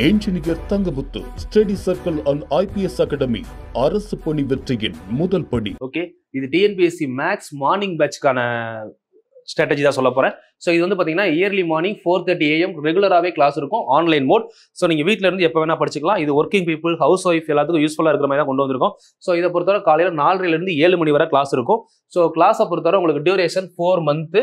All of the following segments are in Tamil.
Engineer Thangamuthu study circle and IPS academy அரசு பணி வெற்றியின் முதல் படி. ஓகே, இது டிஎன்பிஎஸ்சி மேக்ஸ் மார்னிங் பேட்ச்க்கான ஸ்ட்ராட்டஜி தான் சொல்ல போறேன். ஸோ இது வந்து பார்த்தீங்கன்னா இயர்லி மார்னிங் 4:30 AM ரெகுலராகவே கிளாஸ் இருக்கும், ஆன்லைன் மோட். ஸோ நீங்கள் வீட்டில் இருந்து எப்போ வேணா படிச்சுக்கலாம். இது ஒர்க்கிங் பீப்புள், ஹவுஸ் ஒய்ஃப் எல்லாத்துக்கும் யூஸ்ஃபுல்லாக இருக்கிற மாதிரி தான் கொண்டு வந்திருக்கோம். ஸோ இதை பொறுத்தவரை காலையில் 4:30 7 மணி வரை கிளாஸ் இருக்கும். ஸோ கிளாஸை பொறுத்தவரை உங்களுக்கு duration 4 months.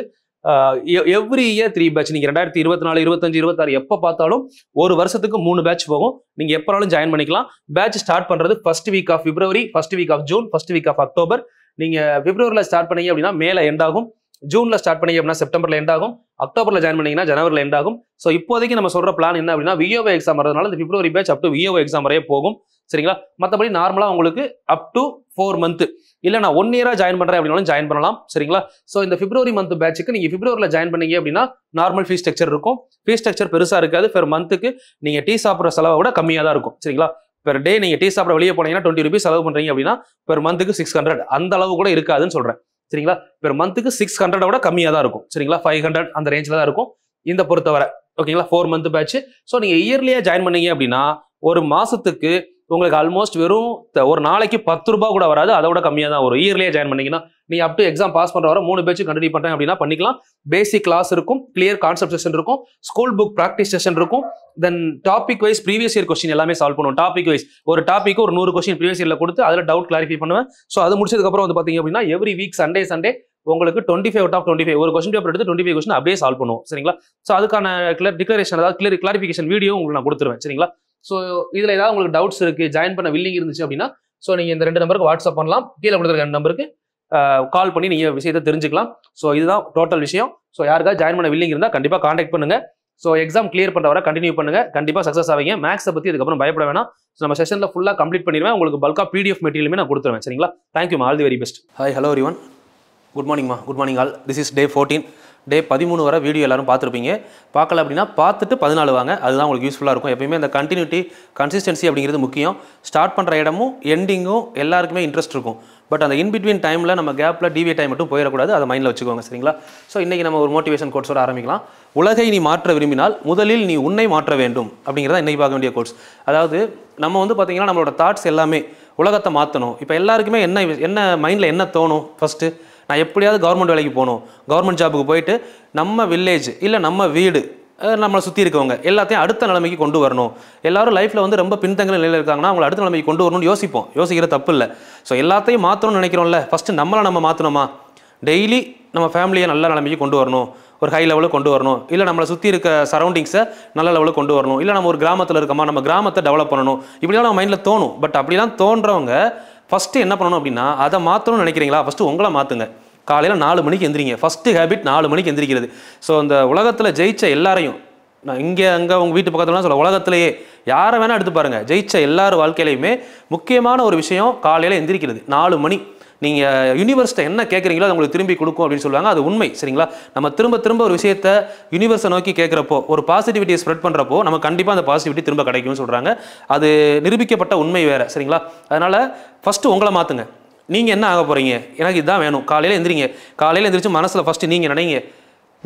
Every year 3 batch. நீங்கள் 2024, 25, 26 எப்போ பார்த்தாலும் ஒரு வருஷத்துக்கு 3 பேட்ச் போகும். நீங்கள் எப்போனாலும் ஜாயின் பண்ணிக்கலாம். பேட்ச் ஸ்டார்ட் பண்ணுறது first week of February, first week of June, first week of October. நீங்கள் பிப்ரவரியில் ஸ்டார்ட் பண்ணீங்க அப்படின்னா மேல எண்ட் ஆகும், ஜூனில் ஸ்டார்ட் பண்ணீங்க அப்படின்னா செப்டம்பரில் எண்ட் ஆகும், அக்டோபரில் ஜாயின் பண்ணீங்கன்னா ஜனவரியில் எண்ட் ஆகும். ஸோ இப்போதைக்கு நம்ம சொல்கிற பிளான் என்ன அப்படின்னா விஓஓ எக்ஸாம் வரதுனால இந்த February batch up to VAO exam வரையே போகும். சரிங்களா? மற்றபடி நார்மலாக உங்களுக்கு அப் டு 4 months இல்லை நான் 1 year ஜாயின் பண்ணுறேன் அப்படின்னாலும் ஜாயின் பண்ணலாம். சரிங்களா? ஸோ இந்த பிப்ரவரி மந்த் பேட்சுக்கு நீங்கள் பிப்ரவரியில் ஜாயின் பண்ணீங்க அப்படின்னா நார்மல் ஃபீஸ் ஸ்ட்ரக்சர் இருக்கும். ஃபீஸ் ஸ்ட்ரக்சர் பெருசாக இருக்காது. பெர் மந்த்துக்கு நீங்கள் டீ சாப்பிட்ற செலவை விட கம்மியாக தான் இருக்கும். சரிங்களா? பெர் டே நீங்கள் டீ சாப்பிட வெளியே போனீங்கன்னா 20 rupees செலவு பண்ணுறீங்க அப்படின்னா பெர் மந்த்துக்கு 600 அந்த அளவு கூட இருக்காதுன்னு சொல்கிறேன். சரிங்களா? பெர் மந்த்துக்கு 600 விட கம்மியாக தான் இருக்கும். சரிங்களா? 500 அந்த ரேஞ்சில் தான் இருக்கும் இந்த பொறுத்தவரை. ஓகேங்களா? 4 month பேட்ச். ஸோ நீங்கள் இயர்லியாக ஜாயின் பண்ணீங்க அப்படின்னா ஒரு மாசத்துக்கு உங்களுக்கு ஆல்மோஸ்ட் வெறும் ஒரு நாளைக்கு 10 ரூபாய் கூட வராது, அதை விட கம்மியாக தான் வரும். இயர்லியாக ஜாயின் பண்ணீங்கன்னா நீ அப் டு எக்ஸாம் பாஸ் பண்ணுற வர 3 பேட்ச் கண்டினியூ பண்ணுறேன் அப்படின்னா பண்ணிக்கலாம். பேசிக் கிளாஸ் இருக்கும், கிளியர் கான்செப்ட் செஷன் இருக்கும், ஸ்கூல் புக் ப்ராக்டிஸ் செஷன் இருக்கும், then topic wise previous year question எல்லாமே சால்வ் பண்ணுவோம். டாபிக் வைஸ் ஒரு டாபிக் ஒரு 100 கொஸ்டின் ப்ரீவியஸ் இயர்ல கொடுத்து அதில் டவுட் கிளாரிஃபை பண்ணுவேன். ஸோ அது முடிச்சதுக்கப்புறம் வந்து பார்த்தீங்க அப்படின்னா எவ்ரி வீக் சண்டே உங்களுக்கு 25 out of 25 ஒரு கொஸ்டின் பேப்பர் எடுத்து 25 கொஸ்டின் அப்படியே சால்வ் பண்ணுவோம். சரிங்களா? ஸோ அதுக்கான டிக்ளரேஷன், அதாவது கிளாரிஃபிகேஷன் வீடியோ உங்களுக்கு நான் கொடுத்துருவேன். சரிங்களா? ஸோ இதில் ஏதாவது உங்களுக்கு டவுட்ஸ் இருக்குது, ஜாயின் பண்ண வில்லிங் இருந்துச்சு அப்படின்னா ஸோ நீங்கள் இந்த 2 நம்பருக்கு வாட்ஸ்அப் பண்ணலாம். கீழே கொடுத்துருக்க 2 நம்பருக்கு கால் பண்ணி நீங்கள் விஷயத்தை தெரிஞ்சுக்கலாம். ஸோ இதுதான் டோட்டல் விஷயம். ஸோ யாருக்காவது ஜாயின் பண்ண வில்லிங் இருந்தால் கண்டிப்பாக கான்டாக்ட் பண்ணுங்க. ஸோ எக்ஸாம் கிளியர் பண்ணுற வர கண்டினியூ பண்ணுங்க, கண்டிப்பாக சக்ஸஸ் ஆவீங்க. மேக்ஸை பற்றி அதுக்கப்புறம் பயப்பட வேணாம். ஸோ நம்ம செஷனில் ஃபுல்லாக கம்ப்ளீட் பண்ணிடுவேன். உங்களுக்கு பல்காக PDF மெட்டீரியலுமே நான் கொடுத்துருவேன். சரிங்களா? Thank you, all the very best. Hi, hello everyone. Good மார்னிங்மா. Good morning all. This is day 14. Day 13 வரை வீடியோ எல்லாரும் பார்த்துருப்பீங்க. பார்க்கல அப்படின்னா பார்த்துட்டு 14 வாங்க, அதுதான் உங்களுக்கு யூஸ்ஃபுல்லாக இருக்கும். எப்பயுமே இந்த கண்டினியூட்டி, கன்சிஸ்டன்சி அப்படிங்கிறது முக்கியம். ஸ்டார்ட் பண்ணுற இடமும் எண்டிங்கும் எல்லாருக்குமே இன்ட்ரெஸ்ட் இருக்கும். பட் அந்த இன்பிட்வீன் டைமில் நம்ம கேப்பில் டிவிஏ டைம் மட்டும் போயிடக்கூடாது, அதை மைண்டில் வச்சுக்கோங்க. சரிங்களா? ஸோ இன்றைக்கி நம்ம ஒரு மோட்டிவேஷன் கோட்ஸோட ஆரம்பிக்கலாம். உலகை நீ மாற்ற விரும்பினால் முதலில் நீ உன்னை மாற்ற வேண்டும் அப்படிங்கிறத இன்றைக்கி பார்க்க வேண்டிய கோட்ஸ். அதாவது நம்ம வந்து பார்த்திங்கன்னா நம்மளோட தாட்ஸ் எல்லாமே உலகத்தை மாற்றணும். இப்போ எல்லாருக்குமே என்ன மைண்டில் என்ன தோணும்? ஃபஸ்ட்டு நான் எப்படியாவது கவர்மெண்ட் வேலைக்கு போகணும், கவர்மெண்ட் ஜாபுக்கு போயிட்டு நம்ம வில்லேஜ் இல்லை நம்ம வீடு நம்மளை சுற்றி இருக்கவங்க எல்லாத்தையும் அடுத்த நிலைமைக்கு கொண்டு வரணும். எல்லாரும் லைஃப்பில் வந்து ரொம்ப பின்தங்கிற நிலையில் இருக்காங்கன்னா அவங்களை அடுத்த நிலைமைக்கு கொண்டு வரணும்னு யோசிப்போம். யோசிக்கிற தப்பு இல்லை. ஸோ எல்லாத்தையும் மாற்றணும்னு நினைக்கிறோம்ல, ஃபஸ்ட்டு நம்ம மாற்றணுமா? டெய்லி நம்ம ஃபேமிலியை நல்ல நிலைமைக்கு கொண்டு வரணும், ஒரு ஹை லெவலுக்கு கொண்டு வரணும். இல்லை நம்மளை சுற்றி இருக்க சரௌண்டிங்ஸை நல்ல லெவலுக்கு கொண்டு வரணும். இல்லை நம்ம ஒரு கிராமத்தில் இருக்கோமா, நம்ம கிராமத்தை டெவலப் பண்ணணும். இப்படிலாம் நம்ம மைண்டில் தோணும். பட் அப்படிலாம் தோன்றவங்க ஃபஸ்ட்டு என்ன பண்ணணும் அப்படின்னா அதை மாற்றணும்னு நினைக்கிறீங்களா, ஃபஸ்ட்டு உங்களை மாற்றுங்க. காலையில் 4 மணிக்கு எந்திரிங்க. ஃபஸ்ட்டு ஹேபிட் 4 மணிக்கு எந்திரிக்கிறது. ஸோ அந்த உலகத்தில் ஜெயிச்ச எல்லாரையும், நான் இங்கே அங்கே உங்கள் வீட்டு பக்கத்துலலாம் சொல்ல, உலகத்திலேயே யாரை வேணால் எடுத்து பாருங்கள், ஜெயிச்ச எல்லார் வாழ்க்கையிலையுமே முக்கியமான ஒரு விஷயம் காலையில் எந்திரிக்கிறது. 4 மணி. நீங்கள் யூனிவர்ஸ்ட்டை என்ன கேட்குறீங்களோ அது உங்களுக்கு திரும்பி கொடுக்கும் அப்படின்னு சொல்லுவாங்க. அது உண்மை. சரிங்களா? நம்ம திரும்ப ஒரு விஷயத்தை யூனிவர்ஸை நோக்கி கேட்குறப்போ, ஒரு பாசிட்டிவிட்டியை ஸ்ப்ரெட் பண்ணுறப்போ நம்ம கண்டிப்பாக அந்த பாசிட்டிவிட்டி திரும்ப கிடைக்கும்னு சொல்கிறாங்க. அது நிரூபிக்கப்பட்ட உண்மை வேறு. சரிங்களா? அதனால் ஃபஸ்ட்டு உங்களை மாற்றுங்க. நீங்கள் என்ன ஆக போகிறீங்க? எனக்கு இதுதான் வேணும். காலையில் எந்திரிங்க. காலையில் எந்திரிச்சு மனசில் ஃபஸ்ட்டு நீங்கள் நினைங்க,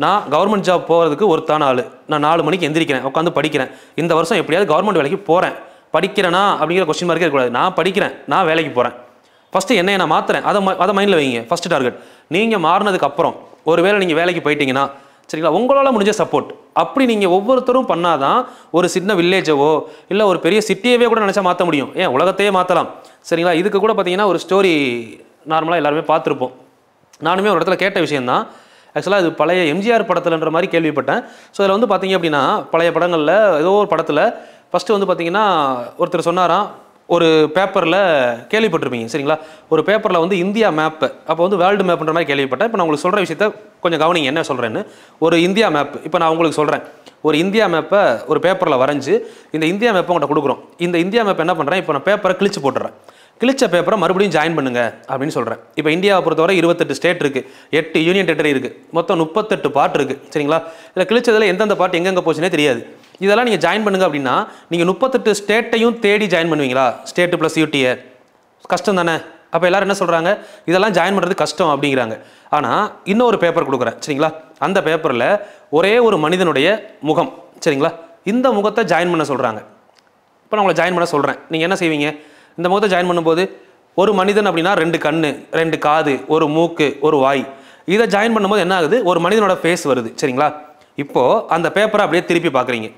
நான் கவர்மெண்ட் ஜாப் போகிறதுக்கு ஒருத்தான ஆள். நான் 4 மணிக்கு எந்திரிக்கிறேன், உட்காந்து படிக்கிறேன். இந்த வருஷம் எப்படியாவது கவர்மெண்ட் வேலைக்கு போகிறேன். படிக்கிறேனா அப்படிங்கிற கொஸ்டின் மார்க்கே இருக்கக்கூடாது. நான் படிக்கிறேன், நான் வேலைக்கு போகிறேன். ஃபஸ்ட்டு என்னை நான் மாற்றுறேன், அதை மைண்டில் வைங்க. First target. நீங்கள் மாறினதுக்கப்புறம் ஒருவேளை நீங்கள் வேலைக்கு போயிட்டீங்கன்னா, சரிங்களா, உங்களால் முடிஞ்ச சப்போர்ட். அப்படி நீங்கள் ஒவ்வொருத்தரும் பண்ணாதான் ஒரு சின்ன வில்லேஜவோ இல்லை ஒரு பெரிய சிட்டியவே கூட நினச்சா மாற்ற முடியும். ஏன் உலகத்தையே மாற்றலாம். சரிங்களா? இதுக்கு கூட பார்த்தீங்கன்னா ஒரு ஸ்டோரி நார்மலாக எல்லாருமே பார்த்துருப்போம். நானுமே ஒரு இடத்துல கேட்ட விஷயந்தான். ஆக்சுவலாக இது பழைய எம்ஜிஆர் படத்துலன்ற மாதிரி கேள்விப்பட்டேன். ஸோ இதில் வந்து பார்த்தீங்க அப்படின்னா பழைய படங்களில் ஏதோ ஒரு படத்தில் ஃபஸ்ட்டு வந்து பார்த்தீங்கன்னா ஒருத்தர் சொன்னாராம், ஒரு பேப்பரில் கேள்விப்பட்டிருப்பீங்க. சரிங்களா? ஒரு பேப்பரில் வந்து இந்தியா மேப்பு, அப்போ வந்து வேர்ல்டு மேப்புன்ற மாதிரி கேள்விப்பட்டேன். இப்போ நான் உங்களுக்கு சொல்கிற விஷயத்த கொஞ்சம் கவனிங்க, என்ன சொல்கிறேன்னு. ஒரு இந்தியா மேப், இப்போ நான் உங்களுக்கு சொல்கிறேன். ஒரு இந்தியா மேப்பை ஒரு பேப்பரில் வரைஞ்சி இந்த இந்தியா மேப்பை உங்கள்கிட்ட கொடுக்குறோம். இந்த இந்தியா மேப் என்ன பண்ணுறேன், இப்போ நான் பேப்பரை கிழிச்சு போட்டுறேன். கிழிச்ச பேப்பரை மறுபடியும் ஜாயின் பண்ணுங்க அப்படின்னு சொல்கிறேன். இப்போ இந்தியாவை பொறுத்தவரை 28 ஸ்டேட் இருக்குது, 8 யூனியன் டெரிட்டரி இருக்குது, மொத்தம் 38 பார்ட் இருக்குது. சரிங்களா? இதில் கிழிச்சதில் எந்தெந்த பார்ட் எங்கெங்கே போச்சுனே தெரியாது. இதெல்லாம் நீங்கள் ஜாயின் பண்ணுங்க அப்படின்னா நீங்கள் 38 ஸ்டேட்டையும் தேடி ஜாயின் பண்ணுவீங்களா? ஸ்டேட்டு ப்ளஸ் யூடிஏ கஷ்டம் தானே. அப்போ எல்லாரும் என்ன சொல்கிறாங்க, இதெல்லாம் ஜாயின் பண்ணுறது கஷ்டம் அப்படிங்கிறாங்க. ஆனால் இன்னொரு பேப்பர் கொடுக்குறேன். சரிங்களா? அந்த பேப்பரில் ஒரே ஒரு மனிதனுடைய முகம். சரிங்களா? இந்த முகத்தை ஜாயின் பண்ண சொல்கிறாங்க. இப்போ நான் உங்களை ஜாயின் பண்ண சொல்கிறேன். நீங்கள் என்ன செய்வீங்க? இந்த முகத்தை ஜாயின் பண்ணும்போது ஒரு மனிதன் அப்படின்னா 2 கண்ணு, 2 காது, ஒரு மூக்கு, ஒரு வாய். இதை ஜாயின் பண்ணும்போது என்ன ஆகுது? ஒரு மனிதனோட ஃபேஸ் வருது. சரிங்களா? இப்போது அந்த பேப்பரை அப்படியே திருப்பி பார்க்குறீங்க.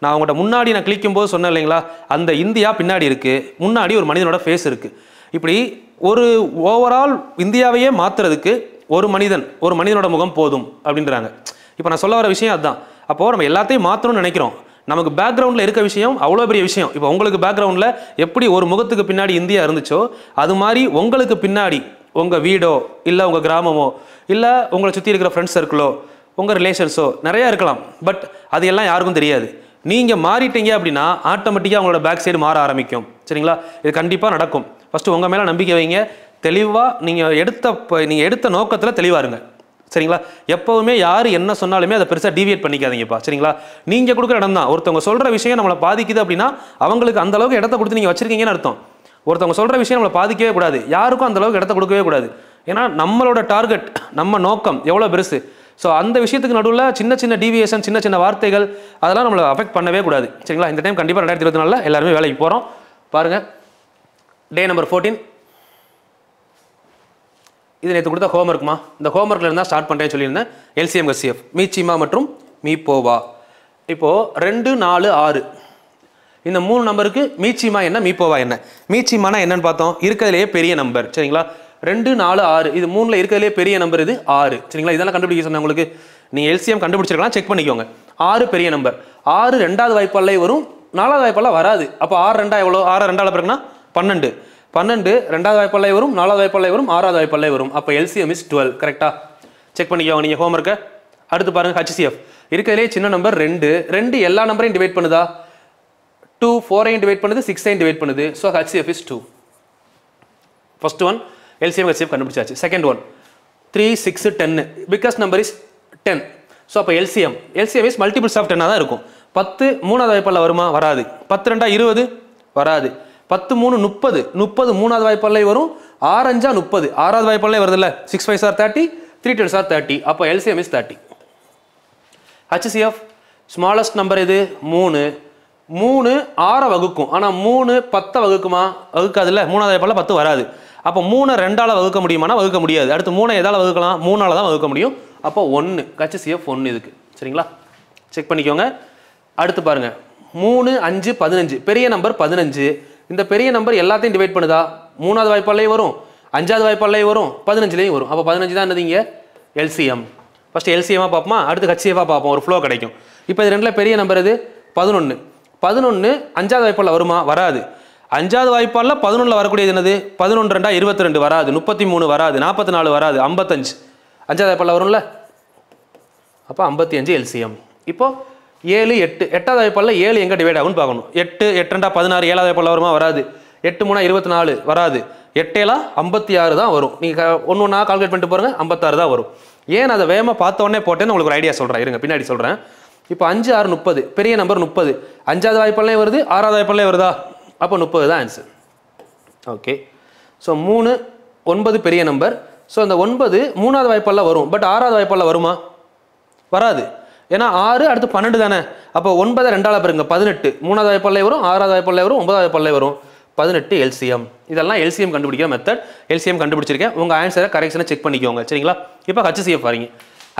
நான் உங்கள்கிட்ட முன்னாடி நான் கிளிக்கும் போது சொன்னேன் இல்லைங்களா, அந்த இந்தியா பின்னாடி இருக்குது, முன்னாடி ஒரு மனிதனோட ஃபேஸ் இருக்குது. இப்படி ஒரு ஓவரால் இந்தியாவையே மாற்றுறதுக்கு ஒரு மனிதனோட முகம் போதும் அப்படின்றாங்க. இப்போ நான் சொல்ல வர விஷயம் அதுதான். அப்போது நம்ம எல்லாத்தையும் மாற்றணும்னு நினைக்கிறோம். நமக்கு பேக்ரவுண்டில் இருக்க விஷயம் அவ்வளோ பெரிய விஷயம். இப்போ உங்களுக்கு பேக்ரவுண்டில் எப்படி ஒரு முகத்துக்கு பின்னாடி இந்தியா இருந்துச்சோ அது மாதிரி உங்களுக்கு பின்னாடி உங்கள் வீடோ இல்லை உங்கள் கிராமமோ இல்லை உங்களை சுற்றி இருக்கிற ஃப்ரெண்ட்ஸ் சர்க்கிளோ உங்கள் ரிலேஷன்ஸோ நிறையா இருக்கலாம். பட் அது எல்லாம் யாருக்கும் தெரியாது. நீங்கள் மாறிட்டீங்க அப்படின்னா ஆட்டோமேட்டிக்காக உங்களோட பேக் சைடு மாற ஆரம்பிக்கும். சரிங்களா? இது கண்டிப்பாக நடக்கும். ஃபஸ்ட்டு உங்கள் மேலே நம்பிக்கை வைங்க. தெளிவாக நீங்கள் எடுத்த நோக்கத்தில் தெளிவாக இருங்க. சரிங்களா? எப்போவுமே யார் என்ன சொன்னாலுமே அதை பெருசாக டீவியேட் பண்ணிக்காதீங்கப்பா. சரிங்களா? நீங்கள் கொடுக்குற இடம் தான். ஒருத்தவங்க சொல்கிற விஷயம் நம்மளை பாதிக்குது அப்படின்னா அவங்களுக்கு அந்த அளவுக்கு இடத்த கொடுத்து நீங்கள் வச்சிருக்கீங்கன்னு அர்த்தம். ஒருத்தவங்க சொல்கிற விஷயம் நம்மளை பாதிக்கவே கூடாது. யாருக்கும் அந்த அளவுக்கு இடத்த கொடுக்கவே கூடாது. ஏன்னா நம்மளோட டார்கெட், நம்ம நோக்கம் எவ்வளோ பெருசு. ஸோ அந்த விஷயத்துக்கு நடுவில் சின்ன டீவியேஷன், சின்ன வார்த்தைகள் அதெல்லாம் நம்மளை அஃபெக்ட் பண்ணவே கூடாது. சரிங்களா? இந்த டைம் கண்டிப்பாக 2024 எல்லாருமே வேலைக்கு போகிறோம். பாருங்கள், டே நம்பர் 14. இது நேற்று கொடுத்த ஹோம்ஒர்க்மா. இந்த ஹோம்ஒர்க்கில் இருந்தால் ஸ்டார்ட் பண்ணுறேன்னு சொல்லியிருந்தேன். எல்சிஎம் ஹெச்சிஎஃப் மீச்சிமா மற்றும் மீப்போவா. இப்போது 2, 4, 6 இந்த 3 நம்பருக்கு மீச்சிமா என்ன, மீப்போவா என்ன. மீச்சிமானா என்னன்னு பார்த்தோம். இருக்கிறதுலேயே பெரிய நம்பர். சரிங்களா? 2, 4, 6 இது 3ல் இருக்கிறதுலே பெரிய நம்பர் இது 6. சரிங்களா? இதெல்லாம் கண்டுபிடிக்க சொன்னேன் உங்களுக்கு. நீங்கள் எல்சிஎம் கண்டுபிடிச்சிருக்கலாம், செக் பண்ணிக்கோங்க. 6 பெரிய நம்பர். 6 2வது வாய்ப்பாலே வரும், 4வது வாய்ப்பாலாம் வராது. அப்போ 6 2 எவ்வளோ? 6 2 பிறகுனா 12. 12 2வது வாய்ப்பாலே வரும், 4வது வாய்ப்பாலே வரும், 6வது வாய்ப்பாலே வரும். அப்போ எல்சிஎம் இஸ் 12. கரெக்டாக செக் பண்ணிக்கோங்க நீங்கள் ஹோம்ஒர்க்கை. அடுத்து பாருங்கள், ஹெச்சிஎஃப். இருக்கிறதுலே சின்ன நம்பர் 2 எல்லா நம்பரையும் டிவைட் பண்ணுதா? 2 4ஐயும் டிவைட் பண்ணுது, 6ஐயும் டிவைட் பண்ணுது. So HCF is 2. First one LCM HCF கண்டுபிடிச்சாச்சு. Second one 3 6 10 biggest number is 10. So அப்போ LCM இஸ் மல்டிபிள்ஸ் ஆஃப் 10 தான் இருக்கும். 10 3வது வாய்ப்பால் வருமா? வராது. 10 2 20 வராது. 10 3 30 3வது வாய்ப்பாலே வரும். 6 5 30 6வது வாய்ப்பாலே வருதுல்ல. 6 5 are 30, 3 10 are 30. அப்போ LCM is 30. HCF smallest number இது 3. 3 6 வகுக்கும். ஆனால் 3 10 வகுக்குமா? வகுக்காதுல்ல. 3வது வாய்ப்பால் 10 வராது. அப்போ 3 2ஆல் வகுக்க முடியுமானா வகுக்க முடியாது. அடுத்து 3 எதால் வகுக்கலாம்? 3ஆல் தான் வகுக்க முடியும். அப்போ 1 HCF 1 இதுக்கு. சரிங்களா? செக் பண்ணிக்கோங்க. அடுத்து பாருங்க, 3 5 15 பெரிய நம்பர் 15. இந்த பெரிய நம்பர் எல்லாத்தையும் டிவைட் பண்ணுதா? 3வது வாய்ப்பாலே வரும், 5வது வாய்ப்பாலே வரும், 15லையும் வரும். அப்போ 15 தான் என்னது இங்கே LCM. ஃபர்ஸ்ட் LCM பார்ப்போமா, அடுத்து HCF பார்ப்போம். ஒரு ஃப்ளோ கிடைக்கும். இப்போ இது ரெண்டில் பெரிய நம்பர் இது 11. 11 5வது வாய்ப்பால் வருமா? வராது. 5வது வாய்ப்பாலில் 11ல் வரக்கூடியது என்னது? 11 2 22 வராது, 33 வராது, 44 வராது, 55 5வது வாய்ப்பாலில் வரும்ல. அப்போ 55 LCM. இப்போ 7 8 8வது வாய்ப்பாலில் 7 எங்கே டிவைட் ஆகும்னு பார்க்கணும். 8 8 2 16 7வது வாய்ப்பாலில் வருமா? வராது. 8 3 24 வராது. 8 7 56 தான் வரும். நீங்கள் ஒன்று ஒன்றா கால்குலேட் பண்ணிட்டு போகிறங்க, 56 தான் வரும். ஏன் அதை வேகமாக பார்த்த உடனே போட்டேன்னு உங்களுக்கு ஒரு ஐடியா சொல்கிறேன். இருங்க பின்னாடி சொல்கிறேன். இப்போ 5 6 30 பெரிய நம்பர் 30. 5வது வாய்ப்பாலே வருது, 6வது வாய்ப்பாலே வருதா? அப்போ 30 தான் ஆன்சர். ஓகே. ஸோ 3 9 பெரிய நம்பர். ஸோ அந்த 9 3வது வாய்ப்பாலில் வரும். பட் 6வது வாய்ப்பாலில் வருமா? வராது. ஏன்னா 6 அடுத்து 12 தானே. அப்போ 9 2ஆல் பாருங்க 18. 3வது வாய்ப்பாலில் வரும், 6வது வாய்ப்பாலில் வரும், 9வது வாய்ப்பாலில் வரும். 18 LCM. இதெல்லாம் LCM கண்டுபிடிக்கிற மெத்தட். LCM கண்டுபிடிச்சிருக்கேன். உங்கள் ஆன்சரை கரெக்ஷனை செக் பண்ணிக்கோங்க. சரிங்களா? இப்போ HCF வரீங்க.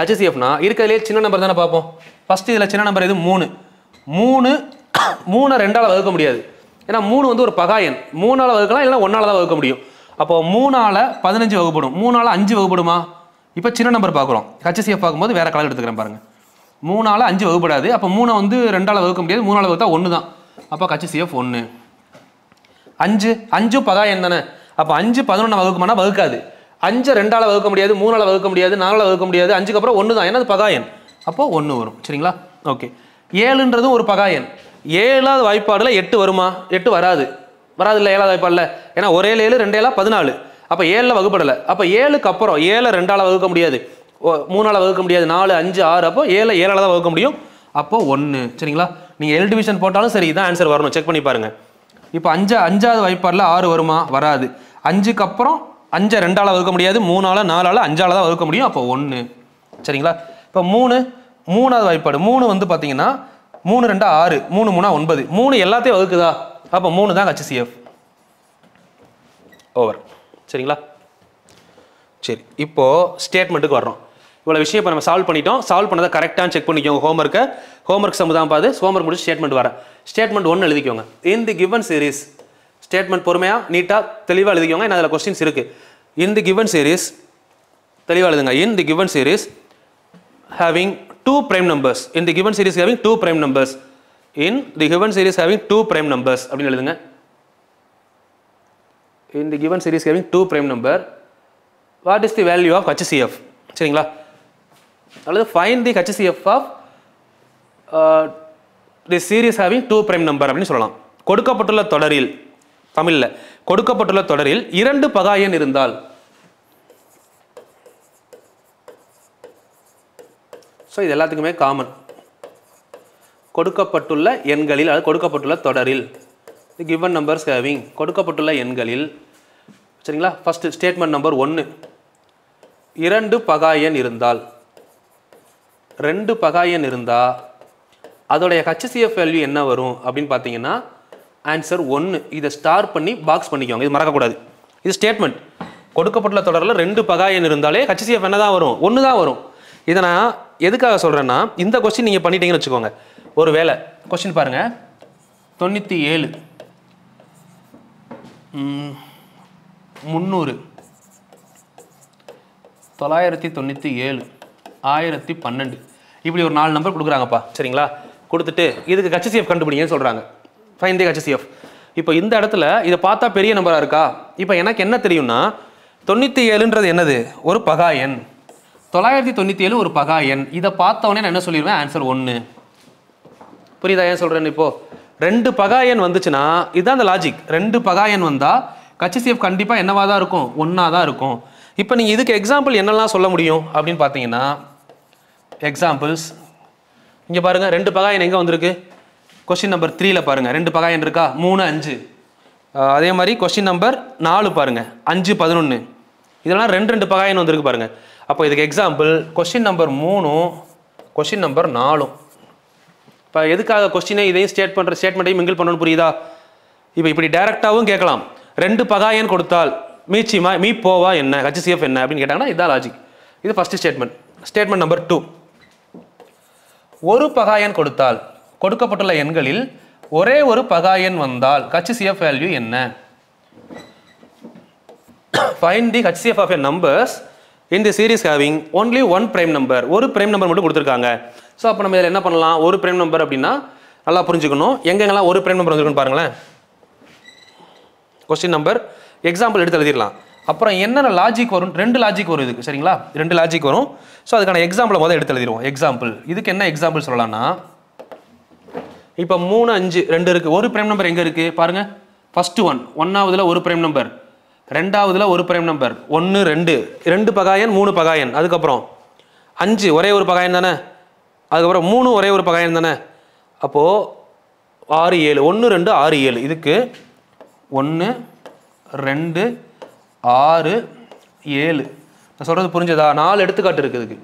HCFனா இருக்கிறதுலே சின்ன நம்பர் தானே பார்ப்போம். ஃபர்ஸ்ட் இதில் சின்ன நம்பர் இது 3. 3 2ஆல் வகுக்க முடியாது. ஏன்னா 3 வந்து ஒரு பகாயன். 3ஆல் வகுக்கலாம், இல்லை 1ஆல் தான் வகுக்க முடியும். அப்போ 3ஆல் 15 வகுப்படும், 3ஆல் 5 வகுப்படுமா? இப்போ சின்ன நம்பர் பார்க்குறோம். HCF பார்க்கும்போது வேற கலர் எடுத்துக்கிறேன் பாருங்க. 3ஆல் 5 வகுப்படாது. அப்போ 3 வந்து 2ஆல் வகுக்க முடியாது, 3ஆல் வகுத்தா 1 தான். அப்போ HCF 1. 5 பகாயன் தானே. அப்போ 5 11 வகுக்குமானா வகுக்காது. 5 2ஆல் வகுக்க முடியாது, 3ஆல் வகுக்க முடியாது, 4ஆல் வகுக்க முடியாது. 5க்கு அப்புறம் 1 தான். ஏன்னா அது பகாயன். அப்போ 1 வரும். சரிங்களா? ஓகே. 7ன்றதும் ஒரு பகாயன். 7வது வாய்ப்பாடில் 8 வருமா? 8 வராது. வராது இல்லை 7வது வாய்ப்பாடில். ஏன்னா ஒரே 7 2 7 14. அப்போ 7ல் வகுப்படலை. அப்போ 7க்கு அப்புறம் 7 2ஆல் வகுக்க முடியாது, 3ஆல் வகுக்க முடியாது, 4 5 6. அப்போ 7 7ஆல் தான் வகுக்க முடியும். அப்போ 1. சரிங்களா? நீங்கள் L டிவிஷன் போட்டாலும் சரி, இதான் ஆன்சர் வரணும். செக் பண்ணி பாருங்க. இப்போ 5வது வாய்ப்பாடில் 6 வருமா? வராது. 5க்கு அப்புறம் 5 2ஆல் வகுக்க முடியாது, 3ஆல் 4ஆல் 5ஆல் தான் வகுக்க முடியும். அப்போ 1. சரிங்களா? இப்போ 3வது வாய்ப்பாடு 3 வந்து பார்த்தீங்கன்னா 3 2 6 3 3 9. 3 எல்லாத்தையும் வகுக்குதா? அப்போ 3 தான் HCF ஓவர். சரிங்களா? சரி, இப்போது ஸ்டேட்மெண்ட்டுக்கு வர்றோம். இவ்வளோ விஷயம் இப்போ நம்ம சால்வ் பண்ணிட்டோம். சால்வ் பண்ணதை கரெக்டாக செக் பண்ணிக்கோங்க. ஹோம்ஒர்க் சம் தான் பாது. ஹோம்ஒர்க் முடிச்சு ஸ்டேட்மெண்ட் வரேன். ஸ்டேட்மெண்ட் 1 எழுதிக்கோங்க. இன் தி கிவன் சீரிஸ், ஸ்டேட்மெண்ட் பொறுமையாக நீட்டாக தெளிவாக எழுதிக்கோங்க. என்ன அதில் கொஸ்டின்ஸ் இருக்குது. இன் தி கிவன் சீரிஸ் தெளிவாக எழுதுங்க. In the given series having 2 prime numbers. In the given series having 2 prime numbers. In the given series having 2 prime numbers அப்படின்னு எழுதுங்க. In the given series having 2 prime number, what is the value of HCF? சரிங்களா? அல்லது find the HCF of the series having 2 prime number அப்படின்னு சொல்லலாம். கொடுக்கப்பட்டுள்ள தொடரில், தமிழில் கொடுக்கப்பட்டுள்ள தொடரில் 2 பகாயன் இருந்தால், ஸோ இது எல்லாத்துக்குமே காமன். கொடுக்கப்பட்டுள்ள எண்களில், அது கொடுக்கப்பட்டுள்ள தொடரில், தி கிவன் நம்பர்ஸ் ஹேவிங், கொடுக்கப்பட்டுள்ள எண்களில், சரிங்களா? ஃபர்ஸ்ட் ஸ்டேட்மெண்ட் நம்பர் 1, 2 பகாயன் இருந்தால், 2 பகாயன் இருந்தால் அதோடைய HCF வேல்யூ என்ன வரும் அப்படின்னு பார்த்தீங்கன்னா ஆன்சர் 1. இதை ஸ்டார் பண்ணி பாக்ஸ் பண்ணிக்கோங்க, இது மறக்கக்கூடாது. இது ஸ்டேட்மெண்ட். கொடுக்கப்பட்டுள்ள தொடரில் 2 பகாயன் இருந்தாலே HCF என்ன தான் வரும்? 1 தான் வரும். இதை நான் எதுக்காக சொல்கிறேன்னா, இந்த கொஸ்டின் நீங்கள் பண்ணிட்டீங்கன்னு வச்சுக்கோங்க. ஒரு வேளை கொஸ்டின் பாருங்கள், 97 300 997 1012 இப்படி ஒரு 4 நம்பர் கொடுக்குறாங்கப்பா. சரிங்களா? கொடுத்துட்டு இதுக்கு HCF கண்டுபிடிங்கன்னு சொல்கிறாங்க. Find the HCF. இப்போ இந்த இடத்துல இதை பார்த்தா பெரிய நம்பராக இருக்கா? இப்போ எனக்கு என்ன தெரியும்னா 97ன்றது என்னது? ஒரு பகாயன். 997 ஒரு பகாயன். இதை பார்த்தவொடனே நான் என்ன சொல்லிடுவேன்? ஆன்சர் 1. புரியுதா ஏன் சொல்கிறேன்னு? இப்போது 2 பகாயன் வந்துச்சுன்னா இதுதான் அந்த லாஜிக். 2 பகாயன் வந்தால் HCF கண்டிப்பாக என்னவாக தான் இருக்கும்? 1ஆக தான் இருக்கும். இப்போ நீங்கள் இதுக்கு எக்ஸாம்பிள் என்னெல்லாம் சொல்ல முடியும் அப்படின்னு பார்த்தீங்கன்னா, எக்ஸாம்பிள்ஸ் இங்கே பாருங்கள். 2 பகாயன் எங்கே வந்திருக்கு? கொஸ்டின் நம்பர் 3ல் பாருங்கள். 2 பகாயன் இருக்கா? 3 5. அதே மாதிரி கொஸ்டின் நம்பர் 4 பாருங்கள், 5 11. இதெல்லாம் 2 பகாயன் வந்திருக்கு பாருங்கள். அப்போ இதுக்கு example question number 3, question number 4. இப்போ எதுக்காக கொஸ்டினை இதையும் ஸ்டேட்மெண்ட்டையும் மிங்கிள் பண்ணணும்னு புரியுதா? இப்போ இப்படி டைரெக்டாகவும் கேட்கலாம். 2 பகாயன் கொடுத்தால் மீ போவா என்ன, HCF என்ன அப்படின்னு கேட்டாங்கன்னா இதுதான் லாஜிக். இது ஃபர்ஸ்ட் ஸ்டேட்மெண்ட். ஸ்டேட்மெண்ட் நம்பர் 2, ஒரு பகாயன் கொடுத்தால், கொடுக்கப்பட்டுள்ள எண்களில் ஒரே ஒரு பகாயன் வந்தால் HCF வேல்யூ என்ன? Find the HCF of a numbers in the series having only one prime number. ஒரு prime number மட்டும் கொடுத்துருக்காங்க. ஸோ அப்போ நம்ம இதில் என்ன பண்ணலாம்? ஒரு prime number அப்படின்னா நல்லா புரிஞ்சுக்கணும். எங்கெங்கெல்லாம் ஒரு prime number வந்துருக்குன்னு பாருங்களேன். கொஸ்டின் நம்பர் எக்ஸாம்பிள் எடுத்து எழுதிடலாம். அப்புறம் என்னென்ன லாஜிக் வரும்? 2 லாஜிக் வரும் இதுக்கு. சரிங்களா? 2 லாஜிக் வரும். ஸோ அதுக்கான எக்ஸாம்பிளை முதல் எடுத்து எழுதிடுவோம். எக்ஸாம்பிள் இதுக்கு என்ன எக்ஸாம்பிள் சொல்லலாம்னா, இப்போ 3 5 2 இருக்குது. ஒரு prime number எங்கே இருக்குது பாருங்கள். ஃபர்ஸ்ட் 1ஆவதுல ஒரு prime number, 2ஆவதுல ஒரு prime number, 1 2 2 பகாயன் 3 பகாயன், அதுக்கப்புறம் 5 ஒரே ஒரு பகாயன் தானே, அதுக்கப்புறம் 3 ஒரே ஒரு பகாயன் தானே. அப்போது 6 7 1 2 6 7. இதுக்கு 1 2 6 7. நான் சொல்கிறது புரிஞ்சதா? 4 எடுத்துக்காட்டு இருக்குது இதுக்கு.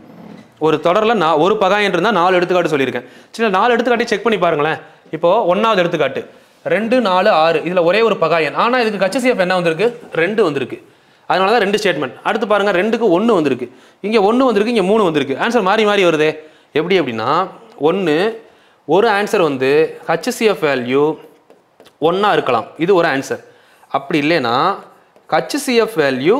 ஒரு தொடரில் நான் ஒரு பகாயன் இருந்தால் 4 எடுத்துக்காட்டு சொல்லியிருக்கேன். சின்ன 4 எடுத்துக்காட்டி செக் பண்ணி பாருங்களேன். இப்போது 1ஆவது எடுத்துக்காட்டு 2 4 6. இதில் ஒரே ஒரு பகாயன். ஆனால் இதுக்கு HCF என்ன வந்திருக்கு? 2 வந்திருக்கு. அதனால தான் 2 ஸ்டேட்மெண்ட். அடுத்து பாருங்கள், 2க்கு 1 வந்திருக்கு, இங்கே 1 வந்திருக்கு, இங்கே 3 வந்திருக்கு. ஆன்சர் மாறி மாறி வருதே. எப்படி அப்படின்னா, ஒரு ஆன்சர் வந்து HCF வேல்யூ 1ஆ இருக்கலாம், இது ஒரு ஆன்சர். அப்படி இல்லைன்னா HCF வேல்யூ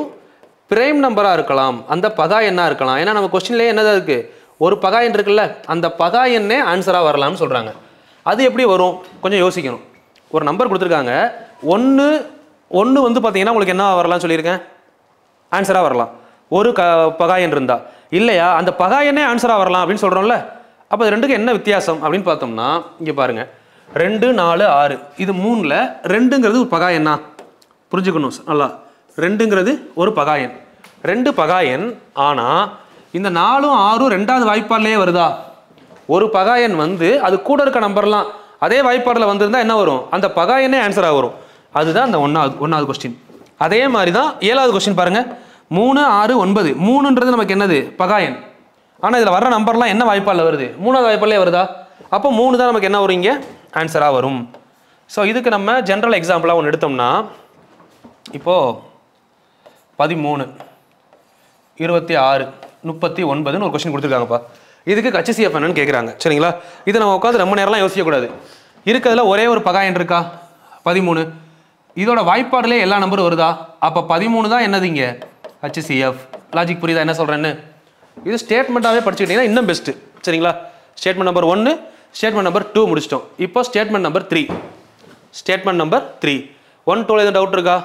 பிரைம் நம்பராக இருக்கலாம், அந்த பகாயன்னா இருக்கலாம். ஏன்னா நம்ம கொஸ்டின்லேயே என்னதான் இருக்குது? ஒரு பகாயன் இருக்குல்ல, அந்த பகாயன்னே ஆன்சராக வரலாம்னு சொல்கிறாங்க. அது எப்படி வரும்? கொஞ்சம் யோசிக்கணும். ஒரு நம்பர் கொடுத்துருக்காங்க, 1 வந்து பார்த்தீங்கன்னா உங்களுக்கு என்ன வரலாம்னு சொல்லியிருக்கேன்? ஆன்சராக வரலாம். ஒரு பகாயன் இருந்தால் இல்லையா, அந்த பகாயனே ஆன்சராக வரலாம் அப்படின்னு சொல்கிறோம்ல. அப்போ இது ரெண்டுக்கு என்ன வித்தியாசம் அப்படின்னு பார்த்தோம்னா, இங்கே பாருங்கள், 2 4 6. இது 3ல் 2ங்கிறது ஒரு பகாயன்னா புரிஞ்சுக்கணும் நல்லா. 2ங்கிறது ஒரு பகாயன், 2 பகாயன். ஆனால் இந்த 4ம் 6ம் 2வது வாய்ப்பாடுலேயே வருதா? ஒரு பகாயன் வந்து அது கூட இருக்க நம்பர்லாம் அதே வாய்ப்பாடில் வந்திருந்தால் என்ன வரும்? அந்த பகாயனே ஆன்சராக வரும். அதுதான் அந்த ஒன்றாவது கொஸ்டின். அதே மாதிரி தான் 7வது கொஸ்டின் பாருங்கள், 3 6 9. 3ன்றது நமக்கு என்னது? பகாயன். ஆனால் இதில் வர்ற நம்பர்லாம் என்ன வாய்ப்பாடில் வருது? 3வது வாய்ப்பாடிலே வருதா? அப்போ 3 தான் நமக்கு என்ன வரும்? இங்கே ஆன்சராக வரும். ஸோ இதுக்கு நம்ம ஜென்ரல் எக்ஸாம்பிளாக ஒன்று எடுத்தோம்னா இப்போது 13 26 39ன்னு ஒரு கொஸ்டின் கொடுத்துருக்காங்கப்பா. இதுக்கு HCF என்னன்னு கேட்குறாங்க. சரிங்களா? இதை நம்ம உட்காந்து ரொம்ப நேரம்லாம் யோசிக்கக்கூடாது. இருக்கிறதுல ஒரே ஒரு பகாயன் இருக்கா 13. இதோட வாய்ப்பாடுலேயே எல்லா நம்பரும் வருதா? அப்போ 13 தான் என்னது இங்கே HCF. லாஜிக் புரியுதா என்ன சொல்கிறேன்னு? இது ஸ்டேட்மெண்ட்டாகவே படிச்சுக்கிட்டிங்கன்னா இன்னும் பெஸ்ட்டு. சரிங்களா? ஸ்டேட்மெண்ட் நம்பர் 1, ஸ்டேட்மெண்ட் நம்பர் 2 முடிச்சிட்டோம். இப்போ ஸ்டேட்மெண்ட் நம்பர் 3. ஸ்டேட்மெண்ட் நம்பர் 3 1 2 எதுவும் டவுட் இருக்கா?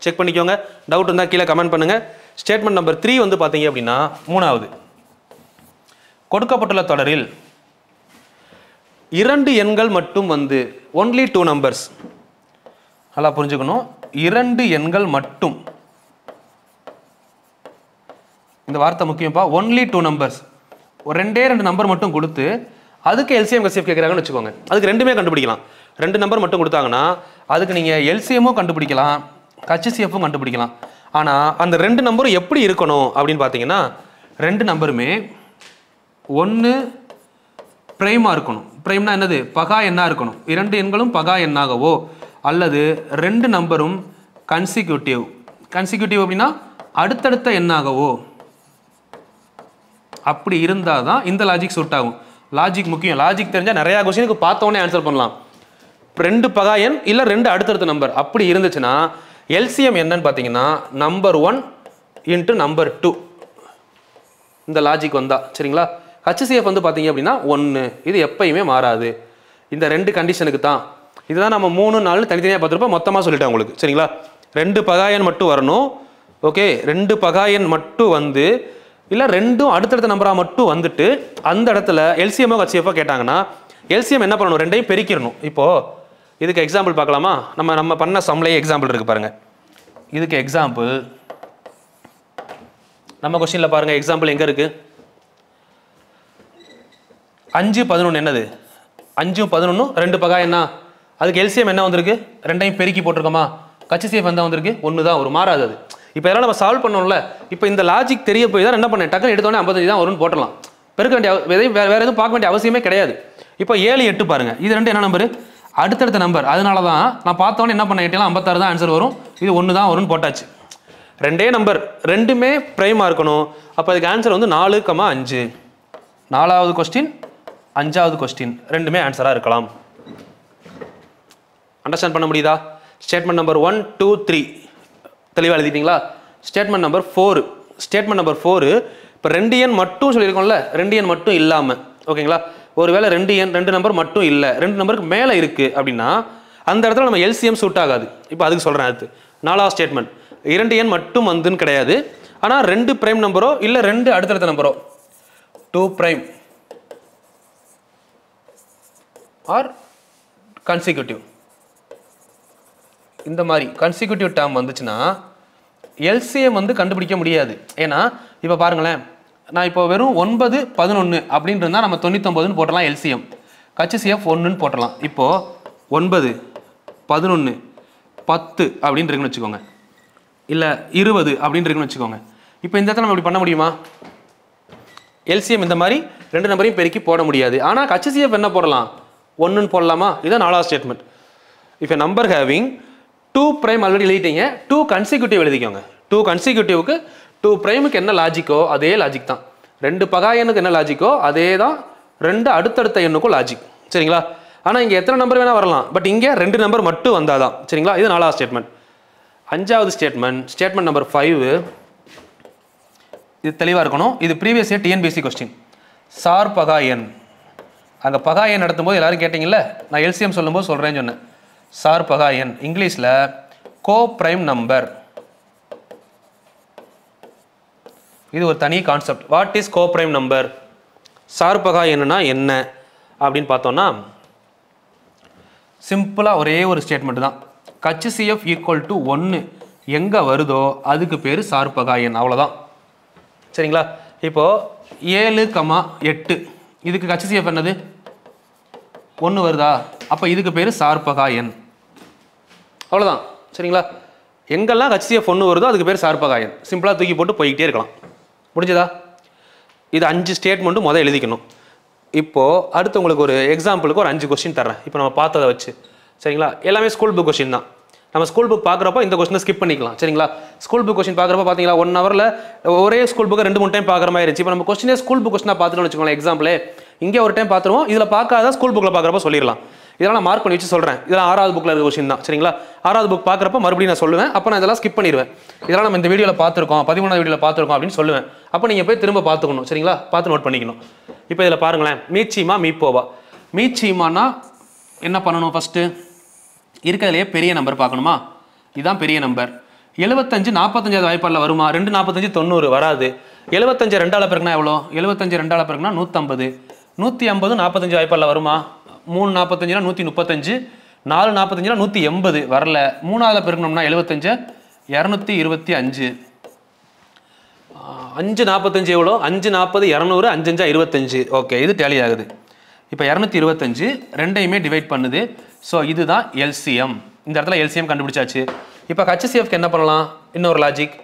செக் பண்ணிக்கோங்க. டவுட் இருந்தால் கீழே கமெண்ட் பண்ணுங்கள். ஸ்டேட்மெண்ட் நம்பர் 3 வந்து பார்த்தீங்க அப்படின்னா 3வது, கொடுக்கப்பட்டுள்ள தொடரில் 2 எண்கள் மட்டும் வந்து ஒன்லி 2 நம்பர்ஸ். நல்லா புரிஞ்சுக்கணும். 2 எண்கள் மட்டும், இந்த வார்த்தை முக்கியம்ப்பா. ஒன்லி 2 நம்பர்ஸ், ஒரு 2 நம்பர் மட்டும் கொடுத்து அதுக்கு LCM HCF கேட்குறாங்கன்னு வச்சுக்கோங்க. அதுக்கு ரெண்டுமே கண்டுபிடிக்கலாம். 2 நம்பர் மட்டும் கொடுத்தாங்கன்னா அதுக்கு நீங்கள் LCMமும் கண்டுபிடிக்கலாம், HCFும் கண்டுபிடிக்கலாம். ஆனால் அந்த 2 நம்பரும் எப்படி இருக்கணும் அப்படின்னு பார்த்தீங்கன்னா 2 நம்பருமே ஒன்று பிரைமாக இருக்கணும். பிரைம்னா என்னது? பகா எண்ணாக இருக்கணும். 2 எண்களும் பகா எண்ணாகவோ அல்லது 2 நம்பரும் கன்சிக்யூட்டிவ். கன்சிக்யூட்டிவ் அப்படின்னா அடுத்தடுத்த எண்ணாகவோ அப்படி இருந்தால் தான் இந்த லாஜிக் சூட் ஆகும். லாஜிக் முக்கியம். லாஜிக் தெரிஞ்சால் நிறையா கொஸ்டினுக்கு பார்த்தோன்னே ஆன்சர் பண்ணலாம். 2 பகா எண் இல்லை 2 அடுத்தடுத்த நம்பர் அப்படி இருந்துச்சுன்னா LCM என்னன்னு பார்த்தீங்கன்னா நம்பர் 1 இன்ட்டு நம்பர் 2. இந்த லாஜிக் வந்தா சரிங்களா? HCF வந்து பார்த்தீங்க அப்படின்னா 1. இது எப்பயுமே மாறாது. இந்த 2 கண்டிஷனுக்கு தான். இதுதான் நம்ம 3 4 தனித்தனியாக பார்த்துருப்போம். மொத்தமாக சொல்லிட்டேன் உங்களுக்கு. சரிங்களா? 2 பகாயன் மட்டும் வரணும். ஓகே, 2 பகாயன் மட்டும் வந்து இல்லை 2ம் அடுத்தடுத்த நம்பராக மட்டும் வந்துட்டு அந்த இடத்துல LCMஓ HCFஓ கேட்டாங்கன்னா LCM என்ன பண்ணணும்? 2ஐயும் பெருக்கிடணும். இப்போது இதுக்கு எக்ஸாம்பிள் பார்க்கலாமா? நம்ம பண்ண சம்லேயே எக்ஸாம்பிள் இருக்குது பாருங்கள். இதுக்கு எக்ஸாம்பிள் நம்ம கொஸ்டினில் பாருங்கள். எக்ஸாம்பிள் எங்கே இருக்குது? 5 11 என்னது? 5 11 2 பகா என்ன? அதுக்கு LCM என்ன வந்திருக்கு? 2ஐயும் பெருக்கி போட்டிருக்கோமா? HCF என்ன வந்திருக்கு? 1 தான் ஒரு மாறாது. அது இப்போ இதெல்லாம் நம்ம சால்வ் பண்ணோம்ல. இப்போ இந்த லாஜிக் தெரிய போய் தான் என்ன பண்ணேன், டக்குன்னு எடுத்தோடனே 55 தான் வரும்னு போட்டலாம். பெருக்க வேண்டிய வேறு எதுவும் பார்க்க வேண்டிய அவசியமே கிடையாது. இப்போ 7 8 பாருங்கள். இது 2 என்ன நம்பரு? அடுத்தடுத்த நம்பர். அதனால தான் நான் பார்த்தோன்னே என்ன பண்ண 56 தான் ஆன்சர் வரும். இது 1 தான் வரும்னு போட்டாச்சு. 2 நம்பர் 2மே பிரைமாக இருக்கணும். அப்போ அதுக்கு ஆன்சர் வந்து 4,5. 4வது கொஸ்டின் 5வது கொஸ்டின் 2மே ஆன்சராக இருக்கலாம். அண்டர்ஸ்டாண்ட் பண்ண முடியுதா? ஸ்டேட்மெண்ட் நம்பர் 1 2 3 தெளிவாக எழுதிட்டீங்களா? Statement number 4. ஸ்டேட்மெண்ட் நம்பர் 4 இப்போ 2 எண் மட்டும் சொல்லியிருக்கோம்ல, 2 எண் மட்டும் இல்லாமல். ஓகேங்களா? ஒருவேளை 2 நம்பர் மட்டும் இல்லை, 2 நம்பருக்கு மேலே இருக்குது அப்படின்னா அந்த இடத்துல நம்ம LCM சூட் ஆகாது. இப்போ அதுக்கு சொல்கிறேன். அடுத்து 4வது ஸ்டேட்மெண்ட் 2 எண் மட்டும் வந்துன்னு கிடையாது. ஆனால் 2 பிரைம் நம்பரோ இல்லை 2 அடுத்தடுத்த நம்பரோ 2 பிரைம் ஆர் கன்சிக்யூட்டிவ், இந்த மாதிரி கன்சிக்யூட்டிவ் டேர்ம் வந்துச்சுன்னா LCM வந்து கண்டுபிடிக்க முடியாது. ஏன்னா இப்போ பாருங்களேன், நான் இப்போ வெறும் 9 11 அப்படின்னு இருந்தால் நம்ம 99ன்னு போட்டலாம். LCM HCF 1ன்னு போட்டலாம். இப்போது 9 11 10 அப்படின்னு இருக்குன்னு வச்சுக்கோங்க, இல்லை 20 அப்படின்னு இருக்குன்னு வச்சுக்கோங்க. இப்போ இந்த இடத்துல நம்ம இப்படி பண்ண முடியுமா? LCM இந்த மாதிரி 2 நம்பரையும் பெருக்கி போட முடியாது. ஆனால் HCF என்ன போடலாம்? 1ன்னு போடலாமா? இதுதான் 4வது ஸ்டேட்மெண்ட். If a number having 2 prime already எழுதிட்டீங்க, 2 கன்சிக்யூட்டிவ் எழுதிக்கோங்க. 2 கன்சிக்யூட்டிவ்க்கு 2 பிரைமுக்கு என்ன லாஜிக்கோ அதே லாஜிக் தான். 2 பகாயனுக்கு என்ன லாஜிக்கோ அதே தான் 2 அடுத்தடுத்த எண்ணுக்கும் லாஜிக். சரிங்களா? ஆனால் இங்கே எத்தனை நம்பர் வேணால் வரலாம், பட் இங்கே 2 நம்பர் மட்டும் வந்தால் தான். சரிங்களா? இது 4வது ஸ்டேட்மெண்ட். 5வது ஸ்டேட்மெண்ட் ஸ்டேட்மெண்ட் நம்பர் 5. இது தெளிவாக இருக்கணும். இது previous year TNPSC question. Sir பகாயன், அங்கே பகாயன் நடத்தும் போது எல்லாரும் கேட்டிங்கல்ல, நான் LCM சொல்லும்போது சொல்கிறேன்னு சொன்னேன். சார் பகாயன் இங்கிலீஷில் கோ பிரைம் நம்பர். இது ஒரு தனி concept. What is co prime number? Sir பகாயன்னா என்ன அப்படின்னு பார்த்தோம்னா சிம்பிளாக ஒரே ஒரு ஸ்டேட்மெண்ட் தான். HCF = 1 எங்கே வருதோ அதுக்கு பேர் சார் பகாயன். அவ்வளோதான். சரிங்களா? இப்போது 7, 8 இதுக்கு HCF என்னது? 1 வருதா? அப்போ இதுக்கு பேர் சார் பகாயன். அவ்வளோதான். சரிங்களா? எங்கெல்லாம் HCF 1 வருதோ அதுக்கு பேர் சார் பகாயன். சிம்பிளாக தூக்கி போட்டு போய்கிட்டே இருக்கலாம். முடிஞ்சதா? இது 5 ஸ்டேட்மெண்ட்டும் எழுதிக்கணும். இப்போது அடுத்து உங்களுக்கு ஒரு எக்ஸாம்பிளுக்கு ஒரு 5 கொஸ்டின் தர்றேன். இப்போ நம்ம பார்த்ததை வச்சு சரிங்களா? எல்லாமே ஸ்கூல் புக் கொஸ்டின் தான். நம்ம ஸ்கூல் புக் பார்க்குறப்போ இந்த கொஸ்டினை ஸ்கிப் பண்ணிக்கலாம். சரிங்களா? ஸ்கூல் புக் கொஸ்டின் பார்க்குறப்ப பார்த்தீங்களா 1 ஹவரில் ஒரே ஸ்கூல் புக்கை 2-3 டைம் பார்க்குற மாதிரி இருந்துச்சு. இப்போ நம்ம கொஸ்டினே ஸ்கூல் புக் கொஸ்டினாக பார்த்துட்டோம்னு வச்சுக்கோங்களேன். எக்ஸாம்பிள் இங்கே ஒரு டைம் பார்த்துருவோம், இதில் பார்க்காத ஸ்கூல் புக்கில் பார்க்குறப்ப சொல்லிடலாம். இதெல்லாம் நான் மார்க் பண்ணி வச்சு சொல்கிறேன். இதெல்லாம் 6வது புக்கில் இருக்க கொஸ்டின் தான். சரிங்களா? 6வது புக் பார்க்குறப்ப மறுபடியும் நான் சொல்லுவேன். அப்போ நான் இதெல்லாம் ஸ்கிப் பண்ணிடுவேன். இதெல்லாம் நம்ம இந்த வீடியோவில் பார்த்துருக்கோம், 13வது வீடியோவில் பார்த்துருக்கோம் அப்படின்னு சொல்லுவேன். அப்போ நீங்கள் போய் திரும்ப பார்த்துக்கணும். சரிங்களா? பார்த்து நோட் பண்ணிக்கணும். இப்போ இதில் பாருங்களேன், மீச்சீமா மீப்போவா. மீச்சீமானா என்ன பண்ணணும்? ஃபஸ்ட்டு இருக்கிறதுலையே பெரிய நம்பர் பார்க்கணுமா? இதுதான் பெரிய நம்பர். 75 45வது வாய்ப்பாடில் வருமா? 2 45 90 வராது. 75 2ஆல் பெருக்குனா எவ்வளோ? 75 2ஆல் பெருக்குனா 150. 150 45 வாய்ப்பாடில் வருமா? 3 45னா 135, 4 45னா 180 வரல. 3ஆல் பெருக்கணும்னா 75 225. 5 45 எவ்வளோ? 5 40 200, 5 5 25. ஓகே, இது டேலி ஆகுது. இப்போ 225 ரெண்டையுமே டிவைட் பண்ணுது. ஸோ இதுதான் எல்சிஎம். இந்த இடத்துல எல்சிஎம் கண்டுபிடிச்சாச்சு. இப்போ ஹச்சிசிஎஃப்க்கு என்ன பண்ணலாம்? இன்னொரு லாஜிக்.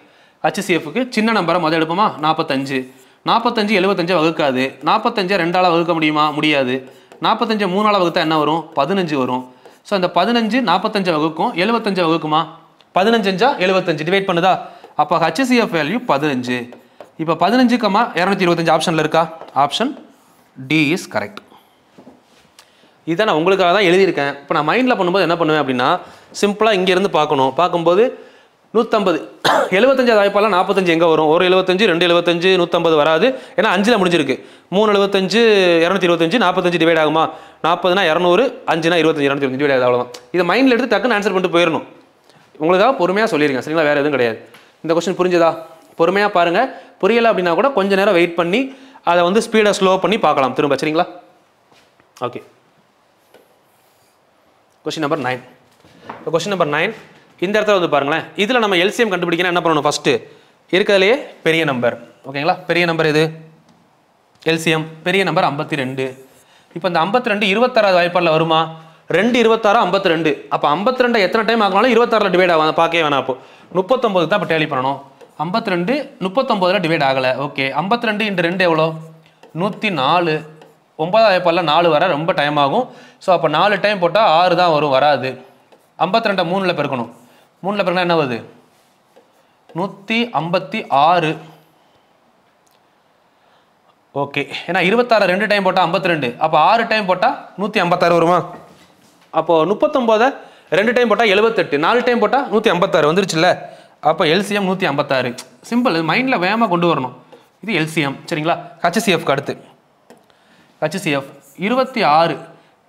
ஹச்சிசிஎஃப்க்கு சின்ன நம்பரை முதல் எடுப்போமா? 45. 45 75 வகுக்காது. 45 2ஆல் வகுக்க முடியுமா? முடியாது. 45 3ஆல் வகுத்தா என்ன வரும்? 15 வரும். ஸோ அந்த 15 45 வகுக்கும், 75 வகுக்குமா? 15 75 டிவைட் பண்ணுதா? அப்போ ஹச்சிசிஎஃப் வேல்யூ 15. இப்போ 15, 225 ஆப்ஷனில் இருக்கா? Option D is correct. இதை நான் உங்களுக்காக தான் எழுதியிருக்கேன். இப்போ நான் மைண்டில் பண்ணும்போது என்ன பண்ணுவேன் அப்படின்னா, சிம்பிளாக இங்கேருந்து பார்க்கணும். பார்க்கும்போது 150 75 வாய்ப்பாலாம் 45 எங்கே வரும்? ஒரு 75 2 75 150 வராது. ஏன்னா 5ல் முடிஞ்சிருக்கு. 3 75 225 45 டிவைட் ஆகுமா? 40னா 200, 5னா 25 225 டிவைட் ஆகுது. அவ்வளோதான். இதை மைண்டில் எடுத்து டக்குன்னு ஆன்சர் பண்ணிட்டு போயிடணும். உங்களுக்காக பொறுமையாக சொல்லியிருக்கேன். சரிங்களா? வேறு எதுவும் கிடையாது. இந்த கொஸ்டின் புரிஞ்சதா? பொறுமையாக பாருங்கள். புரியலை அப்படின்னா கூட கொஞ்சம் நேரம் வெயிட் பண்ணி அதை வந்து ஸ்பீடை ஸ்லோ பண்ணி பார்க்கலாம் திரும்ப. சரிங்களா? Okay, question number 9. இப்போ கொஸ்டின் நம்பர் 9 இந்த இடத்துல வந்து பாருங்களேன். இதில் நம்ம எல்சிஎம் கண்டுபிடிக்கணும். என்ன பண்ணணும்? ஃபஸ்ட்டு இருக்கிறதுலையே பெரிய நம்பர். ஓகேங்களா? பெரிய நம்பர் எது? எல்சிஎம் பெரிய நம்பர் 52. இப்போ இந்த 52 26வது வாய்ப்பாடில் வருமா? 2 26 52. அப்போ 52 எத்தனை டைம் ஆகனாலும் 26ல் டிவைட் ஆகும். பார்க்கவே வேணாம். அப்போ 39 தான் இப்போ டேலி பண்ணணும். 52 39ல் டிவைட் ஆகலை. ஓகே, 52 × 2 எவ்வளோ? 104. 9வது வாய்ப்பாடில் 4 வர ரொம்ப டைம் ஆகும். ஸோ அப்போ 4 டைம் போட்டால் 6 தான் வரும், வராது. 52 3ல் பெருக்கணும். 3ல் பெருக்கினா என்ன வருது? 156. ஓகே, ஏன்னா 26 2 டைம் போட்டால் 52. அப்போ 6 டைம் போட்டால் 156 வருமா? அப்போது 39 2 டைம் போட்டால் 78, 4 டைம் போட்டால் 156 வந்துருச்சுல்ல. அப்போ எல்சிஎம் 156. சிம்பிள். மைண்டில் வேகமாக கொண்டு வரணும். இது எல்சிஎம். சரிங்களா? ஹச்சிசிஎஃப்க்கு அடுத்து ஹச்சிசிஎஃப் 26.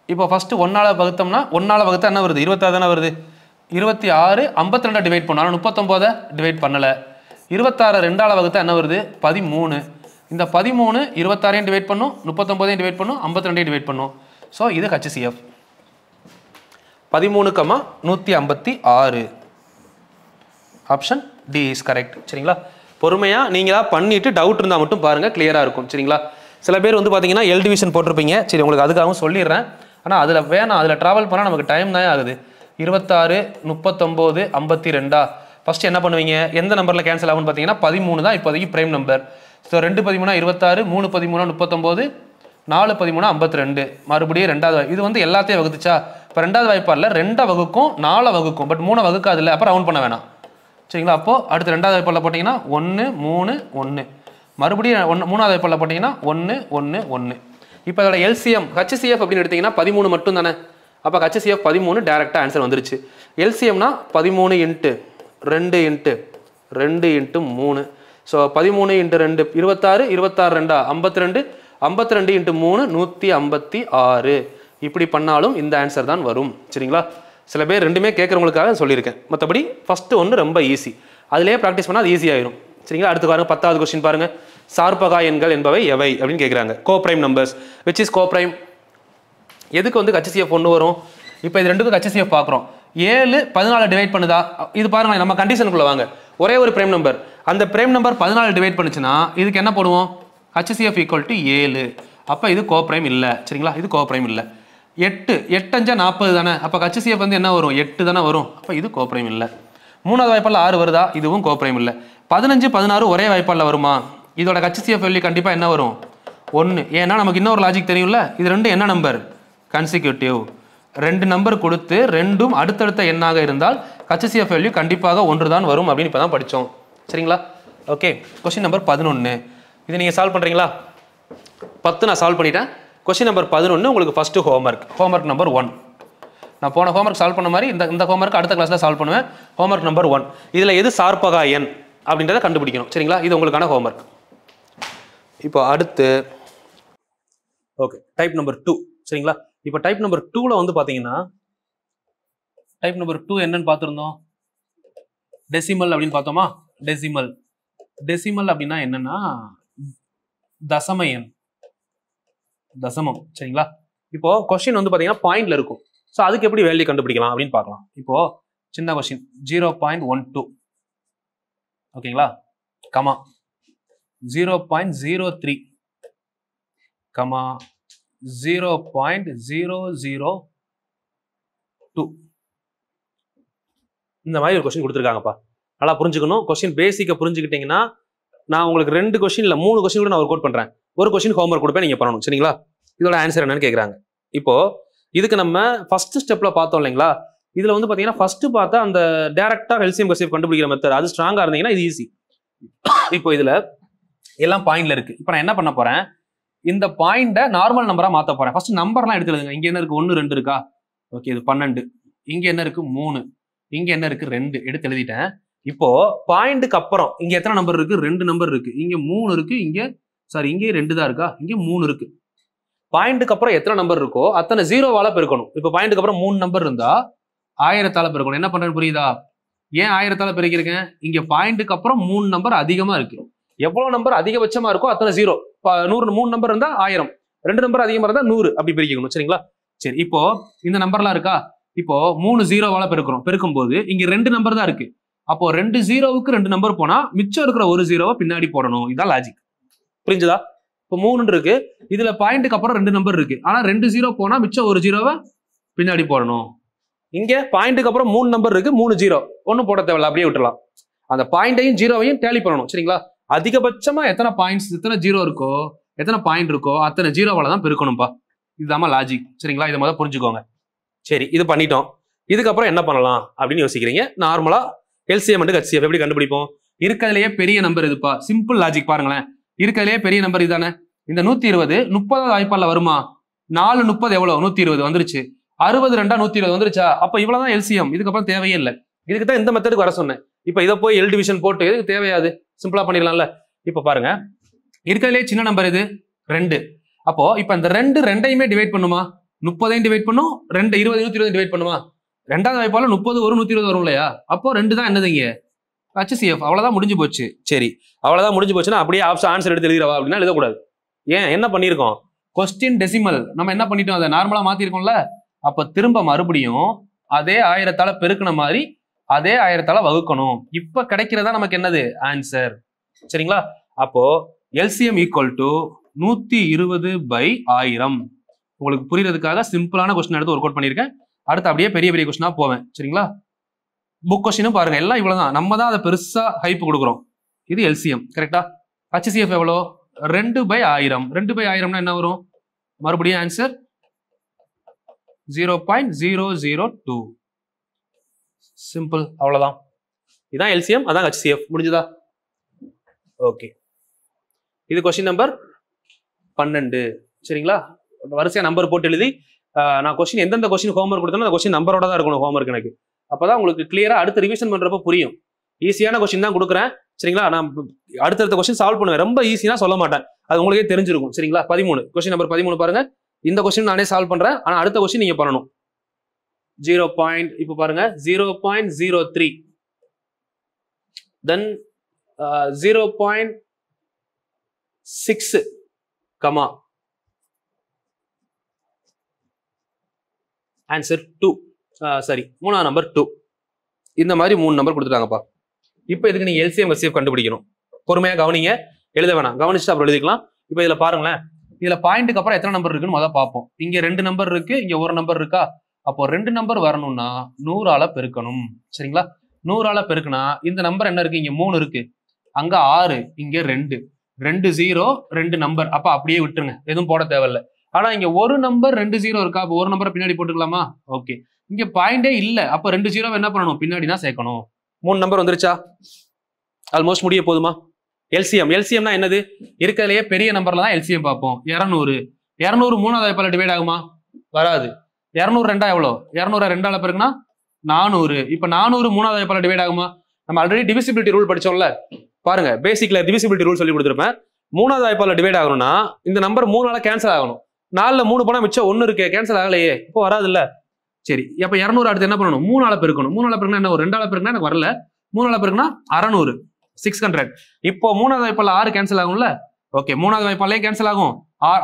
இப்போ ஃபஸ்ட்டு 1ஆல் வகுத்தோம்னா 1ஆல் வகுத்தா என்ன வருது? 26 தானே வருது. 26 52 டிவைட் பண்ணோம். ஆனால் 39 டிவைட் பண்ணலை. 26 2ஆல் வகுத்தா என்ன வருது? 13. இந்த 13 26 டிவைட் பண்ணும், 39 டிவைட் பண்ணும், 52 டிவைட் பண்ணும். ஸோ இது HCF. 13, 156. Option D is correct. சரிங்களா? பொறுமையாக நீங்களாக பண்ணிவிட்டு டவுட் இருந்தால் மட்டும் பாருங்கள், கிளியராக இருக்கும். சரிங்களா? சில பேர் வந்து பார்த்தீங்கன்னா எல் டிவிஷன் போட்டிருப்பீங்க. சரி, உங்களுக்கு அதுக்காகவும் சொல்லிடுறேன். ஆனால் அதில் வேணாம், அதில் ட்ராவல் பண்ணால் நமக்கு டைம் தான் ஆகுது. 26 39 52. ஃபஸ்ட்டு என்ன பண்ணுவீங்க? எந்த நம்பரில் கேன்சல் ஆகும்னு பார்த்தீங்கன்னா 13 தான் இப்போதைக்கு பிரைம் நம்பர். ஸோ 2 13 26, 3 13 39, 4 13 52. மறுபடியும் 2வது இது வந்து எல்லாத்தையும் வகுத்துச்சா? இப்போ 2வது வாய்ப்பாடில் 2 வகுக்கும் 4 வகுக்கும், பட் 3 வகுக்காது இல்லை. அப்போ ரவுண்ட் பண்ண வேணாம். சரிங்களா? அப்போது அடுத்து 2வது வாய்ப்பாடில் போட்டிங்கன்னா 1 3 1. மறுபடியும் 3வது வாய்ப்பாடில் போட்டிங்கன்னா 1 1 1. இப்போ அதோட எல்சிஎம் ஹச்சிசிஎஃப் அப்படின்னு எடுத்திங்கன்னா 13 மட்டும் தானே. அப்போ ஹச்சிசிஎஃப் 13 டேரெக்டாக ஆன்சர் வந்துருச்சு. எல்சிஎம்னா 13 × 2 × 2 × 3. ஸோ 13 × 2 26, 26 2 52, 52 × 3 156. இப்படி பண்ணாலும் இந்த ஆன்சர் தான் வரும். சரிங்களா? சில பேர் ரெண்டுமே கேட்குறவங்களுக்காக சொல்லியிருக்கேன். மற்றபடி ஃபஸ்ட்டு ஒன்று ரொம்ப ஈஸி, அதிலே ப்ராக்டிஸ் பண்ணால் அது ஈஸியாகிடும். சரிங்களா? அடுத்து பாருங்க, 10வது கொஸ்டின் பாருங்க. சார்பகா எண்கள் என்பவை எவை அப்படின்னு கேட்குறாங்க. Coprime numbers which is coprime. எதுக்கு வந்து ஹச்சிசிஎஃப் ஒன்று வரும்? இப்போ இது ரெண்டுக்கும் ஹச்சிசிஎஃப் பார்க்குறோம். 7 14 டிவைட் பண்ணுதா? இது பாருங்க, நம்ம கண்டிஷனுக்குள்ள வாங்க. ஒரே ஒரு பிரைம் நம்பர், அந்த பிரைம் நம்பர் 14 டிவைட் பண்ணுச்சுன்னா இதுக்கு என்ன போடுவோம்? ஹச்சிசிஎஃப் = 7. அப்போ இது கோப்ரைம் இல்லை. சரிங்களா? இது கோப்ரைம் இல்லை. 8 8 5 40 தானே. அப்போ ஹச்சிசிஎஃப் வந்து என்ன வரும்? 8 தானே வரும். அப்போ இது கோப்ரைம் இல்லை. 3வது வாய்ப்பாடில் 6 வருதா? இதுவும் கோப்ரைம் இல்லை. 15 16 ஒரே வாய்ப்பாடில் வருமா? இதோட ஹச்சிசிஎஃப் வேல்யூ கண்டிப்பாக என்ன வரும்? 1. ஏன்னா நமக்கு இன்னொரு லாஜிக் தெரியும்ல, இது ரெண்டு என்ன நம்பர்? கன்சிக்யூட்டிவ். 2 நம்பர் கொடுத்து ரெண்டும் அடுத்தடுத்த எண்ணாக இருந்தால் HCF வேல்யூ கண்டிப்பாக 1 தான் வரும் அப்படின்னு இப்போ தான் படித்தோம். சரிங்களா? ஓகே, கொஸ்டின் நம்பர் 11 இது நீங்கள் சால்வ் பண்ணுறீங்களா? 10 நான் சால்வ் பண்ணிட்டேன். கொஸ்டின் நம்பர் 11 உங்களுக்கு ஃபர்ஸ்ட் ஹோம்ஒர்க் நம்பர் 1. நான் போன ஹோம்ஒர்க் சால்வ் பண்ண மாதிரி இந்த ஹோம்ஒர்க் அடுத்த கிளாஸில் சால்வ் பண்ணுவேன். ஹோம்ஒர்க் நம்பர் 1 இதில் எது சார்பகா எண் அப்படின்றத கண்டுபிடிக்கணும். சரிங்களா? இது உங்களுக்கான ஹோம்ஒர்க். இப்போ அடுத்து ஓகே, டைப் நம்பர் 2. சரிங்களா? இப்போ டைப் நம்பர் 2ல வந்து பார்த்தீங்கன்னா டைப் நம்பர் 2 என்னன்னு பார்த்துருந்தோம்? டெசிமல் அப்படின்னு பார்த்தோமா? டெசிமல் அப்படின்னா என்னன்னா தசம எண், தசமம். சரிங்களா? இப்போ கொஸ்டின் வந்து பார்த்தீங்கன்னா பாயிண்ட்ல இருக்கும். ஸோ அதுக்கு எப்படி வேல்யூ கண்டுபிடிக்கலாம் அப்படின்னு பார்க்கலாம். இப்போ சின்ன கொஸ்டின் 0.12 ஓகேங்களா, கமா 0.03 கமா 0.002 இந்த மாதிரி ஒரு கொஸ்டின் கொடுத்துருக்காங்கப்பா. நல்லா புரிஞ்சுக்கணும். கொஸ்டின் பேசிக்கை புரிஞ்சுக்கிட்டீங்கன்னா நான் உங்களுக்கு 2 கொஸ்டின் இல்லை 3 கொஸ்டின் கூட நான் ஒர்க் அவுட் பண்ணுறேன். ஒரு கொஸ்டின் ஹோம்ஒர்க் கொடுப்பேன், நீங்கள் பண்ணணும். சரிங்களா? இதோட ஆன்சர் என்னன்னு கேட்குறாங்க. இப்போ இதுக்கு நம்ம ஃபர்ஸ்ட் ஸ்டெப்ல பார்த்தோம் இல்லைங்களா? இதுல வந்து பாத்தீங்கன்னா ஃபர்ஸ்ட் பார்த்தா அந்த டைரக்டா எல்சிஎம் HCF கண்டுபிடிக்கிற மெத்தட் அது ஸ்ட்ராங்கா இருந்தீங்கன்னா இது ஈஸி. இப்போ இதுல எல்லாம் பாயிண்ட்ல இருக்கு. இப்போ நான் என்ன பண்ண போறேன், இந்த பாயிண்ட நார்மல் நம்பரா மாத்த போறேன். ஃபர்ஸ்ட் நம்பர்லாம் எடுத்து எழுதுங்க. இங்க என்ன இருக்கு? 1 2 இருக்கா? ஓகே, இது 12. இங்க என்ன இருக்கு? 3. இங்க என்ன இருக்கு? 2 எடுத்து எழுதிட்டேன். இப்போ பாயிண்ட்டுக்கு அப்புறம் இங்க எத்தனை நம்பர் இருக்கு? 2 நம்பர் இருக்கு. இங்க 3 இருக்கு. இங்க 2 தான் இருக்கா? இங்க 3 இருக்கு. பாயிண்ட்டுக்கு அப்புறம் எத்தனை நம்பர் இருக்கோ அத்தனை 0வால பெருக்கணும். இப்போ பாயிண்ட்டுக்கு அப்புறம் 3 நம்பர் இருந்தா 1000ஆல பெருக்கணும். என்ன பண்றேன்னு புரியுதா? ஏன் 1000ஆல பெருக்கிருக்கேன்? இங்க பாயிண்ட்டுக்கு அப்புறம் 3 நம்பர் அதிகமா இருக்கு. எவ்வளவு நம்பர் அதிகபட்சமா இருக்கோ அத்தனை 0. 3 நம்பர் இருந்தா 1000, 2 நம்பர் அதிகமா இருந்தா 100 அப்படி பெருக்கிக்கணும். சரிங்களா? சரி, இப்போ இந்த நம்பர்லாம் இருக்கா? இப்போ 3 0வால பெருக்கிறோம். பெருக்கும் போது இங்க 2 நம்பர் தான் இருக்கு. அப்போ 2 0க்கு 2 நம்பர் போனா மிச்சம் இருக்கிற ஒரு 0வை பின்னாடி போடணும். இதான் லாஜிக். புரிஞ்சுதா? இப்போ 3 இருக்கு. இதுல பாயிண்ட்டுக்கு அப்புறம் 2 நம்பர் இருக்கு. ஆனா 2 0 போனா மிச்சம் ஒரு 0வை பின்னாடி போடணும். இங்க பாயிண்ட்டுக்கு அப்புறம் 3 நம்பர் இருக்கு, 3 0 ஒன்னும் போட தேவையில்ல, அப்படியே விட்டுலாம். அந்த பாயிண்டையும் 0வையும் டேலி பண்ணணும். சரிங்களா? அதிகபட்சமா எத்தனை பாயிண்ட்ஸ், எத்தனை 0 இருக்கோ, எத்தனை பாயிண்ட் இருக்கோ அத்தனை 0வால தான் பெருக்கணும்பா. இதுதான் லாஜிக். சரிங்களா? இதை முதல்ல புரிஞ்சுக்கோங்க. சரி, இது பண்ணிட்டோம். இதுக்கப்புறம் என்ன பண்ணலாம் அப்படின்னு யோசிக்கிறீங்க. நார்மலா எல்சிஎம் அண்ட் HCF எப்படி கண்டுபிடிப்போம்? இருக்கிறதுலயே பெரிய நம்பர் எதுப்பா? சிம்பிள் லாஜிக் பாருங்களேன். இருக்கிறதுலயே பெரிய நம்பர் இதுதானே. இந்த 120 30வது வாய்ப்பால வருமா? 4 30 எவ்வளவு? 120 வந்துருச்சு. 60 2 120 வந்துருச்சா? அப்ப இவ்வளவுதான் எல்சிஎம். இதுக்கப்புறம் தேவையே இல்லை. இதுக்கு தான் இந்த மெத்தடுக்கு வர சொன்னேன். இப்ப இதை போய் எல் டிவிஷன் போட்டு எதுக்கு தேவையாது? சிம்பிளா பண்ணிடலாம்ல. இப்ப பாருங்க, இருக்கிறதுலே சின்ன நம்பர் இது 2. அப்போ இப்ப இந்த 2யுமே டிவைட் பண்ணுமா? 30ஐயும் டிவைட் பண்ணும், 2 20 120 டிவைட் பண்ணுமா? 2வது வாய்ப்பால 30 வரும் 120 வரும் இல்லையா? அப்போ 2 தான் என்னது இங்க? HCF. அவ்வளவுதான், முடிஞ்சு போச்சு. சரி, அவ்வளவுதான் முடிஞ்சு போச்சுன்னா அப்படியே ஆன்சர் எடுத்து எழுதிடவா அப்படின்னா எழுதக்கூடாது. ஏன்? என்ன பண்ணிருக்கோம்? கொஸ்டின் டெசிமல் நம்ம என்ன பண்ணிட்டோம்? அதை நார்மலா மாத்திருக்கோம்ல. அப்ப திரும்ப மறுபடியும் அதே 1000ஆல பெருக்கின மாதிரி அதே 1000ஆல வகுக்கணும். இப்ப கிடைக்கிறதா நமக்கு என்னது? ஆன்சர். சரிங்களா? அப்போ எல்சிஎம் ஈக்குவல் டு 120/1000. உங்களுக்கு புரியறதுக்காக சிம்பிளான கொஸ்டின் எடுத்து ஒர்க் அவுட் பண்ணிருக்கேன். அடுத்து அப்படியே பெரிய பெரிய கொஸ்டினா போவேன். சரிங்களா? புக் கொஸ்டினும் பாருங்க, எல்லாம் இவ்வளவுதான். நம்ம தான் அதை பெருசா ஹைப் கொடுக்குறோம். இது எல்சிஎம். கரெக்டா? HCF எவ்வளோ? 2/1000. 2/1000 என்ன வரும்? மறுபடியும் ஆன்சர் 0.002. சிம்பிள், அவ்வளவுதான். இதான் எல்சிஎம், அதான் HCF. முடிஞ்சதா? ஓகே, இது கொஸ்டின் நம்பர் 12. சரிங்களா? வரிசையா நம்பர் போட்டு எழுதி நான் கொஸ்டின் எந்தெந்த கொஸ்டின் ஹோம்ஒர்க் கொடுத்தோம் அந்த கொஸ்டின் நம்பரோட தான் இருக்கணும் ஹோம்ஒர்க் எனக்கு. அப்பதான் உங்களுக்கு கிளியரா அடுத்து ரிவிஷன் பண்றப்ப புரியும். ஈஸியான கொஸ்டின் தான் கொடுக்குறேன். சரிங்களா? நான் அடுத்தடுத்த கொஸ்டின் சால்வ் பண்ணுவேன். ரொம்ப ஈஸியா சொல்ல மாட்டேன், அது உங்களுக்கே தெரிஞ்சிருக்கும். சரிங்களா? 13 கொஸ்டின் நம்பர் 13 பாருங்க. இந்த கொஸ்டின் நானே சால்வ் பண்றேன், ஆனா அடுத்த கொஸ்டின் நீங்க பண்ணணும். 0. இப்ப பாருங்க 0.03 தென் 0.6 கமா ஆன்சர் 2. சரி, 3ஆம் நம்பர் 2. இந்த மாதிரி 3 நம்பர் கொடுத்துட்டாங்கப்பா. இப்போ இதுக்கு நீங்க எல்சிஎம் HCF கண்டுபிடிக்கணும். பொறுமையா கவனிங்க, எழுத வேணாம், கவனிச்சுட்டு அப்புறம் எழுதிக்கலாம். இப்போ இதுல பாருங்களேன், இதுல பாயிண்ட்டுக்கு அப்புறம் எத்தனை நம்பர் இருக்குன்னு முதல்ல பார்ப்போம். இங்க 2 நம்பர் இருக்கு, இங்க 1 நம்பர் இருக்கா? அப்போ 2 நம்பர் வரணும்னா 100ஆல பெருக்கணும். சரிங்களா? 100ஆல பெருக்குனா இந்த நம்பர் என்ன இருக்கு? இங்க 3 இருக்கு, அங்க 6, இங்க 2 0 2 நம்பர். அப்ப அப்படியே விட்டுருங்க, எதுவும் போட தேவையில்ல. ஆனா இங்க ஒரு நம்பர் 2 0 இருக்கா, அப்போ ஒரு நம்பரை பின்னாடி போட்டுக்கலாமா? ஓகே. இங்க பாயிண்டே இல்ல, அப்ப 2 0 என்ன பண்ணணும், பின்னாடி தான் சேர்க்கணும். 3 நம்பர் வந்துருச்சா? ஆல்மோஸ்ட் முடிய போதுமா? எல்சிஎம்னா என்னது? இருக்கிறதுலயே பெரிய நம்பர்ல தான் எல்சிஎம் பார்ப்போம். 200 மூணாவது வாய்ப்பால டிவைட் ஆகுமா? வராது. 200 ரெண்டா எவ்வளோ? 200 ரெண்டால பெருக்குனா 400. இப்ப 400 மூணாவது வாய்ப்பால டிவைட் ஆகுமா? நம்ம ஆல்ரெடி டிவிசிபிலிட்டி ரூல் படிச்சோம்ல, பாருங்க பேசிக்ல டிவிசிபிலிட்டி ரூல் சொல்லி கொடுத்துருப்பேன். மூணாவது வாய்ப்பால டிவைட் ஆகணும்னா இந்த நம்பர் 3ஆல கேன்சல் ஆகணும். 4ல 3 போனா மிச்சம் 1 இருக்கு, கேன்சல் ஆகலையே, இப்போ வராது இல்ல. சரி, அப்ப 200 அடுத்து என்ன பண்ணணும்? 3ஆல பெருக்கணும். 3ஆல பெருக்குனா என்ன? ஒரு 2ஆல பெருக்குனா எனக்கு வரல. 3ஆல பெருக்குனா 600, 600. இப்போ மூணாவது வாய்ப்பால 6 கேன்சல் ஆகும்ல. ஓகே, மூணாவது வாய்ப்பாலையும் கேன்சல் ஆகும்.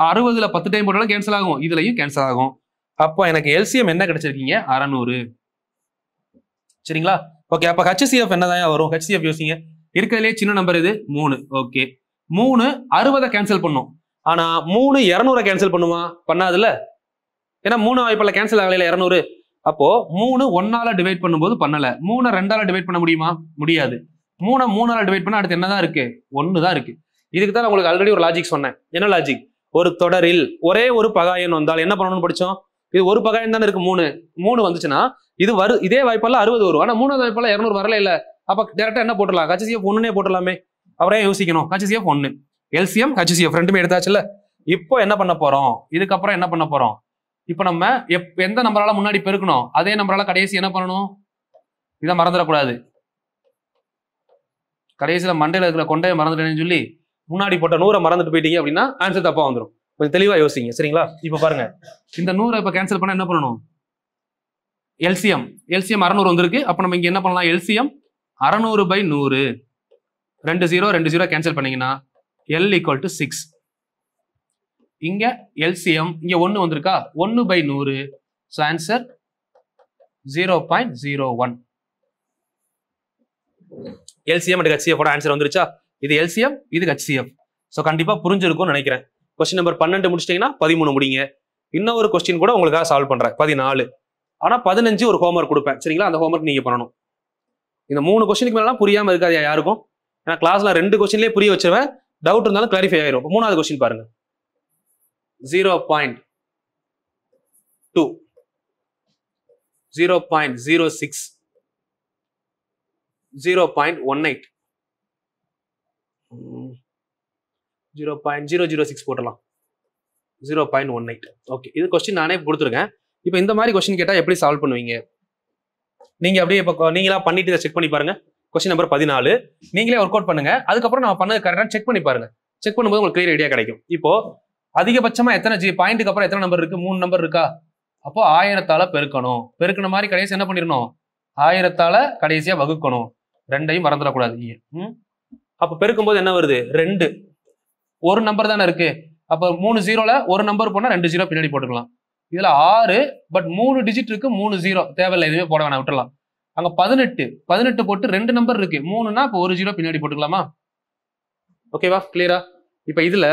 60ல 10 டைம் போட்டாலும் கேன்சல் ஆகும், இதுலயும் கேன்சல் ஆகும். அப்போ எனக்கு எல்சிஎம் என்ன கிடைச்சிருக்கீங்க? 600. சரிங்களா? ஓகே, அப்ப ஹெச்சிஎஃப் என்னதான் வரும்? ஹெச்சிஎஃப் யோசிங்க. இருக்கிறதுலே சின்ன நம்பர் இது 3. ஓகே, 3 60 கேன்சல் பண்ணும். ஆனா 3 200 கேன்சல் பண்ணுமா? பண்ணாதுல்ல. ஏன்னா 3 வாய்ப்பால கேன்சல் ஆகல 200. அப்போ 3 1ஆல டிவைட் பண்ணும்போது பண்ணல. 3 2ஆல டிவைட் பண்ண முடியுமா? முடியாது. 3 3ஆல டிவைட் பண்ணா அடுத்து என்னதான் இருக்கு? 1 தான் இருக்கு. இதுக்கு தான் உங்களுக்கு ஆல்ரெடி ஒரு லாஜிக் சொன்னேன். என்ன லாஜிக்? ஒரு தொடரில் ஒரே ஒரு பகாயன் வந்தால் என்ன பண்ணணும்னு படிச்சோம். இது ஒரு பகாயன் தானே இருக்கு, 3 வந்துச்சுன்னா இது இதே வாய்ப்பால 60 வரும். ஆனா 3வது வாய்ப்பால 200 வரல இல்ல. அப்ப டேரக்டா என்ன போட்டுடலாம்? ஹெச்சிஎஃப் 1னே போட்டுடலாமே. அவரே யோசிக்கணும். ஹெச்சிஎஃப் 1, எல்சிஎம் ஹெச்சிஎஃப் ரெண்டுமே எடுத்தாச்சுல. இப்போ என்ன பண்ண போறோம்? இதுக்கப்புறம் என்ன பண்ண போறோம்? இப்போ நம்ம எந்த நம்பரால முன்னாடி பெருக்கணும், அதே நம்பரால கடைசி என்ன பண்ணணும்? இதை மறந்துடக்கூடாது. கடைசியில மண்டையில இருக்கிற கொண்டையை மறந்துட்டேன்னு சொல்லி முன்னாடி போட்ட 100 மறந்துட்டு போயிட்டீங்க அப்படின்னா ஆன்சர் தப்பா வந்துடும். கொஞ்சம் தெளிவா யோசிங்க. சரிங்களா? இப்ப பாருங்க, இந்த 100 இப்ப கேன்சல் பண்ண என்ன பண்ணணும்? எல்சிஎம் 600 வந்திருக்கு. அப்ப நம்ம இங்க என்ன பண்ணலாம்? எல்சிஎம் 600/100. 2 0 கேன்சல் பண்ணீங்கன்னா L = 6. இங்க எல்சிஎம் இங்க 1 வந்திருக்கா? 1/100. So answer 0.01. LCM and HCF answer வந்துருச்சா? இது எல்சிஎம், இது ஹெச்சிஎஃப். ஸோ கண்டிப்பா புரிஞ்சிருக்கும்னு நினைக்கிறேன். கொஸ்டின் நம்பர் 12 முடிச்சிட்டீங்கன்னா 13 முடிங்க. இன்னொரு கொஸ்டின் கூட உங்களுக்காக சால்வ் பண்றேன் 14. ஆனா 15 ஒரு ஹோம்ஒர்க் கொடுப்பேன். சரிங்களா? அந்த ஹோம்ஒர்க் நீங்க பண்ணணும். இந்த 3 கொஸ்டினுக்கு மேலாம் புரியாம இருக்காது யாருக்கும். ஏன்னா கிளாஸ்ல 2 கொஸ்டின்லேயே புரிய வச்சிருவேன். டவுட் இருந்தாலும் கிளாரிஃபை ஆயிரும். 3வது கொஸ்டின் பாருங்க. 0.2, 0.06, 0.18, 0.006 போட்டலாம். 0.18. ஓகே, இது கொஸ்டின் நானே கொடுத்துருக்கேன். இப்போ இந்த மாதிரி கொஸ்டின் கேட்டா எப்படி சால்வ் பண்ணுவீங்க? நீங்க அப்படியே இப்போ நீங்களா பண்ணிட்டு இதை செக் பண்ணி பாருங்க. கொஸ்டின் நம்பர் 14 நீங்களே ஒர்க் அவுட் பண்ணுங்க. அதுக்கப்புறம் நான் பண்ணது கரெக்டாக செக் பண்ணி பாருங்க. செக் பண்ணும்போது உங்களுக்கு கிளியர் ஐடியா கிடைக்கும். இப்போ அதிகபட்சமா எத்தனை பாயிண்ட்டுக்கு அப்புறம் எத்தனை நம்பர் இருக்கு? 3 நம்பர் இருக்கா? அப்போ 1000ஆல பெருக்கணும். பெருக்கின மாதிரி கடைசி என்ன பண்ணிடணும்? 1000ஆல கடைசியா வகுக்கணும். 2ஐயும் மறந்துடக்கூடாது. அப்ப பெருக்கும் போது என்ன வருது? 2. ஒரு நம்பர் தானே இருக்கு. அப்ப 3 0ல ஒரு நம்பர் போனா 2 0 பின்னாடி போட்டுக்கலாம். இதுல 6 பட் 3 டிஜிட் இருக்கு, 3 0 தேவையில்லை, எதுவுமே போட வேணாம், விட்டுலாம். அங்க 18 போட்டு 2 நம்பர் இருக்கு, 3னா இப்போ ஒரு 0 பின்னாடி போட்டுக்கலாமா? ஓகேவா? கிளியரா? இப்ப இதுல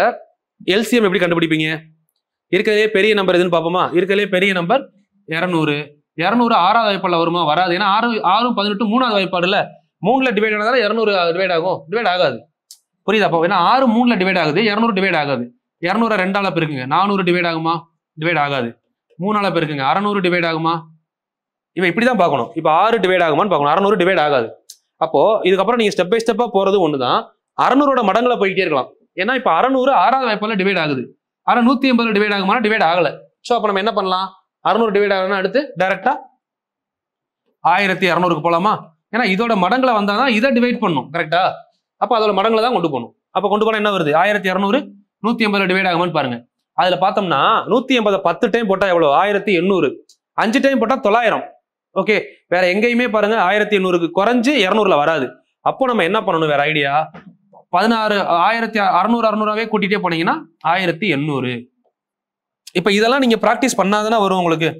எல்சிஎம் எப்படி கண்டுபிடிப்பீங்க? இருக்கிறதே பெரிய நம்பர் எதுன்னு பார்ப்போமா? இருக்கிறதே பெரிய நம்பர் 200. 200 6வது வாய்ப்பாடுல வருமா? வராது. ஏன்னா 6 18 3வது வாய்ப்பாடுல 3ல டிவைட் ஆனதால 200 டிவைட் ஆகும். டிவைட் ஆகாது. புரியுதா? அப்போ ஏன்னா 6 3ல டிவைட் ஆகுது, 200 டிவைட் ஆகாது. 200 2ஆல பெருக்குங்க, 400 டிவைட் ஆகுமா? டிவைட் ஆகாது. 3ஆல பெருக்குங்க, 600 டிவைட் ஆகுமா? இவன் இப்படிதான் பார்க்கணும். இப்போ 6 டிவைட் ஆகுமான்னு பார்க்கணும். 600 டிவைட் ஆகாது. அப்போ இதுக்கப்புறம் நீங்க ஸ்டெப் பை ஸ்டெப்பா போறது ஒண்ணுதான். 600ஓட மடங்குல போயிட்டே இருக்கலாம். ஏன்னா இப்ப 600 6வது வாய்ப்பால டிவைட் ஆகுது. ஆனா 180 டிவைட் ஆகுமானா டிவைட் ஆகல. சோ அப்ப நம்ம என்ன பண்ணலாம்? 600 டிவைட் ஆகணும்னா அடுத்து டைரக்டா 1200க்கு போலாமா? ஏன்னா இதோட மடங்குல வந்தாதான் இதை டிவைட் பண்ணும். கரெக்டா? அப்ப அதோட மடங்குல தான் கொண்டு போகணும். அப்ப கொண்டு போனா என்ன வருது? 1200 180 டிவைட் ஆகுமான்னு பாருங்க. அதுல பார்த்தோம்னா 180 10 டைம் போட்டா எவ்வளவு? 1800. 5 டைம் போட்டா 900. ஓகே, வேற எங்கேயுமே பாருங்க 1800க்கு குறைஞ்சு 200ல வராது. அப்போ நம்ம என்ன பண்ணணும்? வேற ஐடியா 16 1600 கூட்டிட்டே போனீங்கன்னா 1800. இப்ப இதெல்லாம் நீங்க பிராக்டிஸ் பண்ணாதானே வரும் உங்களுக்கு.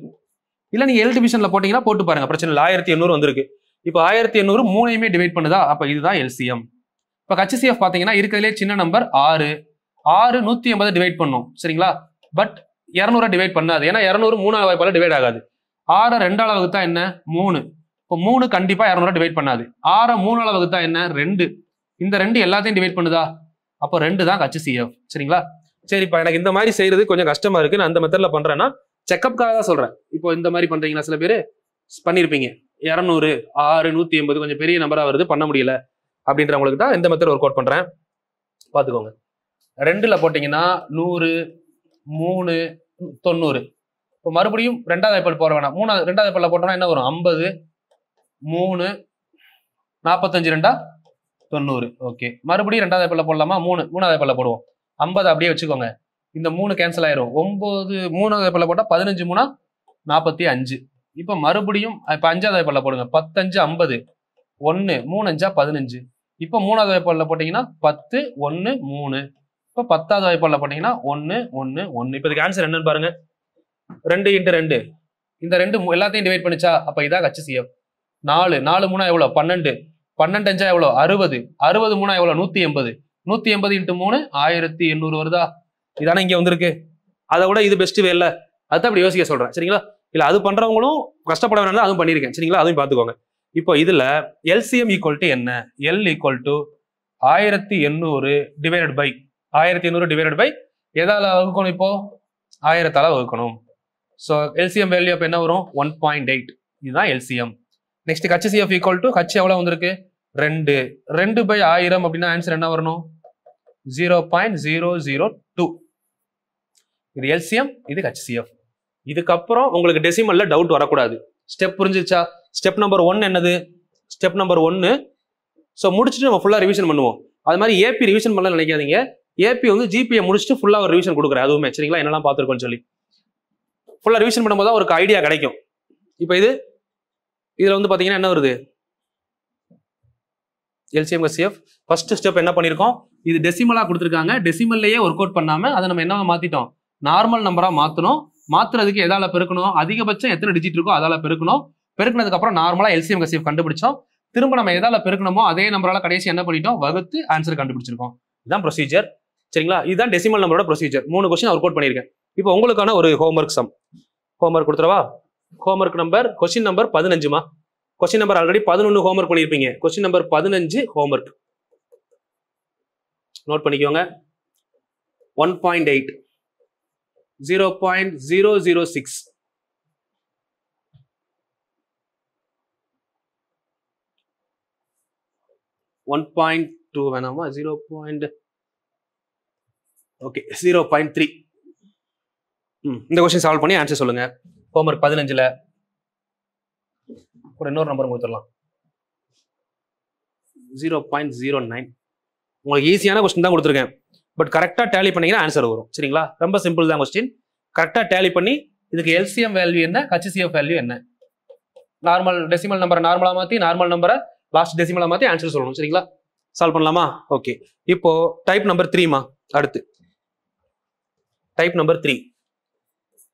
இல்ல நீங்க எல் டிவிஷன்ல போட்டீங்கன்னா போட்டு பாருங்க, பிரச்சனை இல்லை. 1800 வந்திருக்கு. இப்போ 1800 3ஐயுமே டிவைட் பண்ணுதா? அப்ப இதுதான் எல்சிஎம். இப்ப ஹெச்சிஎஃப் பாத்தீங்கன்னா இருக்கிறதுலே சின்ன நம்பர் 6. 6 180 டிவைட் பண்ணும். சரிங்களா? பட் 200 டிவைட் பண்ணாது. ஏன்னா 200 3வது வாய்ப்பால டிவைட் ஆகாது. 6 2ஆல வகுத்தா என்ன? 3. இப்போ 3 கண்டிப்பா 200 டிவைட் பண்ணாது. 6 3ஆல வகுத்தா என்ன? 2. இந்த 2 எல்லாத்தையும் டிவைட் பண்ணுதா? அப்போ 2 தான் ஹெச்சிஎஃப். சரிங்களா? சரிப்பா எனக்கு இந்த மாதிரி செய்யறது கொஞ்சம் கஷ்டமா இருக்கு, நான் அந்த மெத்தட்ல பண்றேன்னா செக்அப்காக தான் சொல்றேன். இப்போ இந்த மாதிரி பண்றீங்களா, சில பேர் பண்ணிருப்பீங்க 200 6 180 கொஞ்சம் பெரிய நம்பரா வருது பண்ண முடியல அப்படின்றவங்களுக்கு தான் இந்த மெத்தட் ஒர்க் அவுட் பண்றேன். பாத்துக்கோங்க. 2ல போட்டீங்கன்னா 100 3 90. இப்போ மறுபடியும் 2வது வாய்ப்பாடு போற வேணாம், 2வது வாய்ப்பாடுல போட்டோம்னா என்ன வரும் 50 3 45 2 90. ஓகே, மறுபடியும் 2வது வாய்ப்பாடுல போடலாமா, 3வது வாய்ப்பாடுல போடுவோம். 50 அப்படியே வச்சுக்கோங்க, இந்த 3 கேன்சல் ஆயிரும். 9 3வது வாய்ப்பாடுல போட்டா 15 3 45. இப்போ மறுபடியும் இப்போ 5வது வாய்ப்பாடுல போடுங்க, 10 5 50 1 3 5 15. இப்போ 3வது வாய்ப்பாடுல போட்டீங்கன்னா 10 1 3. இப்போ 10வது வாய்ப்பாடுல போட்டீங்கன்னா 1 1 1. இப்போ இதுக்கு ஆன்சர் என்னன்னு பாருங்க, 2 × 2. இந்த 2 எல்லாத்தையும் டிவைட் பண்ணிச்சா, அப்ப இதான் HCF. 4 4 3 எவ்வளோ 12 12 5 எவ்வளோ 60 60 3 எவ்வளோ 180 180 × 3 1800 வருதா? இதானே இங்க வந்திருக்கு. அதை விட இது பெஸ்ட் வே இல்ல, அதுதான் அப்படி யோசிக்க சொல்றேன் சரிங்களா. இல்ல அது பண்றவங்களும் கஷ்டப்பட வேணாம், அதுவும் பண்ணிருக்கேன் சரிங்களா, அதுவும் பாத்துக்கோங்க. இப்போ இதுல LCM ஈக்குவல் டு என்ன, L equal to 1800 divided by 1800 divided by எதால வகுக்கணும், இப்போ 1000ஆல வகுக்கணும். ஸோ LCM வேல்யூ அப்போ என்ன வரும் 1.8. இதுதான் LCM. Next HCF equal to H எவ்வளவு வந்திருக்கு 2 2 பை 1000 அப்படின்னா ஆன்சர் என்ன வரணும் 0.002. இது LCM, இது HCF. இதுக்கப்புறம் உங்களுக்கு டெசிமல்ல டவுட் வரக்கூடாது. ஸ்டெப் புரிஞ்சிருச்சா? ஸ்டெப் நம்பர் 1 என்னது, ஸ்டெப் நம்பர் 1. ஸோ முடிச்சுட்டு நம்ம ஃபுல்லா ரிவிஷன் பண்ணுவோம். அது மாதிரி AP ரிவிஷன் பண்ணலாம் நினைக்காதீங்க, AP வந்து GPA முடிச்சுட்டு ஃபுல்லா ஒரு ரிவிஷன் கொடுக்குறேன் அதுவுமே சரிங்களா, என்னெல்லாம் பார்த்துருக்கோம்னு சொல்லி ஃபுல்லா ரிவிஷன் பண்ணும்போது தான் ஒரு ஐடியா கிடைக்கும். இப்போ இதுல வந்து பாத்தீங்கன்னா என்ன வருது LCM HCF. ஃபர்ஸ்ட் ஸ்டெப் என்ன பண்ணிருக்கோம், இது டெசிமலா கொடுத்துருக்காங்க, டெசிமல்லையே ஒர்க் அவுட் பண்ணாம அதை நம்ம என்ன மாத்திட்டோம் நார்மல் நம்பரா மாத்தணும். மாத்துறதுக்கு எதால பெருக்கணும், அதிகபட்சம் எத்தனை டிஜிட் இருக்கோ அதால பெருக்கணும். பெருக்கினதுக்கு அப்புறம் நார்மலா LCM HCF கண்டுபிடிச்சோம். திரும்ப நம்ம எதால பெருக்கணுமோ அதே நம்பரால கடைசி என்ன பண்ணிட்டோம் வகுத்து ஆன்சர் கண்டுபிடிச்சிருக்கோம். இதுதான் ப்ரொசீஜர் சரிங்களா. இதுதான் டெசிமல் நம்பரோட ப்ரொசீஜர். 3 கொஸ்டின் ஒர்க் அவுட் பண்ணியிருக்கேன். இப்போ உங்களுக்கான ஒரு ஹோம்ஒர்க் சம், ஹோம்ஒர்க் கொடுத்துறவா. ஹோம்ஒர்க் நம்பர் கொஸ்டின் நம்பர் 15மா. கொஸ்டின் நம்பர் ஆல்ரெடி 11 ஹோம்ஒர்க் பண்ணியிருப்பீங்க. கொஸ்டின் நம்பர் 15 ஹோம்ஒர்க் நோட் பண்ணிக்கோங்க. 1.8 0.006 1.2 வேணாமா 0. ஓகே 0.3. இந்த கொஸ்டின் சால்வ் பண்ணி ஆன்சர் சொல்லுங்க. ஹோம்ஒர்க் 15ல ஒரு இன்னொரு நம்பர் கொடுத்துடலாம் 0.09. உங்களுக்கு ஈஸியான கொஸ்டின் தான் கொடுத்துருக்கேன், பட் கரெக்டாக டேலி பண்ணீங்கன்னா ஆன்சர் வரும் சரிங்களா. ரொம்ப சிம்பிள் தான் கொஸ்டின். கரெக்டாக டேலி பண்ணி இதுக்கு LCM வேல்யூ என்ன, HCF வேல்யூ என்ன, நார்மல் டெசிமல் நம்பரை நார்மலா மாத்தி நார்மல் நம்பரை லாஸ்ட் டெசிமலா மாத்தி ஆன்சர் சொல்லணும் சரிங்களா. சால்வ் பண்ணலாமா? ஓகே, இப்போ டைப் நம்பர் 3மா. அடுத்து டைப் நம்பர் 3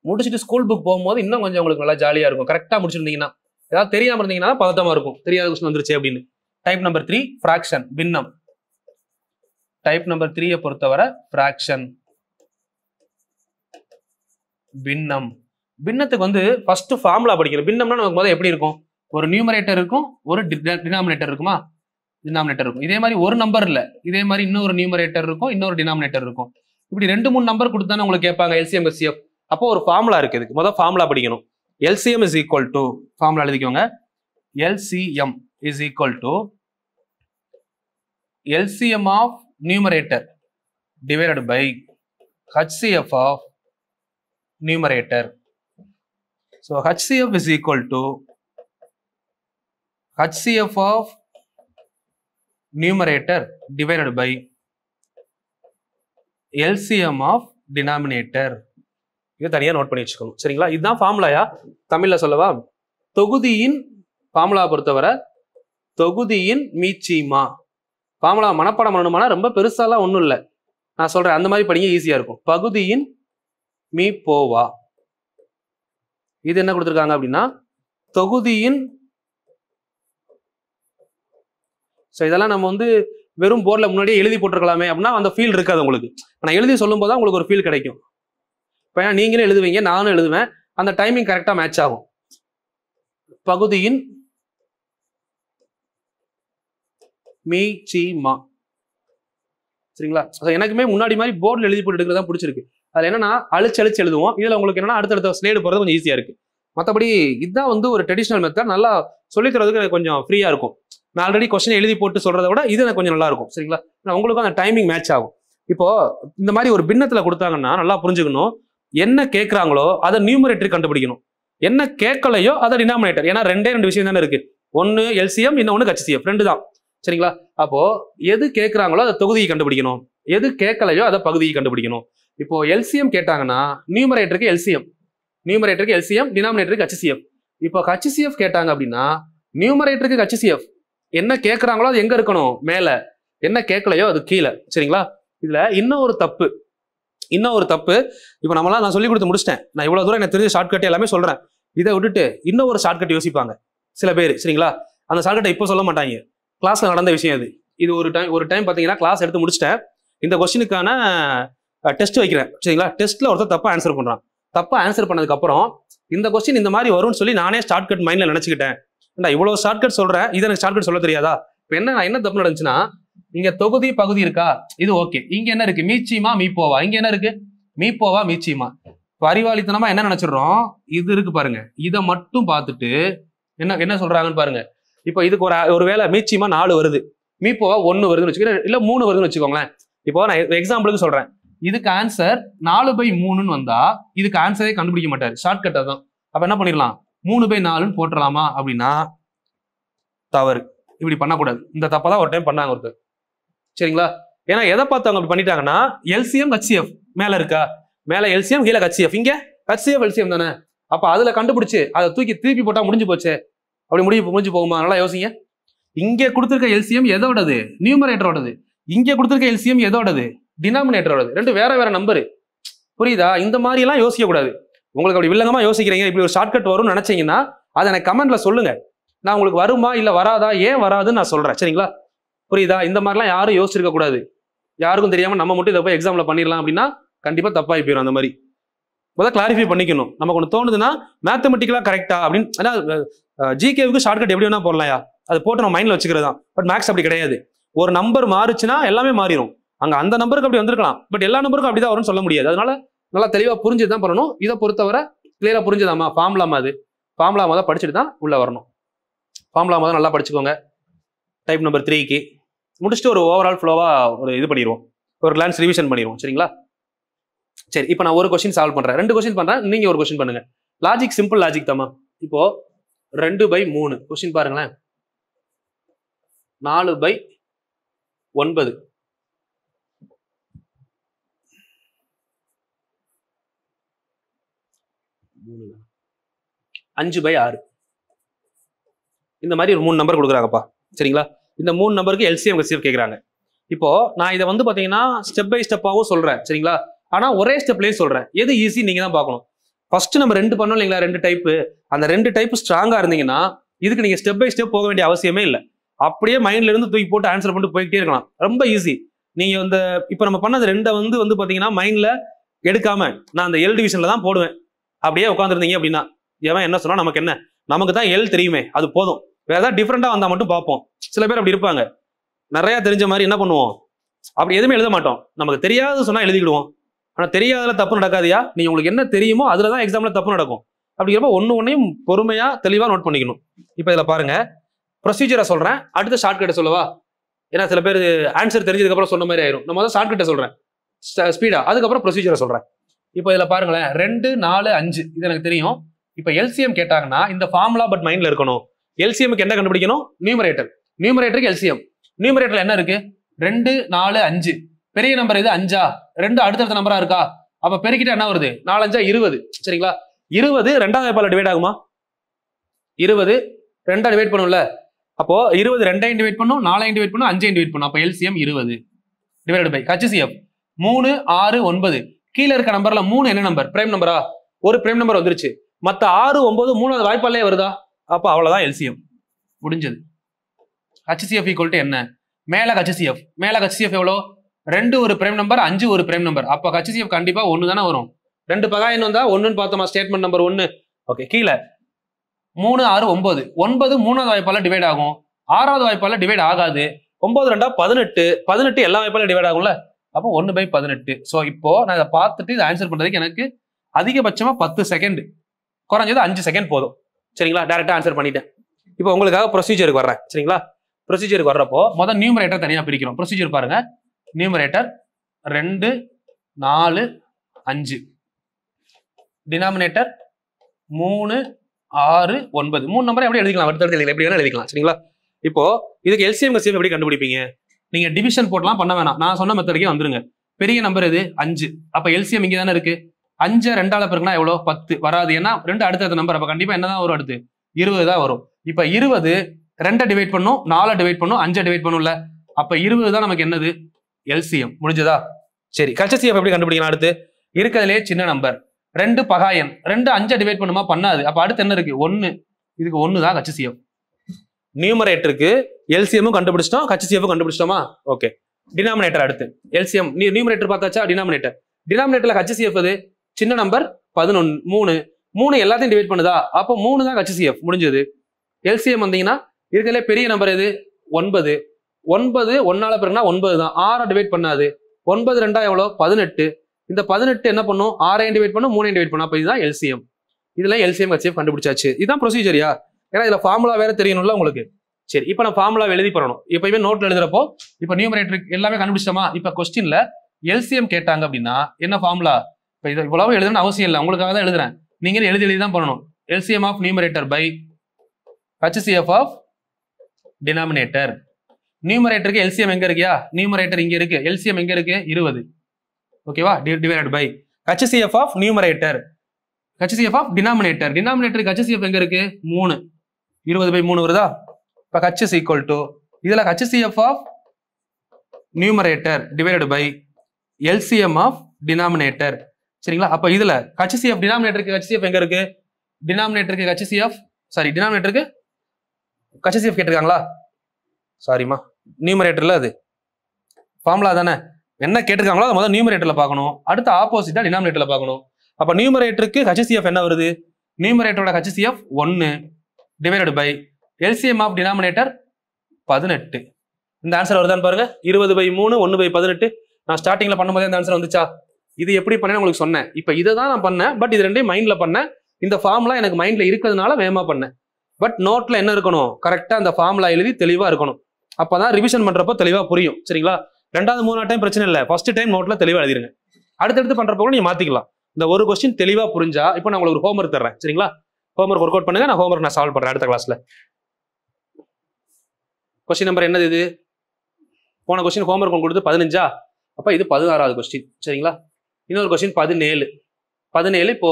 முடிச்சுட்டு ஸ்கூல் புக் போகும்போது இன்னும் கொஞ்சம் உங்களுக்கு நல்லா ஜாலியா இருக்கும். கரெக்டா முடிச்சிருந்தீங்கன்னா, ஏதாவது தெரியாம இருந்தீங்கன்னா பதட்டமா இருக்கும், தெரியாத கொஸ்டின் வந்துருச்சு அப்படின்னு. டைப் நம்பர் 3 ஃபிராக்ஷன், பின்னம். டைப் நம்பர் 3 பொறுத்தவரை ஃபிராக்ஷன், பின்னம். பின்னத்துக்கு வந்து ஃபர்ஸ்ட் ஃபார்முலா படிக்கணும். பின்னம்னா நமக்கு முதல்ல எப்படி இருக்கும், ஒரு நியூமரேட்டர் இருக்கும், ஒரு டினாமினேட்டர் இருக்குமா, டினாமினேட்டர் இருக்கும். இதே மாதிரி ஒரு நம்பர் இல்ல, இதே மாதிரி இன்னொரு நியூமரேட்டர் இருக்கும், இன்னொரு டினாமினேட்டர் இருக்கும். இப்படி 2-3 நம்பர் கொடுத்தானே உங்களுக்கு கேட்பாங்க LCM HCF. அப்போ ஒரு ஃபார்முலா இருக்கு, இதுக்கு முதல் ஃபார்முலா படிக்கணும். LCM is equal to, formula எழுதிக்கோங்க. LCM is equal to LCM of numerator divided by HCF of numerator. So HCF is equal to HCF of numerator divided by LCM of denominator. இது தனியா நோட் பண்ணி வச்சுக்கணும் சரிங்களா. இதுதான் ஃபார்முலாயா, தமிழ்ல சொல்லவா. தொகுதியின் ஃபார்முலா பொறுத்தவரை தொகுதியின் மீச்சிமா. ஃபார்முலா மனப்பாடம் பண்ணணுமானா ரொம்ப பெருசாலாம் ஒன்றும் இல்லை, நான் சொல்றேன் அந்த மாதிரி படிங்க, ஈஸியா இருக்கும். பகுதியின் மீ போவா. இது என்ன கொடுத்துருக்காங்க அப்படின்னா தொகுதியின். இதெல்லாம் நம்ம வந்து வெறும் போர்டில் முன்னாடியே எழுதி போட்டிருக்கலாமே அப்படின்னா அந்த ஃபீல் இருக்காது உங்களுக்கு. நான் எழுதி சொல்லும் போது உங்களுக்கு ஒரு ஃபீல் கிடைக்கும். இப்போ ஏன்னா நீங்களும் எழுதுவீங்க, நானும் எழுதுவேன், அந்த டைமிங் கரெக்டாக மேட்ச் ஆகும். பகுதியின் மீச்சிமா. சரிங்களா? எனக்குமே முன்னாடி மாதிரி போர்டில் எழுதி போட்டு எடுக்கிறது தான் பிடிச்சிருக்கு. அதில் என்னன்னா அழிச்சு எழுதுவோம். இதில் உங்களுக்கு என்னன்னா அடுத்தடுத்த ஸ்லைடு போகிறது கொஞ்சம் ஈஸியாக இருக்கு. மற்றபடி இதுதான் வந்து ஒரு ட்ரெடிஷ்னல் மெத்தட். நல்லா சொல்லித்தரதுக்கு எனக்கு கொஞ்சம் ஃப்ரீயாக இருக்கும். நான் ஆல்ரெடி கொஸ்டின் எழுதி போட்டு சொல்றதை விட இது எனக்கு கொஞ்சம் நல்லா இருக்கும். சரிங்களா? உங்களுக்கும் அந்த டைமிங் மேட்ச் ஆகும். இப்போ இந்த மாதிரி ஒரு பின்னத்துல கொடுத்தாங்கன்னா நல்லா புரிஞ்சுக்கணும். என்ன கேட்கறாங்களோ அதை நியூமரேட்டர் கண்டுபிடிக்கணும். என்ன கேட்கலையோ அதை டினாமினேட்டர். ஏன்னா ரெண்டு விஷயம் தானே இருக்கு. ஒன்னு எல்சிஎம், இன்னொன்னு ஹெச்சிஎஃப், ரெண்டு தான். சரிங்களா? அப்போ எது கேட்கறாங்களோ அதை தொகுதியை கண்டுபிடிக்கணும், எது கேட்கலையோ அதை பகுதியை கண்டுபிடிக்கணும். இப்போ எல்சிஎம் கேட்டாங்கன்னா நியூமரேட்டருக்கு எல்சிஎம், டினாமினேட்டருக்கு ஹெச்சிஎஃப். இப்போ ஹெச்சிஎஃப் கேட்டாங்க அப்படின்னா நியூமரேட்டருக்கு ஹெச்சிஎஃப். என்ன கேட்கறாங்களோ அது எங்க இருக்கணும்? மேல. என்ன கேட்கலையோ அது கீழே. சரிங்களா? இதுல இன்னொரு தப்பு. இப்போ நம்மளாம் நான் சொல்லி கொடுத்து முடிச்சிட்டேன். நான் இவ்வளவு தூரம் எனக்கு தெரிஞ்ச ஷார்ட்கட் எல்லாமே சொல்றேன். இதை விட்டுட்டு இன்னும் ஒரு ஷார்ட்கட் யோசிப்பாங்க சில பேர். சரிங்களா? அந்த ஷார்ட்கட்டை இப்போ சொல்ல மாட்டாங்க. கிளாஸ்ல நடந்த விஷயம் இது. இது ஒரு டைம் பாத்தீங்கன்னா கிளாஸ் எடுத்து முடிச்சிட்டேன். இந்த கொஸ்டினுக்கான டெஸ்ட் வைக்கிறேன். சரிங்களா? டெஸ்ட்ல ஒருத்தர் தப்பா ஆன்சர் பண்றான். தப்பா ஆன்சர் பண்ணதுக்கு அப்புறம் இந்த கொஸ்டின் இந்த மாதிரி வரும்னு சொல்லி நானே ஷார்ட்கட் மைண்ட்ல நினைச்சுக்கிட்டேன். இவ்வளவு ஷார்ட்கட் சொல்றேன், இது எனக்கு ஷார்ட்கட் சொல்ல தெரியாதா? இப்போ என்ன தப்பு நடந்துச்சுன்னா, இங்க தொகுதி பகுதி இருக்கா, இது ஓகே. இங்க என்ன இருக்கு? மீச்சிமா மீப்போவா. இங்க என்ன இருக்கு? மீப்போவா மீச்சிமா. இப்போ அறிவாளித்தனமா என்ன நினைச்சிடறோம்? இது இருக்கு பாருங்க, இதை மட்டும் பார்த்துட்டு என்ன சொல்றாங்கன்னு பாருங்க. இப்போ இதுக்கு ஒரு வேளை மீச்சிமா 4 வருது, மீப்போவா 1 வருதுன்னு வச்சுக்கோங்க, இல்ல 3 வருதுன்னு வச்சுக்கோங்களேன். இப்போ நான் எக்ஸாம்பிளுக்கு சொல்றேன். இதுக்கு ஆன்சர் 4/3 வந்தா இதுக்கு ஆன்சரே கண்டுபிடிக்க மாட்டாரு. ஷார்ட்கட் தான். அப்ப என்ன பண்ணிடலாம்? 3/4 போட்டுடலாமா அப்படின்னா தவறு. இப்படி பண்ணக்கூடாது. இந்த தப்பை தான் ஒரு டைம் பண்ணாங்க ஒருத்தர். சரிங்களா? ஏன்னா எதை பார்த்து அவங்க அப்படி பண்ணிட்டாங்கன்னா, எல்சிஎம் ஹெச்சிஎஃப் மேல இருக்கா, மேல எல்சிஎம் கீழே ஹெச்சிஎஃப், இங்க ஹெச்சிஎஃப் எல்சிஎம் தானே. அப்ப அதுல கண்டுபிடிச்சு அதை தூக்கி திருப்பி போட்டா முடிஞ்சு போச்சு. அப்படி முடிஞ்சு போகுமா? நல்லா யோசிங்க. இங்க கொடுத்துருக்க எல்சிஎம் எதோடது? நியூமரேட்டரோடது. இங்க கொடுத்துருக்க எல்சிஎம் எதோடது? டினாமினேட்டரோடது. ரெண்டு வேற நம்பரு. புரியுதா? இந்த மாதிரி எல்லாம் யோசிக்க கூடாது. உங்களுக்கு அப்படி வில்லங்கமா யோசிக்கிறீங்க, இப்படி ஒரு ஷார்ட்கட் வரும்னு நினைச்சீங்கன்னா அதை எனக்கு கமெண்ட்ல சொல்லுங்க. நான் உங்களுக்கு வருமா இல்ல வராதா, ஏன் வராதுன்னு நான் சொல்றேன். சரிங்களா? புரியுதா? இந்த மாதிரிலாம் யாரும் யோசிச்சிருக்க கூடாது. யாருக்கும் தெரியாம நம்ம மட்டும் இதை போய் எக்ஸாம்ல பண்ணிடலாம் அப்படின்னா கண்டிப்பா தப்பாகி போயிடும். அந்த மாதிரி முதல்ல கிளாரிஃபை பண்ணிக்கணும். நமக்கு ஒன்று தோணுதுன்னா மேத்தமெட்டிக்கலா கரெக்டா அப்படின்னு. ஏன்னா ஜிகேவுக்கு ஷார்ட்கட் எப்படி வேணா போடலாம்யா, அது போட்டு நம்ம மைண்ட்ல வச்சுக்கிறது தான். பட் மேக்ஸ் அப்படி கிடையாது. ஒரு நம்பர் மாறுச்சுன்னா எல்லாமே மாறிடும். அங்க அந்த நம்பருக்கு அப்படி வந்திருக்கலாம், பட் எல்லா நம்பருக்கும் அப்படிதான் வரும்னு சொல்ல முடியாது. அதனால நல்லா தெளிவா புரிஞ்சுதான் பண்ணணும். இதை பொறுத்தவரை கிளியரா புரிஞ்சுதாமா? ஃபார்முலா தான் படிச்சுட்டு தான் உள்ள வரணும். ஃபார்முலா தான் நல்லா படிச்சுக்கோங்க. டைப் நம்பர் 3க்கு முடிச்சுட்டு ஒரு ஓவரால் ஃப்ளோவா ஒரு இது பண்ணிடுவோம், ஒரு கிளான்ஸ் ரிவிஷன் பண்ணிடுவோம். சரிங்களா? சரி, இப்போ நான் ஒரு கொஸ்டின் சால்வ் பண்றேன், 2 கொஸ்டின் பண்றேன், நீங்க ஒரு கொஸ்டின் பண்ணுங்க. லாஜிக் சிம்பிள் லாஜிக் தாமா. இப்போ 2/3 கொஸ்டின் பாருங்களேன். 4/9 5/6. இந்த மாதிரி ஒரு 3 நம்பர் கொடுக்குறாங்கப்பா. சரிங்களா? இந்த 3 நம்பருக்கு எல்சிஎம் ஹெச்சிஎஃப் கேட்குறாங்க. இப்போ நான் இதை வந்து பாத்தீங்கன்னா ஸ்டெப் பை ஸ்டெப்பாவும் சொல்றேன். சரிங்களா? ஆனா ஒரே ஸ்டெப்லயும் சொல்றேன். எது ஈஸி நீங்க தான் பார்க்கணும். ஃபர்ஸ்ட் நம்ம 2 பண்ணோம் இல்லைங்களா, 2 டைப்பு. அந்த 2 டைப்பு ஸ்ட்ராங்கா இருந்தீங்கன்னா இதுக்கு நீங்க ஸ்டெப் பை ஸ்டெப் போக வேண்டிய அவசியமே இல்லை. அப்படியே மைண்ட்ல இருந்து தூக்கி போட்டு ஆன்சர் பண்ணிட்டு போயிட்டே இருக்கலாம். ரொம்ப ஈஸி. நீங்க இந்த இப்போ நம்ம பண்ணது 2 வந்து பாத்தீங்கன்னா மைண்ட்ல எடுக்காம நான் அந்த எல் டிவிஷன்ல தான் போடுவேன். அப்படியே உட்காந்துருந்தீங்க அப்படின்னா எவன் என்ன சொன்னா நமக்கு என்ன, நமக்கு தான் எல் தெரியுமே, அது போதும். வேற ஏதாவது டிஃப்ரெண்டா வந்தா மட்டும் பார்ப்போம். சில பேர் அப்படி இருப்பாங்க. நிறைய தெரிஞ்ச மாதிரி என்ன பண்ணுவோம், அப்படி எதுவுமே எழுத மாட்டோம். நமக்கு தெரியாது சொன்னா எழுதிக்கிடுவோம். ஆனா தெரியாததுல தப்பு நடக்காதியா. நீங்க உங்களுக்கு என்ன தெரியுமோ அதுலதான் எக்ஸாம்ல தப்பு நடக்கும். அப்படிங்கிறப்ப ஒன்னையும் பொறுமையா தெளிவா நோட் பண்ணிக்கணும். இப்ப இதுல பாருங்க, ப்ரொசீஜரை சொல்றேன், அடுத்த ஷார்ட்கட்டை சொல்லவா? ஏன்னா சில பேர் ஆன்சர் தெரிஞ்சதுக்கு அப்புறம் சொன்ன மாதிரி ஆயிரும். நம்ம தான் ஷார்ட்கட்டை சொல்றேன் ஸ்பீடா, அதுக்கப்புறம் ப்ரொசீஜரை சொல்றேன். இப்போ இதுல பாருங்களேன், 2, 4, 5 இது எனக்கு தெரியும். இப்போ எல்சிஎம் கேட்டாங்கன்னா இந்த ஃபார்முலா பட் மைண்ட்ல இருக்கணும். எல்சிஎம்க்கு என்ன கண்டுபிடிக்கணும்? நியூமரேட்டருக்கு எல்சிஎம். நியூமரேட்டர்ல என்ன இருக்கு? 2, 4, 5. பெரிய நம்பர் இது 5ஆ? 2 அடுத்தடுத்த நம்பரா இருக்கா? அப்ப பெருக்கிட்ட என்ன வருது? 4 5 20. சரிங்களா? 20 2ஆவது வாய்ப்பால டிவைட் ஆகுமா? 20 2ஆ டிவைட் பண்ணும்ல. அப்போ 20 2ஐயும் டிவைட் பண்ணும், 4ஐயும் டிவைட் பண்ணும், 5ஐயும் டிவைட் பண்ணும். அப்ப எல்சிஎம் 20 டிவைடட் பை ஹெச்சிஎஃப் 3, 6, 9. கீழே இருக்க நம்பர்ல 3 என்ன நம்பர்? பிரைம் நம்பரா? ஒரு பிரைம் நம்பர் வந்துருச்சு. மத்த 6, 9 3ஆவது வாய்ப்பாலே வருதா? அப்ப அவ்வளவுதான் எல்சிஎம் முடிஞ்சது. ஹெச்சிஎஃப் ஈக்குவல் டு என்ன? மேல ஹெச்சிஎஃப் எவ்வளோ? 2 ஒரு பிரைம் நம்பர், 5 ஒரு பிரைம் நம்பர். அப்ப ஹெச்சிஎஃப் கண்டிப்பா 1 தானே வரும். 2 பகாயன் வந்தா 1ன்னு பார்த்தோமா? Statement number 1. ஓகே. கீழே 3, 6, 9. 9 3ஆவது வாய்ப்பால டிவைட் ஆகும், 6ஆவது வாய்ப்பால டிவைட் ஆகாது. 9 2 18, 18 எல்லா வாய்ப்பாலும் டிவைட் ஆகும்ல, அப்போ 1/18. ஸோ இப்போ நான் இதை பார்த்துட்டு இதை ஆன்சர் பண்றதுக்கு எனக்கு அதிகபட்சமா 10 செகண்ட், குறைஞ்சது 5 செகண்ட் போதும். சரிங்களா, டைரக்டா ஆன்சர் பண்ணிட்டேன். இப்போ உங்களுக்காக ப்ரொசீஜருக்கு வர்றேன். சரிங்களா, ப்ரொசீஜருக்கு வர்றப்போ முதல் நியூமரேட்டர் தனியா பிரிக்கிறோம். ப்ரொசீஜர் பாருங்க, நியூமரேட்டர் 2 4 5, டினாமினேட்டர் 3 6 9, 3 நம்பரை எப்படி எழுதிக்கலாம், அடுத்தடுத்து எழுதிக்கலாம், எப்படி வேணா எழுதிக்கலாம். சரிங்களா, இப்போ இதுக்கு எல்சிஎம் ஹெச்சிஎஃப் எப்படி கண்டுபிடிப்பீங்க? நீங்க டிவிஷன் போட்டலாம் பண்ண வேணாம், நான் சொன்ன மெத்தடுக்கே வந்துருங்க. பெரிய நம்பர் எது? 5. அப்ப எல்சிஎம் இங்க தானே இருக்கு. 5 2ஆல பெருக்குனா எவ்வளவு? 10 வராது, ஏன்னா 2 அடுத்த நம்பர். அப்ப கண்டிப்பா என்னதான் வரும்? அடுத்து 20 தான் வரும். இப்ப 20 2 டிவைட் பண்ணும், 4 டிவைட் பண்ணும், 5 டிவைட் பண்ணும்ல, அப்ப 20 தான் நமக்கு என்னது? எல்சிஎம். முடிஞ்சதா? சரி, ஹெச்சிஎஃப் எப்படி கண்டுபிடிக்கலாம்? அடுத்து இருக்கிறதுலே சின்ன நம்பர் 2 பகாயன், 2 5 டிவைட் பண்ணுமா? பண்ணாது. அப்ப அடுத்து என்ன இருக்கு? 1. இதுக்கு 1 தான் ஹெச்சிஎஃப். நியூமரேட்டருக்கு எல்சிஎம் கண்டுபிடிச்சிட்டோம், ஹெச்சிஎஃப் கண்டுபிடிச்சிட்டோமா? ஓகே. டினாமினேட்டர் அடுத்து எல்சிஎம், நியூமரேட்டர் பார்த்தாச்சா? டினாமினேட்டர்ல ஹெச்சிஎஃப் அது சின்ன நம்பர் 11, 3 எல்லாத்தையும் டிவைட் பண்ணுதா? அப்போ 3 தான் ஹெச்சிஎஃப். முடிஞ்சது. எல்சிஎம் வந்தீங்கன்னா இருக்கிறதுல பெரிய நம்பர் எது? 9. 9 1ஆல பெருக்குனா 9 தான், 6 டிவைட் பண்ணாது. 9 2 எவ்வளோ? 18. இந்த 18 என்ன பண்ணும்? 6 டிவைட் பண்ணும், 3 டிவைட் பண்ணும். அப்ப இதுதான் எல்சிஎம். இதுல எல்சிஎம் ஹெச்சிஎஃப் கண்டுபிடிச்சாச்சு. இதுதான் ப்ரொசீஜரியா? ஏன்னா இதுல ஃபார்முலா வேற தெரியணும்ல உங்களுக்கு. சரி, இப்போ நான் ஃபார்முலா எழுதி பண்ணணும். எப்பயுமே நோட்ல எழுதுறப்போ இப்போ நியூமரேட்டர் எல்லாமே கண்டுபிடிச்சிட்டோமா? இப்போ கொஸ்டின்ல எல்சிஎம் கேட்டாங்க அப்படின்னா என்ன ஃபார்முலா? இப்போ இது இவ்வளவு எழுதணும்னு அவசியம் இல்லை, உங்களுக்காக தான் எழுதுறேன். நீங்க எழுதி தான் பண்ணணும். LCM of numerator by HCF of denominator. நியூமரேட்டருக்கு எல்சிஎம் எங்க இருக்கியா? நியூமரேட்டர் இங்க இருக்கு, எல்சிஎம் எங்க இருக்கு? 20. ஓகேவா? Divided by HCF of numerator, HCF of denominator. டினாமினேட்டருக்கு ஹெச்சிஎஃப் எங்க இருக்கு? 3. 20/3 வருதா? இப்போ H is equal to இதுல HCF of numerator divided by LCM of denominator. சரிங்களா, அப்ப இதுல HCF டினாமினேட்டருக்கு HCF எங்க இருக்கு? டினாமினேட்டருக்கு HCF டினாமினேட்டருக்கு HCF கேட்டிருக்காங்களா? சாரிமா, நியூமரேட்டர்ல அது ஃபார்முலா தானே, என்ன கேட்டிருக்காங்களோ அதை முதல்ல நியூமரேட்டர்ல பார்க்கணும், அடுத்து ஆப்போசிட்டா டினாமினேட்டர்ல பார்க்கணும். அப்ப நியூமரேட்டருக்கு HCF என்ன வருது? நியூமரேட்டரோட HCF 1 divided by LCM of denominator 18. இந்த ஆன்சர் வருதான்னு பாருங்க. 20/3 1/18. நான் ஸ்டார்டிங்ல பண்ணும்போதே இந்த ஆன்சர் வந்துச்சா? இது எப்படி பண்ணேன்னு உங்களுக்கு சொன்னேன். இப்போ இதை தான் நான் பண்ணேன், பட் இது ரெண்டையும் மைண்ட்ல பண்ணேன். இந்த ஃபார்முலா எனக்கு மைண்ட்ல இருக்கிறதுனால வேகமா பண்ணேன். பட் நோட்ல என்ன இருக்கணும்? கரெக்டா அந்த ஃபார்முலா எழுதி தெளிவா இருக்கணும். அப்பதான் ரிவிஷன் பண்றப்போ தெளிவா புரியும். சரிங்களா, 2வது 3வது டைம் பிரச்சனை இல்லை, ஃபர்ஸ்ட் டைம் நோட்ல தெளிவா எழுதிருங்க. அடுத்தடுத்து பண்றப்போ நீங்க மாத்திக்கலாம். இந்த ஒரு கொஸ்டின் தெளிவா புரிஞ்சா இப்போ நான் உங்களுக்கு ஒரு ஹோம்ஒர்க் தர்றேன். சரிங்களா, ஹோம்ஒர்க் ஒர்க் அவுட் பண்ணுங்க. நான் ஹோம்ஒர்க் நான் சால்வ் பண்றேன் அடுத்த கிளாஸ்ல. கொஸ்டின் நம்பர் என்னது? இது போன கொஸ்டின் ஹோம்ஒர்க் கொடுத்து 15. அப்ப இது 16வது கொஸ்டின். சரிங்களா, இன்னொரு கொஸ்டின் 17. இப்போ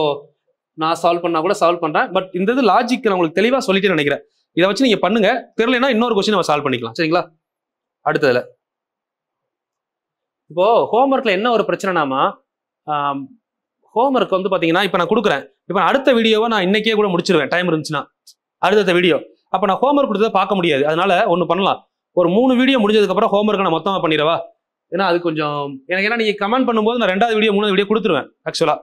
நான் சால்வ் பண்ணா கூட சால்வ் பண்றேன், பட் இந்த இது லாஜிக் நான் உங்களுக்கு தெளிவா சொல்லிட்டு நினைக்கிறேன். இதை வச்சு நீங்க பண்ணுங்க, தெரியலன்னா இன்னொரு கொஸ்டின் நம்ம சால்வ் பண்ணிக்கலாம். சரிங்களா, அடுத்ததுல இப்போ ஹோம்ஒர்க்ல என்ன ஒரு பிரச்சனைனாமா, ஹோம்ஒர்க் வந்து பாத்தீங்கன்னா இப்போ நான் கொடுக்குறேன். இப்போ அடுத்த வீடியோவை நான் இன்னைக்கே கூட முடிச்சிருவேன், டைம் இருந்துச்சுன்னா அடுத்த வீடியோ. அப்போ நான் ஹோம்ஒர்க் கொடுத்ததை பார்க்க முடியாது. அதனால ஒன்று பண்ணலாம், ஒரு 3 வீடியோ முடிஞ்சதுக்கு அப்புறம் ஹோம்ஒர்க் நான் மொத்தமாக பண்ணிடவா? ஏன்னா அது கொஞ்சம் எனக்கு, ஏன்னா நீங்க கமெண்ட் பண்ணும்போது நான் 2வது வீடியோ 3வது வீடியோ கொடுத்துருவேன் ஆக்சுவலா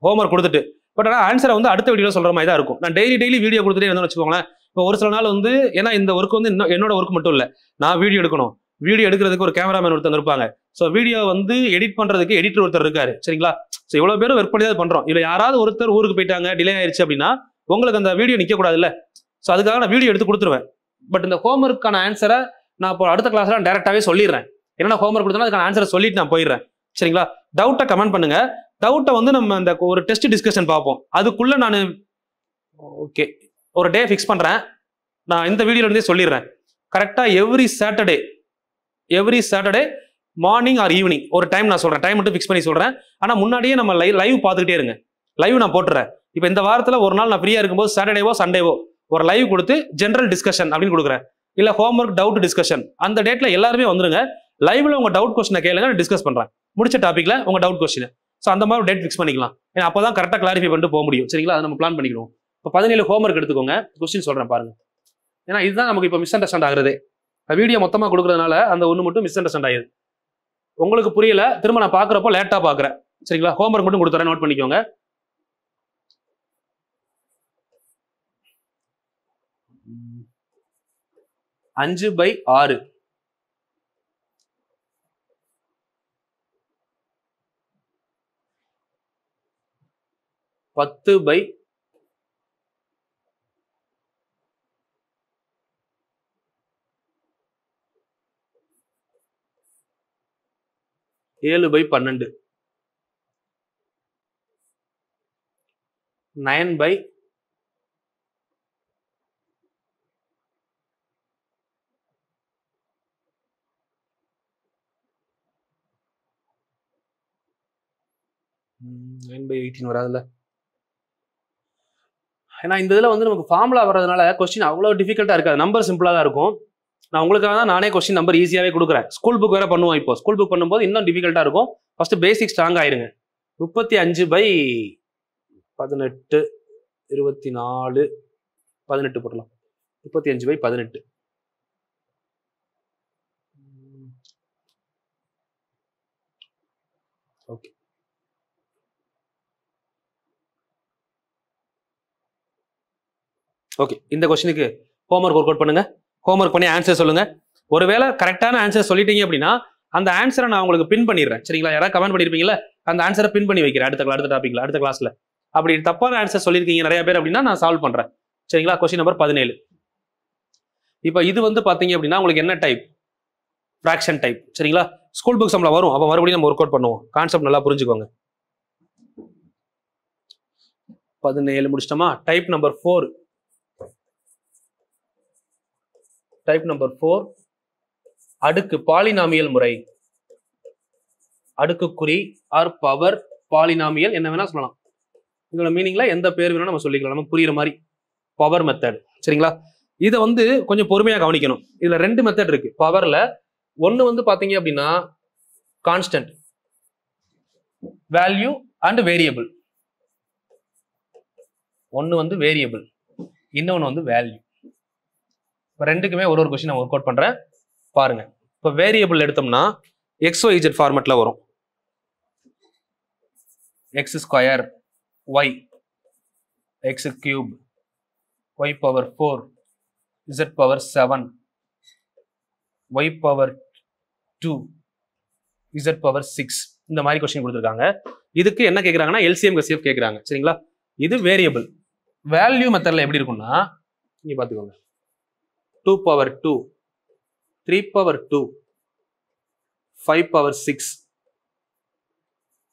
ஹோம்ஒர்க் கொடுத்துட்டு. பட் ஆனால் ஆன்சரை வந்து அடுத்த வீடியோ சொல்ற மாதிரி தான் இருக்கும். நான் டெய்லி வீடியோ கொடுத்துட்டே இருந்தேன்னு வச்சுக்கோங்களேன். இப்போ ஒரு சில நாள் வந்து, ஏன்னா இந்த ஒர்க் வந்து என்னோட ஒர்க் மட்டும் இல்லை, நான் வீடியோ எடுக்கணும், வீடியோ எடுக்கிறதுக்கு ஒரு கேமராமேன் ஒருத்தங்க இருப்பாங்க. ஸோ வீடியோ வந்து எடிட் பண்றதுக்கு எடிட்டர் ஒருத்தர் இருக்காரு. சரிங்களா, ஸோ இவ்வளவு பேரும் ஒர்க் பண்ணி தான் பண்றோம். இல்லை யாராவது ஒருத்தர் ஊருக்கு போயிட்டாங்க, டிலே ஆயிடுச்சு அப்படின்னா உங்களுக்கு அந்த வீடியோ நிற்க கூடாது இல்லை. ஸோ அதுக்காக நான் வீடியோ எடுத்து கொடுத்துருவேன். பட் இந்த ஹோம்ஒர்க்கான ஆன்சரை நான் இப்போ அடுத்த கிளாஸ்ல டேரக்டாவே சொல்லிடுறேன். என்னென்ன ஹோம்ஒர்க் கொடுத்தா அதுக்கான ஆன்சரை சொல்லிட்டு நான் போயிடுறேன். சரிங்களா, டவுட்டை கமெண்ட் பண்ணுங்க. டவுட்டை வந்து நம்ம அந்த ஒரு டெஸ்ட் டிஸ்கஷன் பார்ப்போம். அதுக்குள்ள நான் ஓகே ஒரு டே ஃபிக்ஸ் பண்றேன். நான் இந்த வீடியோல இருந்தே சொல்லிடுறேன். கரெக்டா every Saturday morning or evening ஒரு டைம் நான் சொல்றேன். டைம் மட்டும் ஃபிக்ஸ் பண்ணி சொல்றேன். ஆனா முன்னாடியே நம்ம லைவ் பார்த்துக்கிட்டே இருங்க. லைவ் நான் போட்டுறேன். இப்போ இந்த வாரத்தில் ஒரு நாள் நான் ஃப்ரீயா இருக்கும்போது சாட்டர்டேவோ சண்டேவோ ஒரு லைவ் கொடுத்து ஜென்ரல் டிஸ்கஷன் அப்படின்னு கொடுக்குறேன். இல்ல ஹோம்ஒர்க் டவுட் டிஸ்கஷன் அந்த டேட்ல எல்லாருமே வந்துருங்க. லைவ்ல உங்க டவுட் கொஸ்டினை கேளுங்க, நான் டிஸ்கஸ் பண்றேன். முடிச்ச டாபிக்ல உங்க டவுட் கொஸ்டின். ஸோ அந்த மாதிரி டேட் ஃபிக்ஸ் பண்ணிக்கலாம். ஏன்னா அப்பதான் கரெக்டாக கிளாரிஃபை பண்ணிட்டு போக முடியும். சரிங்களா, அதை நம்ம பிளான் பண்ணிக்கிறோம். இப்போ 17 ஹோம்ஒர்க் எடுத்துக்கோங்க. கொஸ்டின் சொல்றேன் பாருங்க. ஏன்னா இதுதான் நமக்கு இப்போ மிஸ் அண்டர்ஸ்டாண்ட் ஆகுறது. வீடியோ மொத்தமாக கொடுக்கறதுனால அந்த ஒன்று மட்டும் மிஸ் அண்டர்ஸ்டாண்ட் ஆகுது. உங்களுக்கு புரியல, திரும்ப நான் பார்க்குறப்போ லேட்டா பார்க்குறேன். சரிங்களா, ஹோம்ஒர்க் மட்டும் கொடுத்துறேன், நோட் பண்ணிக்கோங்க. அஞ்சு பை 6 10 7/12 9 9/18 வராதுல்ல. ஏன்னா இந்த இதில் வந்து நமக்கு ஃபார்முலா வர்றதுனால கொஸ்டின் அவ்வளோ டிஃபிகல்ட்டாக இருக்காது, நம்பர் சிம்பிளாக தான் இருக்கும். நான் உங்களுக்காக தான் நானே கொஸ்டின் நம்பர் ஈஸியாகவே கொடுக்குறேன். ஸ்கூல் புக் வேறு பண்ணுவோம். இப்போ ஸ்கூல் புக் பண்ணும்போது இன்னும் டிஃபிகல்ட்டாக இருக்கும். ஃபஸ்ட்டு பேசிக் ஸ்ட்ராங் ஆயிருங்க. 35/18 24 18 போடலாம். 35/18 ஓகே. ஓகே, இந்த கொஸ்டினுக்கு ஹோம்ஒர்க் ஒர்க் அவுட் பண்ணுங்க. ஹோம்ஒர்க் பண்ணி ஆன்சர் சொல்லுங்க. ஒருவேளை கரெக்டான ஆன்சர் சொல்லிட்டீங்க அப்படின்னா அந்த ஆன்சரை நான் உங்களுக்கு பின் பண்ணிடுறேன். சரிங்களா? யாராவது கமெண்ட் பண்ணிருப்பீங்களா, அந்த ஆன்சரை பின் பண்ணி வைக்கிறேன் அடுத்த டாபிக்ல, அடுத்த கிளாஸ்ல. அப்படி தப்பான ஆன்சர் சொல்லியிருக்கீங்க நிறைய பேர் அப்படின்னா நான் சால்வ் பண்றேன். சரிங்களா? Question number 17. இப்போ இது வந்து பாத்தீங்க அப்படின்னா உங்களுக்கு என்ன டைப்? Fraction type. சரிங்களா? ஸ்கூல் புக் சம்ல வரும். அப்போ மறுபடியும் நம்ம ஒர்க் அவுட் பண்ணுவோம். கான்செப்ட் நல்லா புரிஞ்சுக்கோங்க. 17 முடிச்சிட்டோமா? Type number 4. டைப் நம்பர் 4 அடுக்கு பாலினாமியல் முறை. அடுக்குக்குறி ஆர் பவர் பாலினாமியல் என்ன வேணா சொல்லலாம். இதோட மீனிங்ல எந்த பேர் வேணா நம்ம சொல்லிக்கலாம், நமக்கு புரியுற மாதிரி. Power method. சரிங்களா? இதை வந்து கொஞ்சம் பொறுமையா கவனிக்கணும். இதுல 2 மெத்தட் இருக்கு பவர்ல. ஒன்னு வந்து பாத்தீங்க அப்படின்னா கான்ஸ்டன்ட் வேல்யூ அண்ட் வேரியபிள். ஒன்னு வந்து வேரியபிள், இன்னொன்னு வந்து வேல்யூ. இப்போ ரெண்டுக்குமே ஒரு கொஸ்டின் நான் ஒர்க் அவுட் பண்றேன் பாருங்க. இப்போ வேரியபிள் எடுத்தோம்னா XYZ ஃபார்மேட்ல வரும். x² y x³ y⁴ z⁴ 7 y⁴2 z⁴6 இந்த மாதிரி கொஸ்டின் கொடுத்துருக்காங்க. இதுக்கு என்ன கேட்குறாங்கன்னா LCM HCF கேட்குறாங்க. சரிங்களா? இது வேரியபிள். வேல்யூ மெத்தட்ல எப்படி இருக்கும்னா நீங்க பார்த்துக்கோங்க. 2⁴2 3⁴2 5⁴6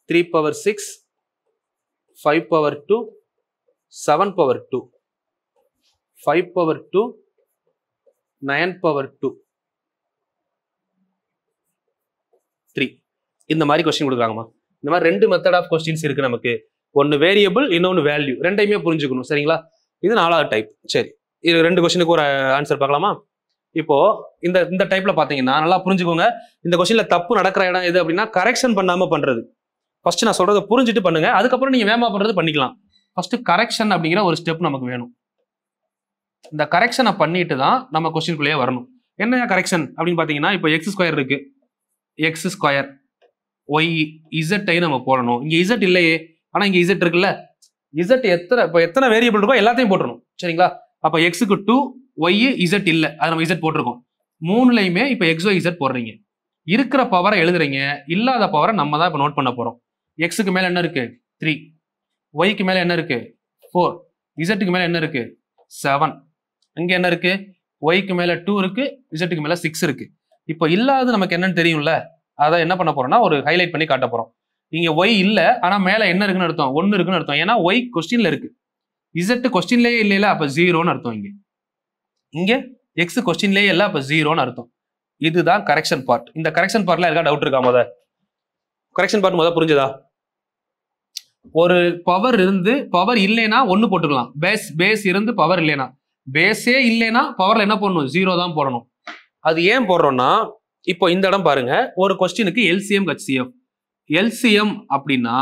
3⁴6 5⁴2 7⁴2 5⁴2 9⁴2 3 இந்த மாதிரி கொஸ்டின் கொடுக்குறாங்கம்மா. இந்த மாதிரி 2 மெத்தட் ஆஃப் கொஸ்டின்ஸ் இருக்கு நமக்கு. ஒன்னு வேரியபிள், இன்னொன்னு வேல்யூ. ரெண்டையுமே புரிஞ்சுக்கணும். சரிங்களா? இது 4வது டைப். சரி, இது 2 கொஸ்டினுக்கு ஒரு ஆன்சர் பார்க்கலாமா? இப்போ இந்த டைப்ல பாத்தீங்கன்னா நல்லா புரிஞ்சுக்கோங்க. இந்த கொஸ்டின்ல தப்பு நடக்கிற இடம் எது அப்படின்னா கரெக்ஷன் பண்ணாம பண்றது. ஃபர்ஸ்ட் நான் சொல்றதை புரிஞ்சுட்டு பண்ணுங்க, அதுக்கப்புறம் நீங்க வேகமா பண்றது பண்ணிக்கலாம். ஃபர்ஸ்ட் கரெக்ஷன் அப்படிங்கிற ஒரு ஸ்டெப் நமக்கு வேணும். இந்த கரெக்ஷனை பண்ணிட்டு தான் நம்ம கொஸ்டின்குள்ளேயே வரணும். என்ன கரெக்ஷன் அப்படின்னு பாத்தீங்கன்னா இப்போ x² இருக்கு, x² y z நம்ம போடணும். இங்க z இல்லையே, ஆனா இங்க z இருக்குல்ல. z எத்தனை வேரியபிள் இருக்கோ எல்லாத்தையும் போட்டுறணும். சரிங்களா? அப்ப x-க்கு 2 y z இல்ல, அது நம்ம z போட்டிருக்கோம். 3லையுமே இப்ப xy z போடுறீங்க. இருக்கிற பவரை எழுதுறீங்க, இல்லாத பவரை நம்ம தான் இப்ப நோட் பண்ண போறோம். x-க்கு மேல என்ன இருக்கு? 3. y-க்கு மேல என்ன இருக்கு? 4. z-க்கு மேல என்ன இருக்கு? 7. இங்க என்ன இருக்கு? y-க்கு மேல 2 இருக்கு, z-க்கு மேல 6 இருக்கு. இப்போ இல்லாத நமக்கு என்னன்னு தெரியும்ல, அதை என்ன பண்ண போறோம்னா ஒரு ஹைலைட் பண்ணி காட்ட போறோம். இங்க y இல்ல, ஆனா மேல என்ன இருக்குன்னு அர்த்தம்? 1 இருக்குன்னு அர்த்தம். ஏன்னா y கொஸ்டின்ல இருக்கு, z கொஸ்டின்லயே இல்லையில, அப்ப 0ன்னு அர்த்தம். இங்க x கொஸ்டின்லயே இல்ல, அப்ப 0ன்னு அர்த்தம். இதுதான் கரெக்ஷன் பார்ட். இந்த கரெக்ஷன் பார்ட்ல இருக்கா டவுட் இருக்கா? கரெக்ஷன் பார்ட் முத புரிஞ்சதா? ஒரு பவர் இருந்து பவர் இல்லைன்னா 1 போட்டுக்கலாம். பேஸ் இருந்து பவர் இல்லைன்னா, பேஸே இல்லைன்னா பவர்ல என்ன போடணும்? 0 தான் போடணும். அது ஏன் போடுறோம்னா இப்போ இந்த இடம் பாருங்க, ஒரு கொஸ்டினுக்கு LCM HCF. LCM அப்படின்னா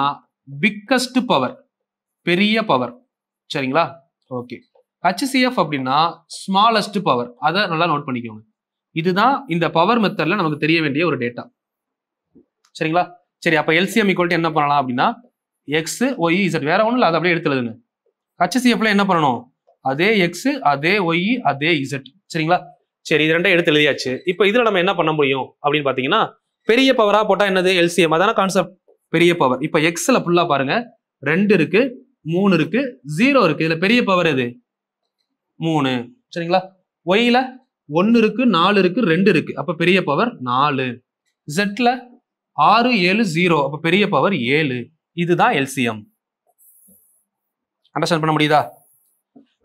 பிக்கஸ்ட் பவர், பெரிய பவர். சரிங்களா? ஓகே. HCF அப்படின்னா ஸ்மாலஸ்ட் பவர். அதை நல்லா நோட் பண்ணிக்கோங்க. இதுதான் இந்த பவர் மெத்தட்ல நமக்கு தெரிய வேண்டிய ஒரு டேட்டா. சரிங்களா? சரி, அப்ப LCM ஈக்குவல் டு என்ன பண்ணலாம் அப்படின்னா x y z, வேற ஒண்ணும் இல்லை, அதை அப்படியே எடுத்து எழுதுங்க. HCFல என்ன பண்ணணும்? அதே x, அதே y, அதே z. சரிங்களா? சரி, இது ரெண்டையும் எடுத்து எழுதியாச்சு. இப்போ இதுல நம்ம என்ன பண்ண முடியும் அப்படின்னு பாத்தீங்கன்னா, பெரிய பவரா போட்டா என்னது? LCM. அதான கான்செப்ட், பெரிய பவர். இப்போ எக்ஸ்ல ஃபுல்லா பாருங்க 2 இருக்கு, 3 இருக்கு, 0 இருக்கு. இதுல பெரிய பவர் எது? 3. சரிங்களா? ஒய்ல 1 இருக்கு, 4 இருக்கு, 2 இருக்கு. அப்ப பெரிய பவர் 4. ஜெட்ல 6, 7, 0. அப்ப பெரிய பவர் 7. இதுதான் எல்சிஎம். அண்டர்ஸ்டாண்ட் பண்ண முடியுதா?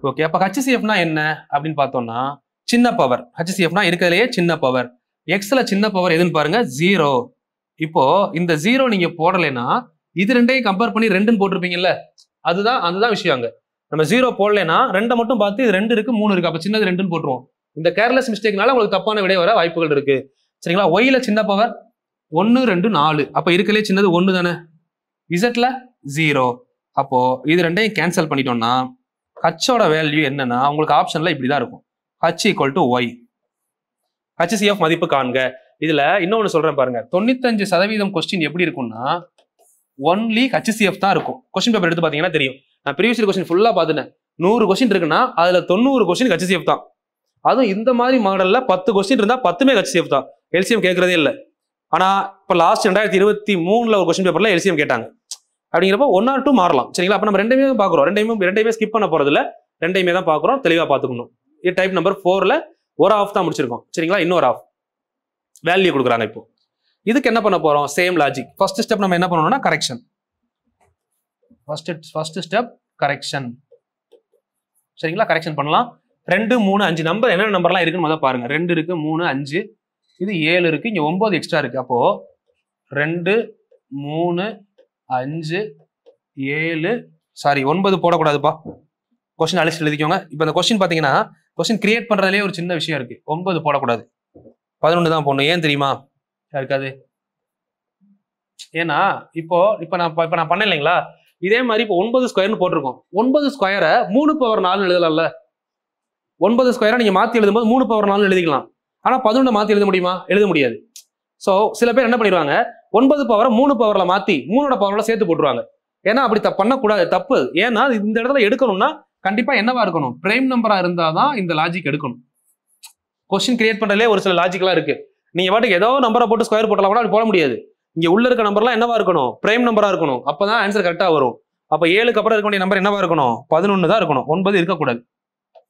ஓகே. அப்ப ஹச்சிசிஎஃப்னா என்ன அப்படின்னு பார்த்தோம்னா சின்ன பவர். ஹச்சிசிஎஃப்னா இருக்கிறதுலயே சின்ன பவர். எக்ஸ்ல சின்ன பவர் எதுன்னு பாருங்க, 0. இப்போ இந்த 0 நீங்க போடலைன்னா இது ரெண்டையும் கம்பேர் பண்ணி 2ன்னு போட்டிருப்பீங்கல்ல, அதுதான் விஷயம். அங்க நம்ம 0 போடலைன்னா 2 மட்டும் பார்த்து இது 2 இருக்கு 3 இருக்கு, அப்ப சின்னது 2ன்னு போட்டுருவோம். இந்த கேர்லெஸ் மிஸ்டேக்னால உங்களுக்கு தப்பான விடை வர வாய்ப்புகள் இருக்கு. சரிங்களா? ஒய்ல சின்ன பவர் 1, 2, 4. அப்ப இருக்கிறதுலே சின்னது 1 தானே. இசட்ல 0. அப்போ இது ரெண்டையும் கேன்சல் பண்ணிட்டோம்னா ஹச்சோட வேல்யூ என்னன்னா உங்களுக்கு ஆப்ஷன்ல இப்படிதான் இருக்கும். H = Y. HCF மதிப்பு காண்க. இதுல இன்னொன்னு சொல்றேன் பாருங்க. 95% கொஸ்டின் எப்படி இருக்கும்னா ஒன்லி HCF தான் இருக்கும். கொஸ்டின் பேப்பர் எடுத்து பாத்தீங்கன்னா தெரியும். நான் ப்ரீவியஸ் கொஸ்டின் ஃபுல்லா பாத்துனேன். 100 கொஸ்டின் இருக்குன்னா அதுல 90 கொஸ்டின் HCF தான். அதுவும் இந்த மாதிரி மாடல்ல 10 கொஸ்டின் இருந்தா 10மே HCF தான். எல்சிஎம் கேட்கறதே இல்லை. ஆனா இப்ப லாஸ்ட் 2023ல ஒரு கொஸ்டின் பேப்பர்ல எல்சிஎம் கேட்டாங்க. அப்படிங்கிறப்ப 1 or 2 மாறலாம். சரிங்களா? அப்ப நம்ம ரெண்டையுமே பாக்குறோம். ரெண்டையுமே ஸ்கிப் பண்ண போறது இல்ல. ரெண்டையுமே தான் பாக்குறோம். தெளிவா பாத்துக்கணும். இது டைப் நம்பர் 4ல ஒரு ஆஃப் தான் முடிச்சிருக்கோம். சரிங்களா? இன்னொரு ஆஃப் வேல்யூ கொடுக்குறாங்க. இப்போ இதுக்கு என்ன பண்ண போறோம்? Same logic. ஃபர்ஸ்ட் ஸ்டெப் நம்ம என்ன பண்ணணும்னா கரெக்ஷன். First step correction. சரிங்களா? கரெக்ஷன் பண்ணலாம். 2, 3, 5 நம்பர் என்ன நம்பர்லாம் இருக்குன்னு முதல்ல பாருங்க. 2 இருக்கு, 3, 5, இது 7 இருக்கு, இங்க 9 எக்ஸ்ட்ரா இருக்கு. அப்போ 2, 3, 5, 7, சாரி 9 போடக்கூடாதுப்பா. கொஸ்டின் அழிச்சு எழுதிக்கோங்க. இப்போ இந்த கொஸ்டின் பாத்தீங்கன்னா கொஸ்டின் கிரியேட் பண்றதுலேயே ஒரு சின்ன விஷயம் இருக்கு. 9 போடக்கூடாது, 11 தான் போடணும். ஏன் தெரியுமா? இருக்காது. ஏன்னா இப்போ நான் பண்ண இல்லைங்களா, இதே மாதிரி இப்போ 9 ஸ்கொயர்னு போட்டிருக்கோம். 9 ஸ்கொயரை 3/4 எழுதலாம்ல. 9 ஸ்கொயரை நீங்க மாத்தி எழுதும்போது 3/4 எழுதிக்கலாம். ஆனா 11 மாத்தி எழுத முடியுமா? எழுத முடியாது. சோ சில பேர் என்ன பண்ணிடுவாங்க, 9 பவரை 3 பவர்ல மாத்தி 3ஓட பவர்ல சேர்த்து போட்டுருவாங்க. ஏன்னா அப்படி பண்ணக்கூடாது, தப்பு. ஏன்னா இந்த இடத்துல எடுக்கணும்னா கண்டிப்பா என்னவா இருக்கணும்? பிரைம் நம்பரா இருந்தாதான் இந்த லாஜிக் எடுக்கணும். கொஸ்டின் கிரியேட் பண்றதுலே ஒரு சில லாஜிக்லாம் இருக்கு. நீங்க பாட்டுக்கு ஏதோ நம்பரை போட்டு ஸ்கொயர் போட்டலாம் கூட அப்படி போட முடியாது. இங்க உள்ள இருக்க நம்பர்லாம் என்னவா இருக்கணும்? பிரைம் நம்பரா இருக்கணும். அப்பதான் ஆன்சர் கரெக்டா வரும். அப்ப 7க்கு அப்புறம் இருக்க வேண்டிய நம்பர் என்னவா இருக்கணும்? 11 தான் இருக்கணும். 9 இருக்கக்கூடாது.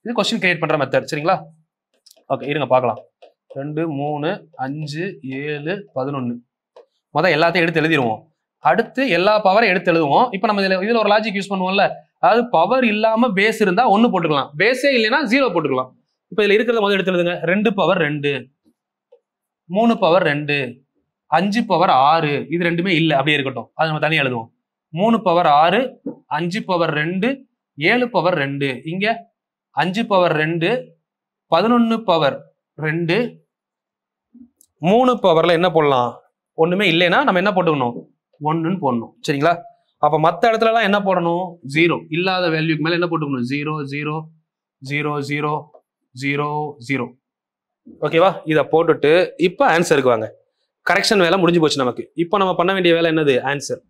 இது கொஸ்டின் கிரியேட் பண்ற மெத்தட். சரிங்களா? ஓகே, இருங்க பார்க்கலாம். 2, 3, 5, 7, 11. முதல் எல்லாத்தையும் எடுத்து எழுதிடுவோம். அடுத்து எல்லா பவரையும் எடுத்து எழுதுவோம். இப்போ நம்ம இதுல ஒரு லாஜிக் யூஸ் பண்ணுவோம்ல, அதாவது பவர் இல்லாம பேஸ் இருந்தா 1 போட்டுக்கலாம், பேஸே இல்லைன்னா 0 போட்டுக்கலாம். இப்போ இதுல இருக்கிறத முதல் எடுத்து எழுதுங்க. 2 பவர் 2, 3 பவர் 2, 5 பவர் 6. இது ரெண்டுமே இல்லை, அப்படியே இருக்கட்டும். அது நம்ம தனியாக எழுதுவோம். 3 பவர் 6, 5 பவர் 2, 7 பவர் 2. இங்க 5 பவர் 2, 11 பவர் 2. 3 பவர்ல என்ன போடலாம்? ஒண்ணுமே இல்லைன்னா நம்ம என்ன போட்டுக்கணும்? 1ன்னு போடணும். சரிங்களா? அப்ப மற்ற இடத்துல எல்லாம் என்ன போடணும்? 0. இல்லாத வேல்யூக்கு மேல என்ன போட்டுக்கணும்? 0, 0, 0, 0, 0, 0. ஓகேவா? இதை போட்டுட்டு இப்ப ஆன்சருக்கு வாங்க. கரெக்ஷன் வேலை முடிஞ்சு போச்சு நமக்கு. இப்போ நம்ம பண்ண வேண்டிய வேலை என்னது? ஆன்சர்.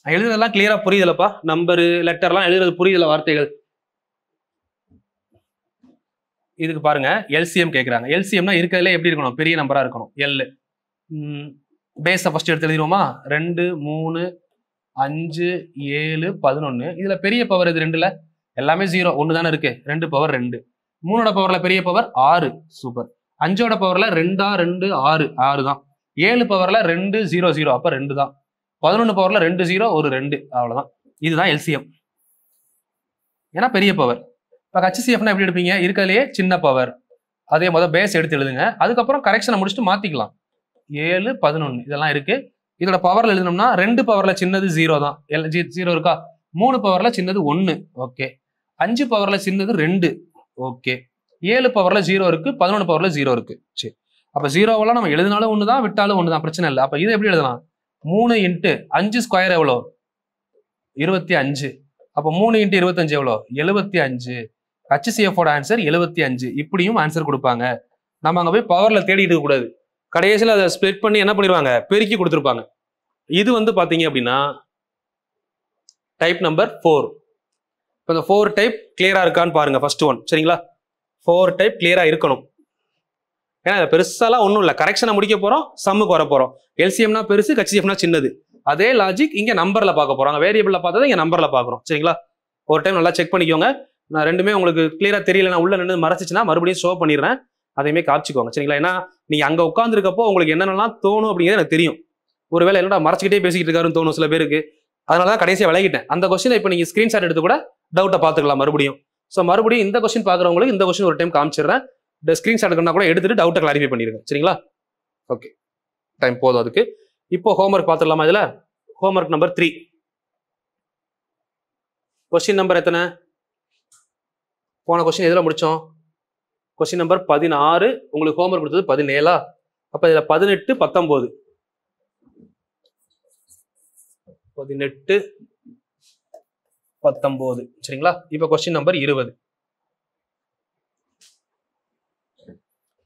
எழுதுறதெல்லாம் கிளியரா புரியுதுலப்பா? நம்பரு, லெட்டர்லாம் எழுதுறது புரியுதுல? வார்த்தைகள் இதுக்கு பாருங்க. எல்சிஎம் கேட்குறாங்க. எல்சிஎம்னா இருக்கிறதுல எப்படி இருக்கணும்? பெரிய நம்பரா இருக்கணும். எல். பேஸை ஃபர்ஸ்ட் எடுத்து எழுதிடுவோமா? 2, 3, 5, 7, 11. இதுல பெரிய பவர் இது 2ல எல்லாமே 0, 1 தானே இருக்கு. 2 பவர் 2. 3ஓட பவர்ல பெரிய பவர் 6. சூப்பர். 5ஓட பவர்ல 2, 2, 6, 6 தான். 7 பவர்ல 2, 0, 0, அப்ப 2 தான். 11 பவர்ல 2, 0, ஒரு 2, அவ்வளவுதான். இதுதான் எல்சிஎம். ஏன்னா பெரிய பவர். இப்போ ஹச்சிசிஎஃப்னா எப்படி எடுப்பீங்க? இருக்கிறதுலையே சின்ன பவர். அதே முதல் பேஸ் எடுத்து எழுதுங்க. அதுக்கப்புறம் கரெக்ஷனை முடிச்சுட்டு மாத்திக்கலாம். 7, 11 இதெல்லாம் இருக்கு. இதோட பவர்ல எழுதணும்னா 2 பவர்ல சின்னது 0 தான். 0 இருக்கா? 3 பவர்ல சின்னது 1. ஓகே. 5 பவர்ல சின்னது 2. ஓகே. 7 பவர்ல 0 இருக்கு, 11 பவர்ல 0 இருக்கு. சரி, அப்ப 0வெல்லாம் நம்ம எழுதினாலும் 1 தான், விட்டாலும் 1 தான், பிரச்சனை இல்லை. அப்ப இதை எப்படி எழுதலாம்? 3 × 5 ஸ்கொயர் எவ்வளோ? 25. அப்போ 3 × 25 எவ்வளோ? 75. ஹச்சிசிஎஃபோட ஆன்சர் 75. இப்படியும் ஆன்சர் கொடுப்பாங்க. நம்ம அங்க போய் பவர்ல தேடிட்டு இருக்க கூடாது. கடைசியில் அதை ஸ்ப்ளிட் பண்ணி என்ன பண்ணிடுவாங்க? பெருக்கி கொடுத்துருப்பாங்க. இது வந்து பாத்தீங்க அப்படின்னா டைப் நம்பர் 4. இப்போ இந்த 4 டைப் கிளியரா இருக்கான்னு பாருங்க. First one. சரிங்களா? 4 டைப் கிளியரா இருக்கணும். ஏன்னா பெருசாலாம் ஒன்றும் இல்லை, கரெக்ஷனை முடிக்க போகிறோம், சம்முக்கு வர போகிறோம். எல்சிஎம்னா பெருசு, ஹெச்சிஎஃப்னா சின்னது. அதே லாஜிக் இங்கே நம்பரில் பார்க்க போகிறாங்க, வேரியபிளில் பார்த்ததை இங்கே நம்பரில் பார்க்குறோம். சரிங்களா? ஒரு டைம் நல்லா செக் பண்ணிக்கோங்க. நான் ரெண்டுமே உங்களுக்கு கிளியராக தெரியல, நான் உள்ள நின்று மறைச்சிச்சுன்னா மறுபடியும் ஷோ பண்ணிடுறேன், அதையுமே காமிச்சிக்கோங்க. சரிங்களா? ஏன்னா நீங்கள் அங்கே உட்காந்துருக்கப்போ உங்களுக்கு என்னென்னலாம் தோணும் அப்படிங்கிறது எனக்கு தெரியும். ஒருவேளை என்னடா மறைச்சிக்கிட்டே பேசிக்கிட்டு இருக்காருன்னு தோணும் சில பேருக்கு. அதனால தான் கடைசியாக விலகிட்டேன். அந்த கொஸ்டினை இப்போ நீங்கள் ஸ்க்ரீன்ஷாட் எடுத்து கூட டவுட்டை பார்த்துக்கலாம் மறுபடியும். ஸோ மறுபடியும் இந்த கொஸ்டின் பார்க்குறவங்களுக்கு இந்த கொஸ்டின் ஒரு டைம் காமிச்சிடுறேன். இந்த ஸ்க்ரீன்ஷாட் எடுக்கணும்னா கூட எடுத்துட்டு டவுட்டை கிளாரிஃபை பண்ணிடுங்க. சரிங்களா? ஓகே, டைம் போதும் அதுக்கு. இப்போ ஹோம்ஒர்க் பார்த்துடலாமா? இதில் ஹோம்ஒர்க் நம்பர் 3. கொஸ்டின் நம்பர் எத்தனை? போன கொஸ்டின் எதில் முடித்தோம்? Question number 16. உங்களுக்கு ஹோம்ஒர்க் கொடுத்தது 17. அப்போ இதில் 18, 19, 18, 19. சரிங்களா? இப்போ question number 20.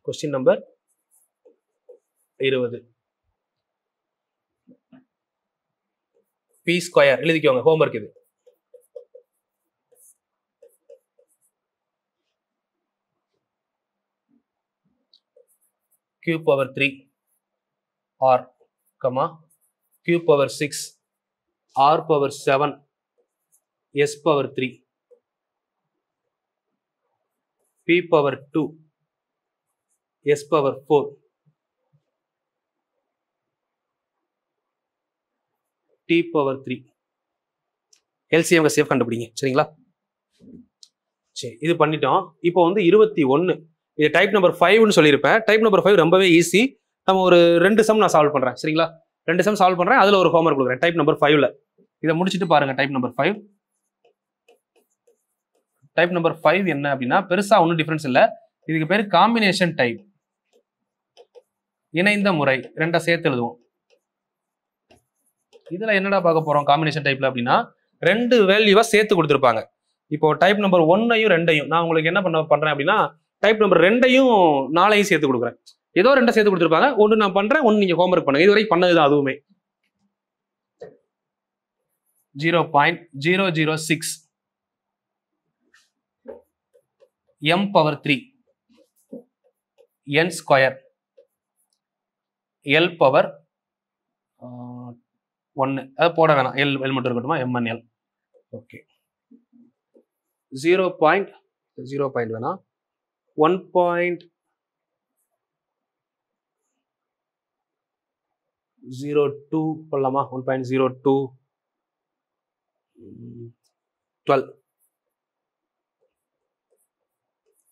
Question number 20. B square எழுதிக்கோங்க, ஹோம்ஒர்க் இது. Q power 3 R, Q power 6 R power 7 S power 3 P power 2 S power 4 T power 3. LCM safe கண்டுபிடிங்க. சரிங்களா? சரி, இது பண்ணிட்டோம். இப்போ வந்து 21. இது டைப் நம்பர் 5ன்னு சொல்லியிருப்பேன். டைப் நம்பர் 5 ரொம்பவே ஈஸி. நம்ம ஒரு 2 சம் நான் சால்வ் பண்ணுறேன். சரிங்களா? 2 சம் சால்வ் பண்ணுறேன், அதில் ஒரு ஹோம்ஒர்க் கொடுக்குறேன் டைப் நம்பர் 5ல். இதை முடிச்சுட்டு பாருங்க. Type number 5. டைப் நம்பர் 5 என்ன அப்படின்னா பெருசாக ஒன்றும் டிஃப்ரென்ஸ் இல்லை. இதுக்கு பேர் காம்பினேஷன் டைப், இணைந்த முறை. 2 சேர்த்து எழுதுவோம். இதில் என்னடா பார்க்க போகிறோம் காம்பினேஷன் டைப்பில் அப்படின்னா 2 வேல்யூவை சேர்த்து கொடுத்துருப்பாங்க. இப்போ டைப் நம்பர் 1ஐயும் 2ஐயும் நான் உங்களுக்கு என்ன பண்ணுறேன் அப்படின்னா டைப் நம்பர் 2ஐயும் 4ஐயும் சேர்த்து கொடுக்குறேன். ஏதோ 2 சேர்த்து கொடுத்துருப்பாங்க, ஒன்று நான் பண்றேன், ஒன்று நீங்க ஹோம்ஒர்க் பண்ணுங்க. இதுவரை பண்ணதுதான் அதுவுமே. 0.006 m power 3 n square l power 1. அது போட வேணாம், l மட்டும் இருக்கட்டுமா, mnl. ஓகே, 0. வேணாம், 1.02 பண்ணலாமா? 1.02 12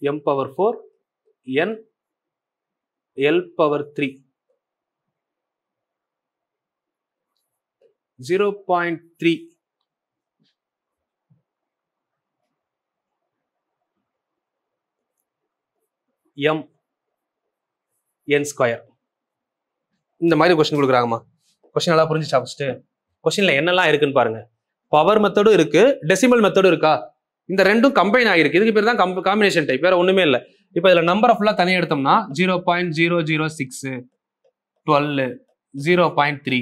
m power 4 n l power 3 0.3 m n square. இந்த மாதிரி கொஸ்டின் கொடுக்குறாங்கம்மா. கொஸ்டின் நல்லா புரிஞ்சுச்சா? ஃபர்ஸ்ட் கொஸ்டின்ல என்னெல்லாம் இருக்குன்னு பாருங்க. பவர் மெத்தடும் இருக்கு, டெசிமல் மெத்தடும் இருக்கா. இந்த ரெண்டும் கம்பைன் ஆகிருக்கு. இதுக்கு பேர் தான் காம்பினேஷன் டைப், வேற ஒண்ணுமே இல்லை. இப்போ இதுல நம்பரை ஃபுல்லா தனியாக எடுத்தோம்னா 0.006 12 0.3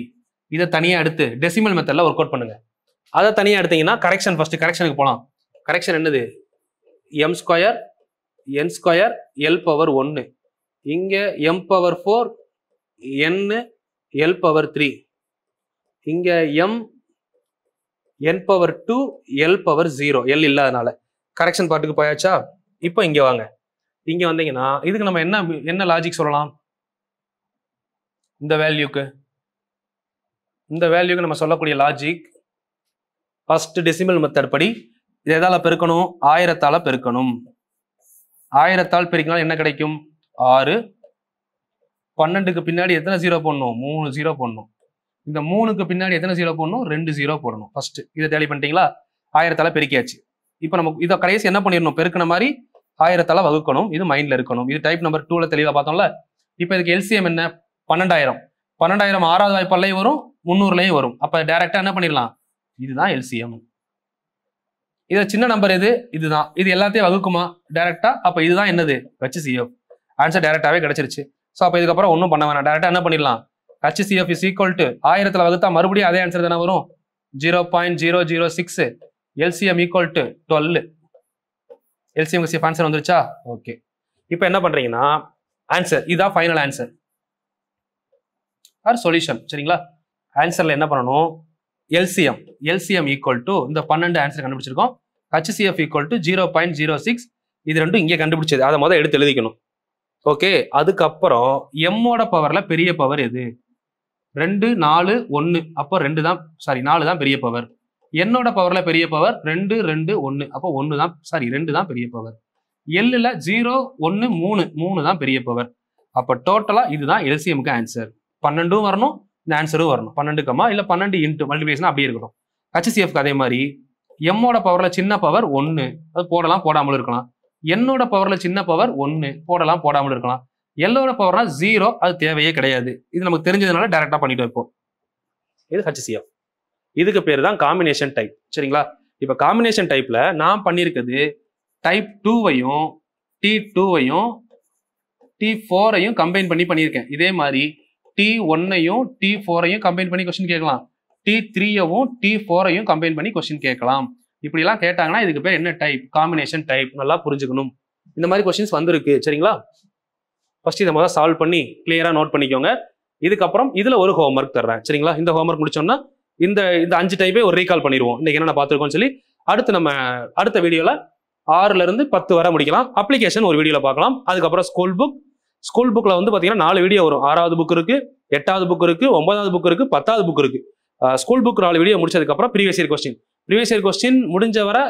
இதை தனியா எடுத்து டெசிமல் மெத்தட்ல ஒர்க் அவுட் பண்ணுங்க. அதை தனியா எடுத்தீங்கன்னா கரெக்ஷன், ஃபர்ஸ்ட் கரெக்ஷனுக்கு போகலாம். கரெக்ஷன் என்னது? m square n square l power 1, இங்க m power 4 n l power 3, இங்க m n power 2 l power 0, l இல்லாதனால. கரெக்ஷன் பார்ட்டுக்கு போயாச்சா? இப்போ இங்க வாங்க. இங்க வந்தீங்கன்னா இதுக்கு நம்ம என்ன லாஜிக் சொல்லலாம்? இந்த வேல்யூக்கு நம்ம சொல்லக்கூடிய லாஜிக், ஃபர்ஸ்ட் டெசிமல் மெத்தட் படி இது எதால பெருக்கணும்? 1000ஆல பெருக்கணும். 1000ஆல் பெருக்கினால் என்ன கிடைக்கும்? 6. 12க்கு பின்னாடி எத்தனை 0 போடணும்? 3 0 போடணும். இந்த 3க்கு பின்னாடி எத்தனை 0 போடணும்? 2 0 போடணும். ஃபர்ஸ்ட் இதை டேலி பண்ணிட்டீங்களா? 1000ஆல பெருக்கியாச்சு. இப்போ நம்ம இதை கடைசி என்ன பண்ணிடணும்? பெருக்கின மாதிரி 1000ஆல வகுக்கணும். இது மைண்ட்ல இருக்கணும். இது டைப் நம்பர் 2ல தெளிவா பார்த்தோம்ல. இப்போ இதுக்கு எல்சிஎம் என்ன? 12000. 12000 6வது வாய்ப்பாலையும் வரும், 300லையும் வரும். அப்ப டைரக்டா என்ன பண்ணிடலாம்? இதுதான் எல்சிஎம். இது சின்ன நம்பர் எது? இதுதான். இது எல்லாத்தையும் வகுக்குமா டைரக்டா? அப்ப இதுதான் என்னது? HCF. ஆன்சர் டைரக்டாவே கிடைச்சிருச்சு. ஸோ அப்போ இதுக்கப்புறம் ஒன்றும் பண்ண வேணாம், டைரக்டா என்ன பண்ணிடலாம்? HCF இஸ் ஈக்குவல் டு 1000ல வகுத்தா மறுபடியும் அதே ஆன்சர் தானே வரும். 0.006 LCM equal to 12. LCM answer வந்துருச்சா? ஓகே. இப்போ என்ன பண்றீங்கன்னா ஆன்சர். இதுதான் ஃபைனல் ஆன்சர் ஆர் சொல்யூஷன். சரிங்களா? ஆன்சர்ல என்ன பண்ணணும்? எல்சிஎம் ஈக்குவல் டு இந்த 12 ஆன்சர் கண்டுபிடிச்சிருக்கோம். HCF equal to 0.06. இது ரெண்டும் இங்கே கண்டுபிடிச்சது. அதை முதல் எடுத்து எழுதிக்கணும். ஓகே. அதுக்கப்புறம் எம்மோட பவர்ல பெரிய பவர் எது? 2, 4, 1. அப்போ 2 தான், சாரி 4 தான் பெரிய பவர். என்னோட பவர்ல பெரிய பவர் 2, 2, 1. அப்போ 1 தான், சாரி 2 தான் பெரிய பவர். எல்லுல 0, 1, 3 தான் பெரிய பவர். அப்போ டோட்டலா இதுதான் எல்சிஎம்க்கு ஆன்சர். 12 வரணும், இந்த ஆன்சரும் வரணும். 12, இல்ல 12 இன்ட்டு மல்டிபிகேஷன் அப்படியே இருக்கட்டும். HCFக்கு அதே மாதிரி எம்மோட பவர்ல சின்ன பவர் 1, அது போடலாம் போடாமல் இருக்கலாம். என்னோட பவர்ல சின்ன பவர் 1, போடலாம் போடாமல் இருக்கலாம். எல்லோட பவர்னா 0, அது தேவையே கிடையாது. இது நமக்கு தெரிஞ்சதுனால டைரக்டா பண்ணிட்டு வைப்போம். இது HCF. இதுக்கு பேர் தான் காம்பினேஷன் டைப். சரிங்களா? இப்போ காம்பினேஷன் டைப்ல நான் பண்ணியிருக்கிறது டைப் 2வையும் T2வையும் T4ஐயும் கம்பைன் பண்ணி பண்ணியிருக்கேன். இதே மாதிரி T1ஐயும் T4ஐயும் கம்பைன் பண்ணி கொஸ்டின் கேட்கலாம். T3யவும் T4ஐயும் கம்பைன் பண்ணி கொஸ்டின் கேட்கலாம். இப்படிலாம் கேட்டாங்கன்னா இதுக்கு பேர் என்ன டைப்? Combination type. நல்லா புரிஞ்சுக்கணும். இந்த மாதிரி கொஸ்டின்ஸ் வந்திருக்கு. சரிங்களா? ஃபர்ஸ்ட் இதை முதல்ல சால்வ் பண்ணி கிளியரா நோட் பண்ணிக்கோங்க. இதுக்கப்புறம் இதுல ஒரு ஹோம்ஒர்க் தர்றேன். சரிங்களா? இந்த ஹோம்ஒர்க் முடிச்சோம்னா இந்த 5 டைப்பே ஒரு ரீகால் பண்ணிடுவோம். இன்னைக்கு என்னென்ன பார்த்துருக்கோம்னு சொல்லி அடுத்து நம்ம அடுத்த வீடியோல 6ல இருந்து 10 வரை முடிக்கலாம். அப்ளிகேஷன் ஒரு வீடியோல பார்க்கலாம். அதுக்கப்புறம் ஸ்கூல் புக்ல வந்து பாத்தீங்கன்னா 4 வீடியோ வரும். 6வது புக் இருக்கு, 8வது புக் இருக்கு, 9வது புக் இருக்கு, 10வது புக் இருக்கு. ஸ்கூல் புக் 4 வீடியோ முடிச்சதுக்கு அப்புறம் ப்ரீவியஸ் இயர் கொஸ்டின் முடிஞ்ச வரை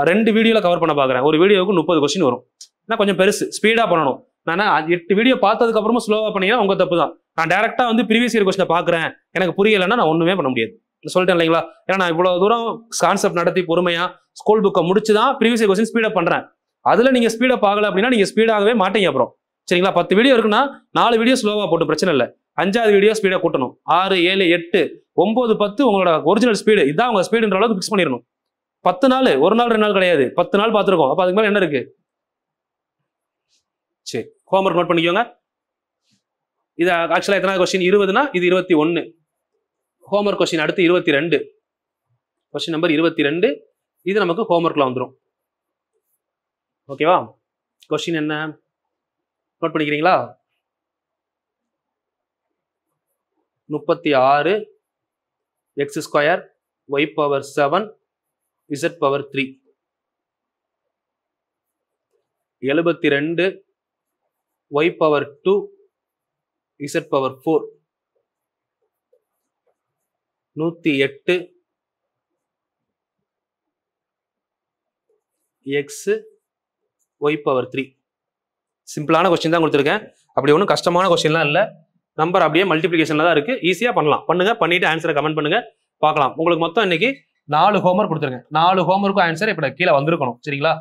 2 வீடியோல கவர் பண்ண பாக்குறேன். ஒரு வீடியோவுக்கு 30 கொஸ்டின் வரும். நான் கொஞ்சம் பெருசு, ஸ்பீடா பண்ணணும். நான் 8 வீடியோ பார்த்ததுக்கு அப்புறமா ஸ்லோவா பண்ணீங்கன்னா உங்க தப்பு தான். நான் டைரக்டா வந்து ப்ரீவியஸ் இயர் கொஸ்டினை பாக்குறேன், எனக்கு புரியலைன்னா நான் ஒண்ணுமே பண்ண முடியாது. சொல்லிட்டேன் இல்லைங்களா? ஏன்னா நான் இவ்வளவு தூரம் கான்செப்ட் நடத்தி பொறுமையா ஸ்கூல் புக்கை முடிச்சுதான் ப்ரீவியஸ் இயர் கொஸ்டின் ஸ்பீடப் பண்றேன். அதுல நீங்க ஸ்பீடப் ஆகல அப்படின்னா நீங்க ஸ்பீடாகவே மாட்டீங்க. அப்புறம் சரிங்களா? 10 வீடியோ இருக்குன்னா 4 வீடியோ ஸ்லோவா போட்டு பிரச்சனை இல்லை. 5வது வீடியோ ஸ்பீடா கூட்டணும். 6, 7, 8, 9, 10 உங்களோட ஒரிஜினல் ஸ்பீடு. இதான் உங்க ஸ்பீடுன்ற அளவுக்கு பிக்ஸ் பண்ணிடணும். 10 நாள், ஒரு நாள் 2 நாள் கிடையாது, 10 நாள் பார்த்துருக்கோம். அப்ப அதுக்கு மேல என்ன இருக்கு? சரி, ஹோம்ஒர்க் நோட் பண்ணிக்கோங்க. இது ஆக்சுவலா எத்தனாவது கொஸ்டின்? 20னா இது 21. ஹோம்ஒர்க் கொஸ்டின் அடுத்து 22. Question number 22. இது நமக்கு ஹோம்ஒர்க்ல வந்துடும். ஓகேவா? கொஸ்டின் என்ன நோட் பண்ணிக்கிறீங்களா? 36 x² y⁻7 z⁻3 72 y⁻2 z⁻4 108 x y⁻3. சிம்பிளான கொஸ்டின் தான் கொடுத்துருக்கேன். அப்படி ஒன்றும் கஷ்டமான கொஸ்டின்லாம் இல்லை. நம்பர் அப்படியே மல்டிபிளிகேஷன்ல தான் இருக்கு. ஈஸியா பண்ணலாம். பண்ணிட்டு ஆன்சரை கமெண்ட் பண்ணுங்க, பார்க்கலாம். உங்களுக்கு மொத்தம் இன்னைக்கு 4 ஹோம்ஒர்க் கொடுத்துருங்க. 4 ஹோம்ஒர்க்கும் ஆன்சர் இப்ப கீழே வந்திருக்கணும். சரிங்களா?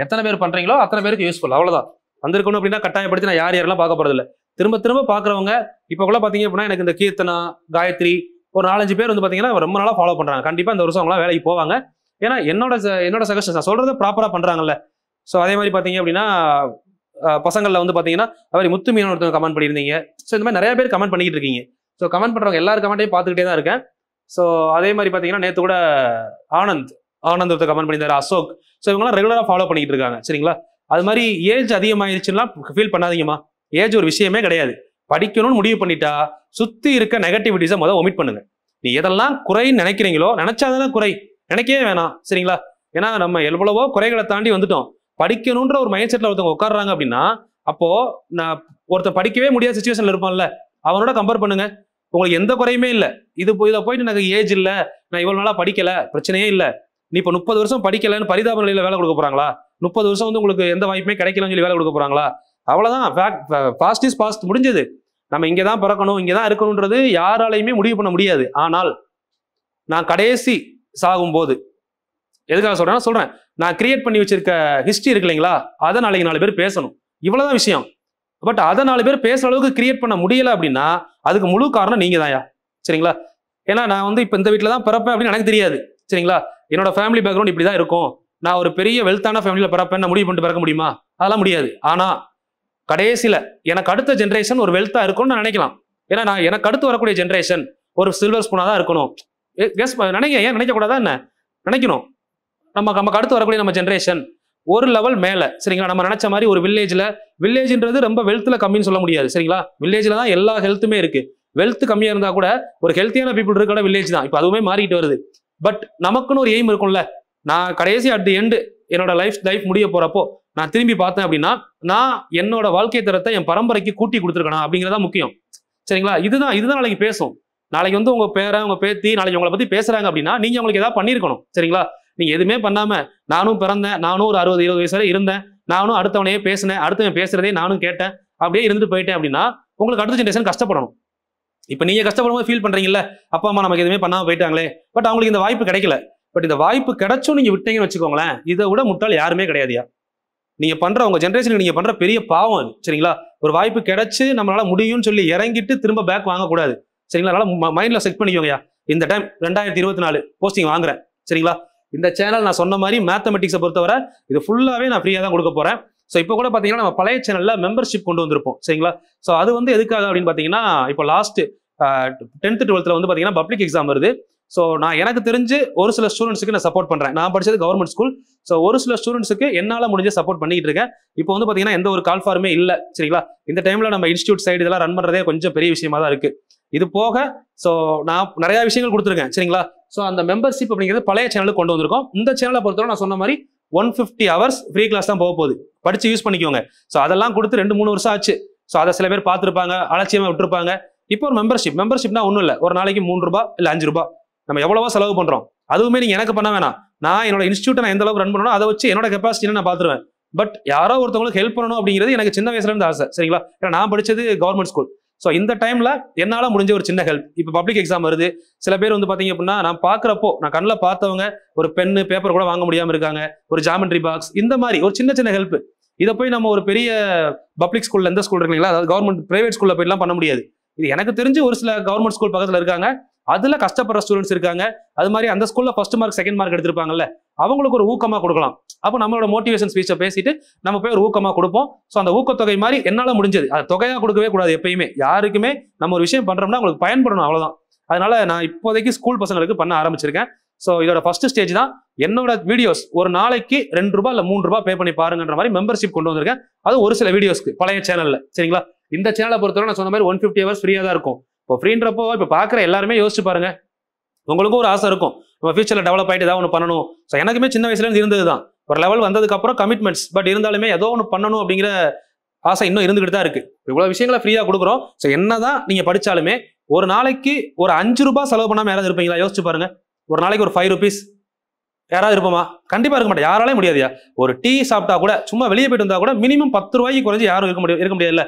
எத்தனை பேர் பண்றீங்களோ அத்தனை பேருக்கு யூஸ்ஃபுல். அவ்வளவுதான். வந்திருக்கணும் அப்படின்னா கட்டாயப்படுத்தி நான் யாரெல்லாம் பார்க்க போறது இல்லை. திரும்ப பாக்குறவங்க இப்ப கூட பாத்தீங்க அப்படின்னா எனக்கு இந்த கீர்த்தனா, காயத்ரி ஒரு 4-5 பேர் வந்து பாத்தீங்கன்னா ரொம்ப நாளா ஃபாலோ பண்றாங்க. கண்டிப்பா இந்த வருஷம் அவங்களாம் வேலைக்கு போவாங்க. ஏன்னா என்னோட சஜஷன் நான் சொல்றதை ப்ராப்பரா பண்றாங்கல்ல. ஸோ அதே மாதிரி பாத்தீங்க அப்படின்னா பசங்கள்ல வந்து பாத்தீங்கன்னா அவர் முத்து மீன் ஒருத்தவங்க கமெண்ட் பண்ணியிருந்தீங்க. ஸோ இந்த மாதிரி நிறைய பேர் கமெண்ட் பண்ணிட்டு இருக்கீங்க. ஸோ கமெண்ட் பண்றவங்க எல்லாரும் கமெண்ட்டையும் பார்த்துக்கிட்டே தான் இருக்கேன். ஸோ அதே மாதிரி பாத்தீங்கன்னா நேற்று கூட ஆனந்த் ஒருத்தர் கமெண்ட் பண்ணியிருந்தாரு, அசோக். ஸோ இவங்கலாம் ரெகுலரா ஃபாலோ பண்ணிட்டு இருக்காங்க. சரிங்களா? அது மாதிரி ஏஜ் அதிகமாயிருச்சுன்னா ஃபீல் பண்ணாதீங்கம்மா. ஏஜ் ஒரு விஷயமே கிடையாது. படிக்கணும்னு முடிவு பண்ணிட்டா சுத்தி இருக்க நெகட்டிவிட்டிஸை முதல் ஒமிட் பண்ணுங்க. நீ எதெல்லாம் குறைன்னு நினைக்கிறீங்களோ நினைச்சாதானே குறை, நினைக்கவே வேணாம். சரிங்களா? ஏன்னா நம்ம எவ்வளவோ குறைகளை தாண்டி வந்துட்டோம். படிக்கணும்ன்ற ஒரு மைண்ட் செட்ல ஒருத்தவங்க உட்காடுறாங்க அப்படின்னா அப்போ நான் ஒருத்தர் படிக்கவே முடியாத சிச்சுவேஷன்ல இருப்பான்ல, அவனோட கம்பேர் பண்ணுங்க. உங்களுக்கு எந்த குறையுமே இல்லை. இதை போயிட்டு எனக்கு ஏஜ் இல்லை, நான் இவ்வளவு நாளா படிக்கல, பிரச்சனையே இல்லை. நீ இப்போ 30 வருஷம் படிக்கலன்னு பரிதாப நிலையில வேலை கொடுக்க போறாங்களா? 30 வருஷம் வந்து உங்களுக்கு எந்த வாய்ப்புமே கிடைக்கலன்னு சொல்லி வேலை கொடுக்க போறாங்களா? அவ்வளவுதான். பாஸ்ட் இஸ் பாஸ்ட், முடிஞ்சது. நம்ம இங்கதான் பிறக்கணும், இங்கதான் இருக்கணும்ன்றது யாராலையுமே முடிவு பண்ண முடியாது. ஆனால் நான் கடைசி சாகும் போது எதுக்காக சொல்றேன், நான் கிரியேட் பண்ணி வச்சிருக்க ஹிஸ்டரி இருக்கு இல்லைங்களா, அதை நாளைக்கு 4 பேர் பேசணும். இவ்வளவுதான் விஷயம். பட் அதை 4 பேர் பேசுற அளவுக்கு கிரியேட் பண்ண முடியல அப்படின்னா அதுக்கு முழு காரணம் நீங்க தான்யா. சரிங்களா? ஏன்னா நான் வந்து இப்ப இந்த வீட்டுல தான் பிறப்பேன் அப்படின்னு எனக்கு தெரியாது. சரிங்களா? என்னோட ஃபேமிலி பேக்ரவுண்ட் இப்படிதான் இருக்கும். நான் ஒரு பெரிய வெல்த்தான ஃபேமிலியில பிறப்பேன், முடிவு பண்ணிட்டு பிறக்க முடியுமா? அதெல்லாம் முடியாது. ஆனா கடைசியில எனக்கு அடுத்த ஜென்ரேஷன் ஒரு வெல்த்தா இருக்கும்னு நான் நினைக்கலாம். ஏன்னா நான் எனக்கு அடுத்து வரக்கூடிய ஜென்ரேஷன் ஒரு சில்வர் ஸ்பூனா தான் இருக்கணும். ஏன் நினைக்க கூடாதா? என்ன நினைக்கணும்? நமக்கு அடுத்து வரக்கூடிய நம்ம ஜென்ரேஷன் ஒரு லெவல் மேல சரிங்களா. நம்ம நினைச்ச மாதிரி ஒரு வில்லேஜ்ன்றது ரொம்ப வெல்த்ல கம்மின்னு சொல்ல முடியாது சரிங்களா. வில்லேஜ்ல தான் எல்லா ஹெல்த்துமே இருக்கு. வெல்த் கம்மியா இருந்தா கூட ஒரு ஹெல்த்தியான பீப்புள் இருக்கிற வில்லேஜ் தான். இப்போ அதுவுமே மாறிட்டு வருது. பட் நமக்குன்னு ஒரு எய்ம் இருக்கும்ல. நான் கடைசி அட் தி எண்டு என்னோட லைஃப் முடிய போறப்போ நான் திரும்பி பார்த்தேன் அப்படின்னா, நான் என்னோட வாழ்க்கை தரத்தை என் பரம்பரைக்கு கூட்டி கொடுத்துருக்கணும் அப்படிங்கிறதா முக்கியம் சரிங்களா. இதுதான் நாளைக்கு பேசும். நாளைக்கு வந்து உங்க பேரன் உங்க பேத்தி நாளைக்கு உங்களை பத்தி பேசுறாங்க அப்படின்னா நீங்க உங்களுக்கு ஏதாவது பண்ணிருக்கணும் சரிங்களா. நீங்க எதுவுமே பண்ணாம நானும் பிறந்தேன், நானும் ஒரு 60-20 வயசு வரை இருந்தேன், நானும் அடுத்தவனையே பேசினேன், அடுத்தவன் பேசுறதே நானும் கேட்டேன், அப்படியே இருந்துட்டு போயிட்டேன் அப்படின்னா உங்களுக்கு அடுத்த ஜென்ரேஷன் கஷ்டப்படணும். இப்ப நீங்க கஷ்டப்படும் போது ஃபீல் பண்றீங்கல்ல, அப்பா அம்மா நமக்கு எதுவுமே பண்ணாம போயிட்டாங்களே. பட் அவங்களுக்கு இந்த வாய்ப்பு கிடைக்கல. பட் இந்த வாய்ப்பு கிடைச்சும் நீங்க விட்டீங்கன்னு வச்சுக்கோங்களேன், இதை விட முட்டாள் யாருமே கிடையாதுயா. நீங்க பண்ற உங்க ஜென்ரேஷனுக்கு நீங்க பண்ற பெரிய பாவம் அது சரிங்களா. ஒரு வாய்ப்பு கிடைச்சு நம்மளால முடியும்னு சொல்லி இறங்கிட்டு திரும்ப பேக் வாங்கக்கூடாது சரிங்களா. அதனால மைண்ட்ல செட் பண்ணிக்கோங்கயா. இந்த டைம் 2024 போஸ்டிங் வாங்குறேன் சரிங்களா. இந்த சேனல் நான் சொன்ன மாதிரி மேத்தமெட்டிக்ஸை பொறுத்தவரை இது ஃபுல்லாவே நான் ஃப்ரீயா தான் கொடுக்க போறேன். ஸோ இப்போ கூட பாத்தீங்கன்னா நம்ம பழைய சேனல்ல மெம்பர்ஷிப் கொண்டு வந்திருப்போம் சரிங்களா. ஸோ அது வந்து எதுக்காக அப்படின்னு பாத்தீங்கன்னா, இப்போ லாஸ்ட் 10th 12th வந்து பாத்தீங்கன்னா பப்ளிக் எக்ஸாம் வருது. ஸோ நான் எனக்கு தெரிஞ்சு ஒரு சில ஸ்டூடெண்ட்ஸுக்கு நான் சப்போர்ட் பண்றேன். நான் படிச்சது கவர்மெண்ட் ஸ்கூல். ஸோ ஒரு சில ஸ்டூடெண்ட்ஸுக்கு என்னால முடிஞ்ச சப்போர்ட் பண்ணிட்டு இருக்கேன். இப்போ வந்து பாத்தீங்கன்னா எந்த ஒரு கால் ஃபார்மே இல்லை சரிங்களா. இந்த டைம்ல நம்ம இன்ஸ்டியூட் சைடு இதெல்லாம் ரன் பண்றதே கொஞ்சம் பெரிய விஷயமா தான் இருக்கு. இது போக ஸோ நான் நிறைய விஷயங்கள் கொடுத்துருக்கேன் சரிங்களா. ஸோ அந்த மெம்பர்ஷிப் அப்படிங்கிறது பழைய சேனலுக்கு கொண்டு வந்திருக்கோம். இந்த சேனலை பொறுத்தவரை நான் சொன்ன மாதிரி 150 hours ஃப்ரீ கிளாஸ் தான் போக போகுது. படிச்சு யூஸ் பண்ணிக்கோங்க. ஸோ அதெல்லாம் கொடுத்து 2-3 வருஷம் ஆச்சு. ஸோ அதை சில பேர் பார்த்துருப்பாங்க, அலட்சியமா விட்டுருப்பாங்க. இப்போ ஒரு மெம்பர்ஷிப்னா ஒன்றும் இல்லை, ஒரு நாளைக்கு 3 ரூபாய் இல்லை 5 ரூபாய் நம்ம எவ்வளவோ செலவு பண்றோம். அதுவுமே நீங்க எனக்கு பண்ண வேணாம். நான் என்னோட இன்ஸ்டியூட்டை நான் எந்த அளவுக்கு ரன் பண்ணணும் அதை வச்சு என்னோட கெப்பாசிட்டி நான் பார்த்துருவேன். பட் யாரோ ஒருத்தவங்களுக்கு ஹெல்ப் பண்ணணும் அப்படிங்கிறது எனக்கு சின்ன வயசுல இருந்து ஆசை சரிங்களா. ஏன்னா நான் படிச்சது கவர்மெண்ட் ஸ்கூல். ஸோ இந்த டைம்ல என்னால முடிஞ்ச ஒரு சின்ன ஹெல்ப். இப்போ பப்ளிக் எக்ஸாம் வருது. சில பேர் வந்து பாத்தீங்க அப்படின்னா நான் பாக்குறப்போ நான் கண்ணில் பார்த்தவங்க ஒரு பென்னு பேப்பர் கூட வாங்க முடியாம இருக்காங்க, ஒரு ஜாமெட்ரி பாக்ஸ், இந்த மாதிரி ஒரு சின்ன ஹெல்ப். இதை போய் நம்ம ஒரு பெரிய பப்ளிக் ஸ்கூல்ல எந்த ஸ்கூல் இருக்கீங்களா, அதாவது கவர்மெண்ட் பிரைவேட் ஸ்கூல்ல போய்லாம் பண்ண முடியாது. இது எனக்கு தெரிஞ்சு ஒரு சில கவர்மெண்ட் ஸ்கூல் பக்கத்துல இருக்காங்க, அதுல கஷ்டப்படுற ஸ்டூடெண்ட்ஸ் இருக்காங்க. அது மாதிரி அந்த ஸ்கூல்ல ஃபர்ஸ்ட் மார்க் செகண்ட் மார்க் எடுத்திருப்பாங்கல்ல, அவங்களுக்கு ஒரு ஊக்கமா கொடுக்கலாம். அப்போ நம்மளோட மோட்டிவேஷன் ஸ்பீச்சை பேசிட்டு நம்ம போய் ஒரு ஊக்கமா கொடுப்போம். ஸோ அந்த ஊக்கத்தொகை மாதிரி என்னால முடிஞ்சது, அது தொகையா கொடுக்கவே கூடாது எப்பயுமே. யாருக்குமே நம்ம ஒரு விஷயம் பண்றோம்னா உங்களுக்கு பயன்படணும், அவ்வளவுதான். அதனால நான் இப்போதைக்கு ஸ்கூல் பசங்களுக்கு பண்ண ஆரம்பிச்சிருக்கேன். ஸோ இதோட ஃபர்ஸ்ட் ஸ்டேஜ் தான். என்னோட வீடியோஸ் ஒரு நாளைக்கு 2 ரூபாய் இல்லை 3 ரூபாய் பே பண்ணி பாருங்கன்ற மாதிரி மெம்பர்ஷிப் கொண்டு வந்திருக்கேன். அது ஒரு சில வீடியோஸ்க்கு பழைய சேனல்ல சரிங்களா. இந்த சேனலை பொறுத்தவரை நான் சொன்ன மாதிரி 150 hours ஃப்ரீயா தான் இருக்கும். இப்போ ஃப்ரீன்றப்போ இப்போ பார்க்குற எல்லாருமே யோசிச்சு பாருங்க. உங்களுக்கும் ஒரு ஆசை இருக்கும், நம்ம ஃபியூச்சர்ல டெவலப் ஆகிட்டு ஏதாவது ஒன்று பண்ணணும். ஸோ எனக்குமே சின்ன வயசுல இருந்து இருந்தது தான். ஒரு லெவல் வந்ததுக்கு அப்புறம் கமிட்மெண்ட்ஸ், பட் இருந்தாலுமே ஏதோ ஒன்று பண்ணணும் அப்படிங்கிற ஆசை இன்னும் இருந்துகிட்டு தான் இருக்கு. இவ்வளவு விஷயங்களை ஃப்ரீயா கொடுக்குறோம். ஸோ என்னதான் நீங்க படிச்சாலுமே ஒரு நாளைக்கு ஒரு 5 ரூபாய் செலவு பண்ணாம யாராவது இருப்பீங்களா? யோசிச்சு பாருங்க. ஒரு நாளைக்கு ஒரு 5 rupees யாராவது இருப்போமா? கண்டிப்பா இருக்க மாட்டேன். யாராலையும் முடியாதுயா. ஒரு டீ சாப்பிட்டா கூட, சும்மா வெளியே போயிட்டு வந்தா கூட மினிமம் 10 ரூபாய்க்கு குறைஞ்சு யாரும் இருக்க முடியாதுல்ல.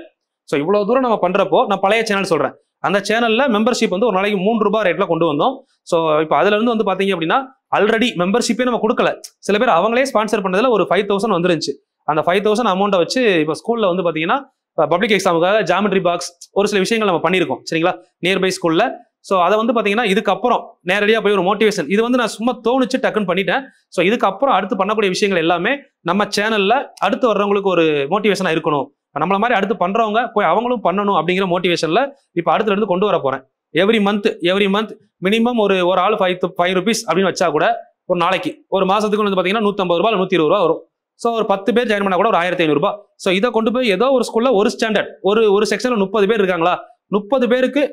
ஸோ இவ்வளவு தூரம் நம்ம பண்றப்போ நான் பழைய சேனல் சொல்றேன். அந்த சேனல்ல மெம்பர்ஷிப் வந்து ஒரு நாளைக்கு 3 ரூபாய் ரேட்ல கொண்டு வந்தோம். ஸோ இப்போ அதுல இருந்து வந்து பாத்தீங்க அப்படின்னா ஆல்ரெடி மெம்பர்ஷிப்பே நம்ம கொடுக்கல. சில பேர் அவங்களே ஸ்பான்சர் பண்ணதுல ஒரு 5000 வந்துருந்துச்சு. அந்த 5000 அமௌண்ட்டை வச்சு இப்போ ஸ்கூல்ல வந்து பாத்தீங்கன்னா பப்ளிக் எக்ஸாமுக்காக ஜாமெட்ரி பாக்ஸ் ஒரு சில விஷயங்கள் நம்ம பண்ணியிருக்கோம் சரிங்களா, நியர்பை ஸ்கூல்ல. ஸோ அதை வந்து பாத்தீங்கன்னா இதுக்கப்புறம் நேரடியாக போய் ஒரு மோட்டிவேஷன், இது வந்து நான் சும்மா தோணுச்சு டக்குன்னு பண்ணிட்டேன். ஸோ இதுக்கப்புறம் அடுத்து பண்ணக்கூடிய விஷயங்கள் எல்லாமே நம்ம சேனல்ல அடுத்து வர்றவங்களுக்கு ஒரு மோட்டிவேஷனா இருக்கணும். நம்மள மாதிரி அடுத்து பண்றவங்க போய் அவங்களும் பண்ணணும் அப்படிங்கிற மோட்டிவேஷன்ல இப்போ அடுத்துல இருந்து கொண்டு வர போறேன். எவ்ரி மந்த் மினிமம் ஒரு ஆள் 5 rupees அப்படின்னு வச்சா கூட ஒரு நாளைக்கு, ஒரு மாசத்துக்கு வந்து பாத்தீங்கன்னா 150 ரூபாய் 120 ரூபாய் வரும். ஸோ ஒரு 10 பேர் ஜாயின் பண்ணா கூட ஒரு 1500 ரூபாய். ஸோ இதை கொண்டு போய் ஏதோ ஒரு ஸ்கூல்ல ஒரு ஸ்டாண்டர்ட் ஒரு செக்ஷன்ல 30 பேர் இருக்காங்களா, 30 பேருக்கு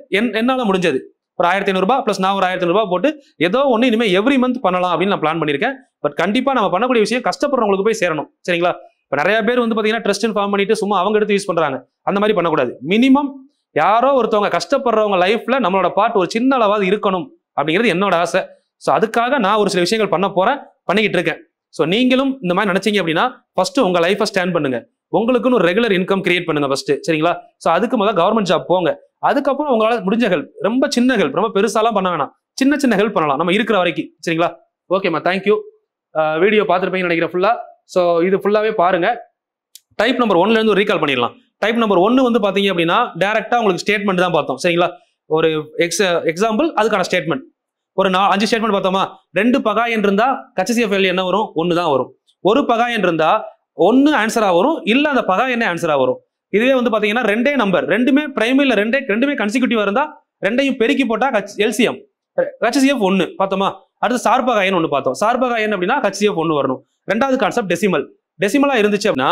என்னால முடிஞ்சது ஒரு 1500 ரூபாய் பிளஸ் நான் ஒரு 1500 ரூபாய் போட்டு ஏதோ ஒன்று இனிமே எவ்ரி மந்த் பண்ணலாம் அப்படின்னு நான் பிளான் பண்ணியிருக்கேன். பட் கண்டிப்பா நம்ம பண்ணக்கூடிய விஷயம் கஷ்டப்படுறவங்களுக்கு போய் சேரணும் சரிங்களா. இப்போ நிறைய பேர் வந்து பாத்தீங்கன்னா ட்ரஸ்ட் ஃபார்ம் பண்ணிட்டு சும்மா அவங்க எடுத்து யூஸ் பண்றாங்க. அந்த மாதிரி பண்ணக்கூடாது. மினிமம் யாரோ ஒருத்தவங்க கஷ்டப்படுறவங்க லைஃப்ல நம்மளோட பார்ட் ஒரு சின்ன அளவாவது இருக்கணும் அப்படிங்கிறது என்னோட ஆசை. ஸோ அதுக்காக நான் ஒரு சில விஷயங்கள் பண்ண போறேன், பண்ணிக்கிட்டு இருக்கேன். ஸோ நீங்களும் இந்த மாதிரி நினைச்சீங்க அப்படின்னா ஃபர்ஸ்ட் உங்க லைஃபை ஸ்டாண்ட் பண்ணுங்க. உங்களுக்குன்னு ஒரு ரெகுலர் இன்கம் கிரியேட் பண்ணுங்க ஃபர்ஸ்ட் சரிங்களா. ஸோ அதுக்கு முதல்ல கவர்மெண்ட் ஜாப் போங்க. அதுக்கப்புறம் உங்களால முடிஞ்ச ஹெல்ப், ரொம்ப சின்ன ஹெல்ப், ரொம்ப பெருசாலாம் பண்ண வேணாம், சின்ன ஹெல்ப் பண்ணலாம் நம்ம இருக்கிற வரைக்கும் சரிங்களா. ஓகேம்மா, தேங்க்யூ. வீடியோ பார்த்துருப்பீங்கன்னு நினைக்கிறேன் ஃபுல்லா. ஸோ இது ஃபுல்லாவே பாருங்க. டைப் நம்பர் 1ல இருந்து ஒரு ரீகால் பண்ணிடலாம். டைப் நம்பர் 1 வந்து பாத்தீங்க அப்படின்னா டைரக்டா உங்களுக்கு ஸ்டேட்மெண்ட் தான் பார்த்தோம் சரிங்களா. ஒரு எக்ஸாம்பிள் அதுக்கான ஸ்டேட்மெண்ட் ஒரு 5 ஸ்டேட்மெண்ட் பார்த்தோமா. 2 பகாயன் இருந்தா HCF என்ன வரும்? 1 தான் வரும். ஒரு பகாயன் இருந்தா 1 ஆன்சரா வரும், இல்ல அந்த பகாயனே ஆன்சரா வரும். இதுவே வந்து பாத்தீங்கன்னா 2 நம்பர், ரெண்டுமே பிரைமரியில ரெண்டுமே கன்சிக்யூட்டிவா இருந்தா 2ஐயும் பெருக்கி போட்டா LCM HCF 1 பார்த்தோமா. அடுத்து சார்பகாயன் 1 பார்த்தோம். சார்பகாயன் அப்படின்னா HCF 1 வரணும். ரெண்டாவது கான்செப்ட் டெசிமல். டெசிமலா இருந்துச்சு அப்படின்னா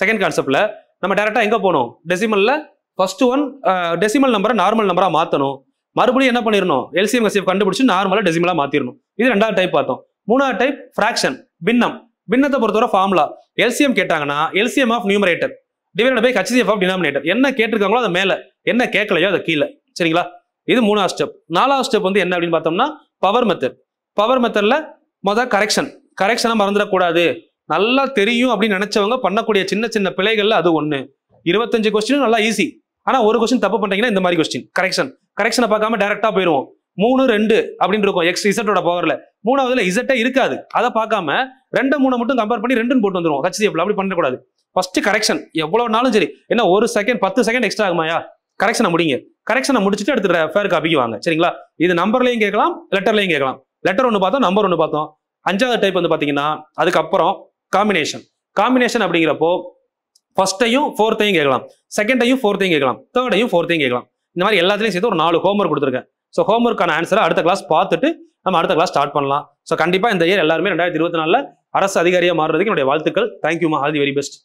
செகண்ட் கான்செப்ட்ல நம்ம டேரக்டா எங்க போகணும், டெசிமல்ல ஃபர்ஸ்ட் ஒன் டெசிமல் நம்பரை நார்மல் நம்பரா மாத்தணும். மறுபடியும் என்ன பண்ணிடணும், எல்சிஎம் எஸ்எஃப் கண்டுபிடிச்சு நார்மலா டெசிமலா மாத்திரணும். இது ரெண்டாவது டைப் பார்த்தோம். மூணாவது டைப் ஃபிராக்ஷன், பின்னம். பின்னத்தை பொறுத்தவரை ஃபார்முலா எல்சிஎம் கேட்டாங்கன்னா LCM of numerator divided by HCF of denominator. என்ன கேட்டிருக்காங்களோ அதை மேல, என்ன கேட்கலையோ அதை கீழே. சரிங்களா, இது மூணாவது ஸ்டெப். நாலாவது ஸ்டெப் வந்து என்ன அப்படின்னு பார்த்தோம்னா பவர் மெத்தட். பவர் மெத்தட்ல முதல் கரெக்ஷனை மறந்துடக்கூடாது. நல்லா தெரியும் அப்படின்னு நினைச்சவங்க பண்ணக்கூடிய சின்ன சின்ன பிழைகள்ல அது ஒண்ணு. 25 கொஸ்டினும் நல்லா ஈஸி. ஆனா ஒரு கொஸ்டின் தப்பு பண்ணிட்டீங்கன்னா இந்த மாதிரி கொஸ்டின் கரெக்ஷனை பார்க்காம டைரக்டா போயிருவோம். 3 2 அப்படின்னு இருக்கும் எக்ஸ் இசட்டோட பவர்ல. மூணாவதுல இசட்டே இருக்காது, அதை பார்க்காம 2 3 மட்டும் கம்பேர் பண்ணி 2 போட்டு வந்துருவோம். ஹெச்சிஎஃப்ல அப்படி பண்ணக்கூடாது. ஃபர்ஸ்ட் கரெக்ஷன் எவ்வளவு நாளும் சரி, என்ன 1 செகண்ட் 10 செகண்ட் எக்ஸ்ட்ரா ஆகுமாயா, கரெக்ஷனை முடிங்க. கரெக்ஷனை முடிச்சுட்டு அடுத்து ஃபேர் காப்பிக்கு வாங்க. சரிங்களா, இது நம்பர்லையும் கேட்கலாம், லெட்டர்லையும் கேட்கலாம். லெட்டர் ஒன்று பார்த்தோம், நம்பர் ஒன்று பார்த்தோம். 5வது டைப் வந்து பாத்தீங்கன்னா அதுக்கப்புறம் காம்பினேஷன் அப்படிங்கிறப்போ ஃபர்ஸ்டையும் ஃபோர்த்தையும் கேட்கலாம், செகண்டையும் ஃபோர்த்தையும் கேட்கலாம், தேர்டையும் ஃபோர்த்தையும் கேட்கலாம். இந்த மாதிரி எல்லாத்துலையும் சேர்த்து ஒரு 4 ஹோம்ஒர்க் கொடுத்துருக்கேன். ஸோ ஹோம்ஒர்க்கான ஆன்சரை அடுத்த கிளாஸ் பார்த்துட்டு நம்ம அடுத்த கிளாஸ் ஸ்டார்ட் பண்ணலாம். ஸோ கண்டிப்பாக இந்த இயர் எல்லாருமே 2024 அரசு அதிகாரியாக மாறுறதுக்கு என்னுடைய வாழ்த்துக்கள். தேங்க்யூமா, ஆல் தி வெரி பெஸ்ட்.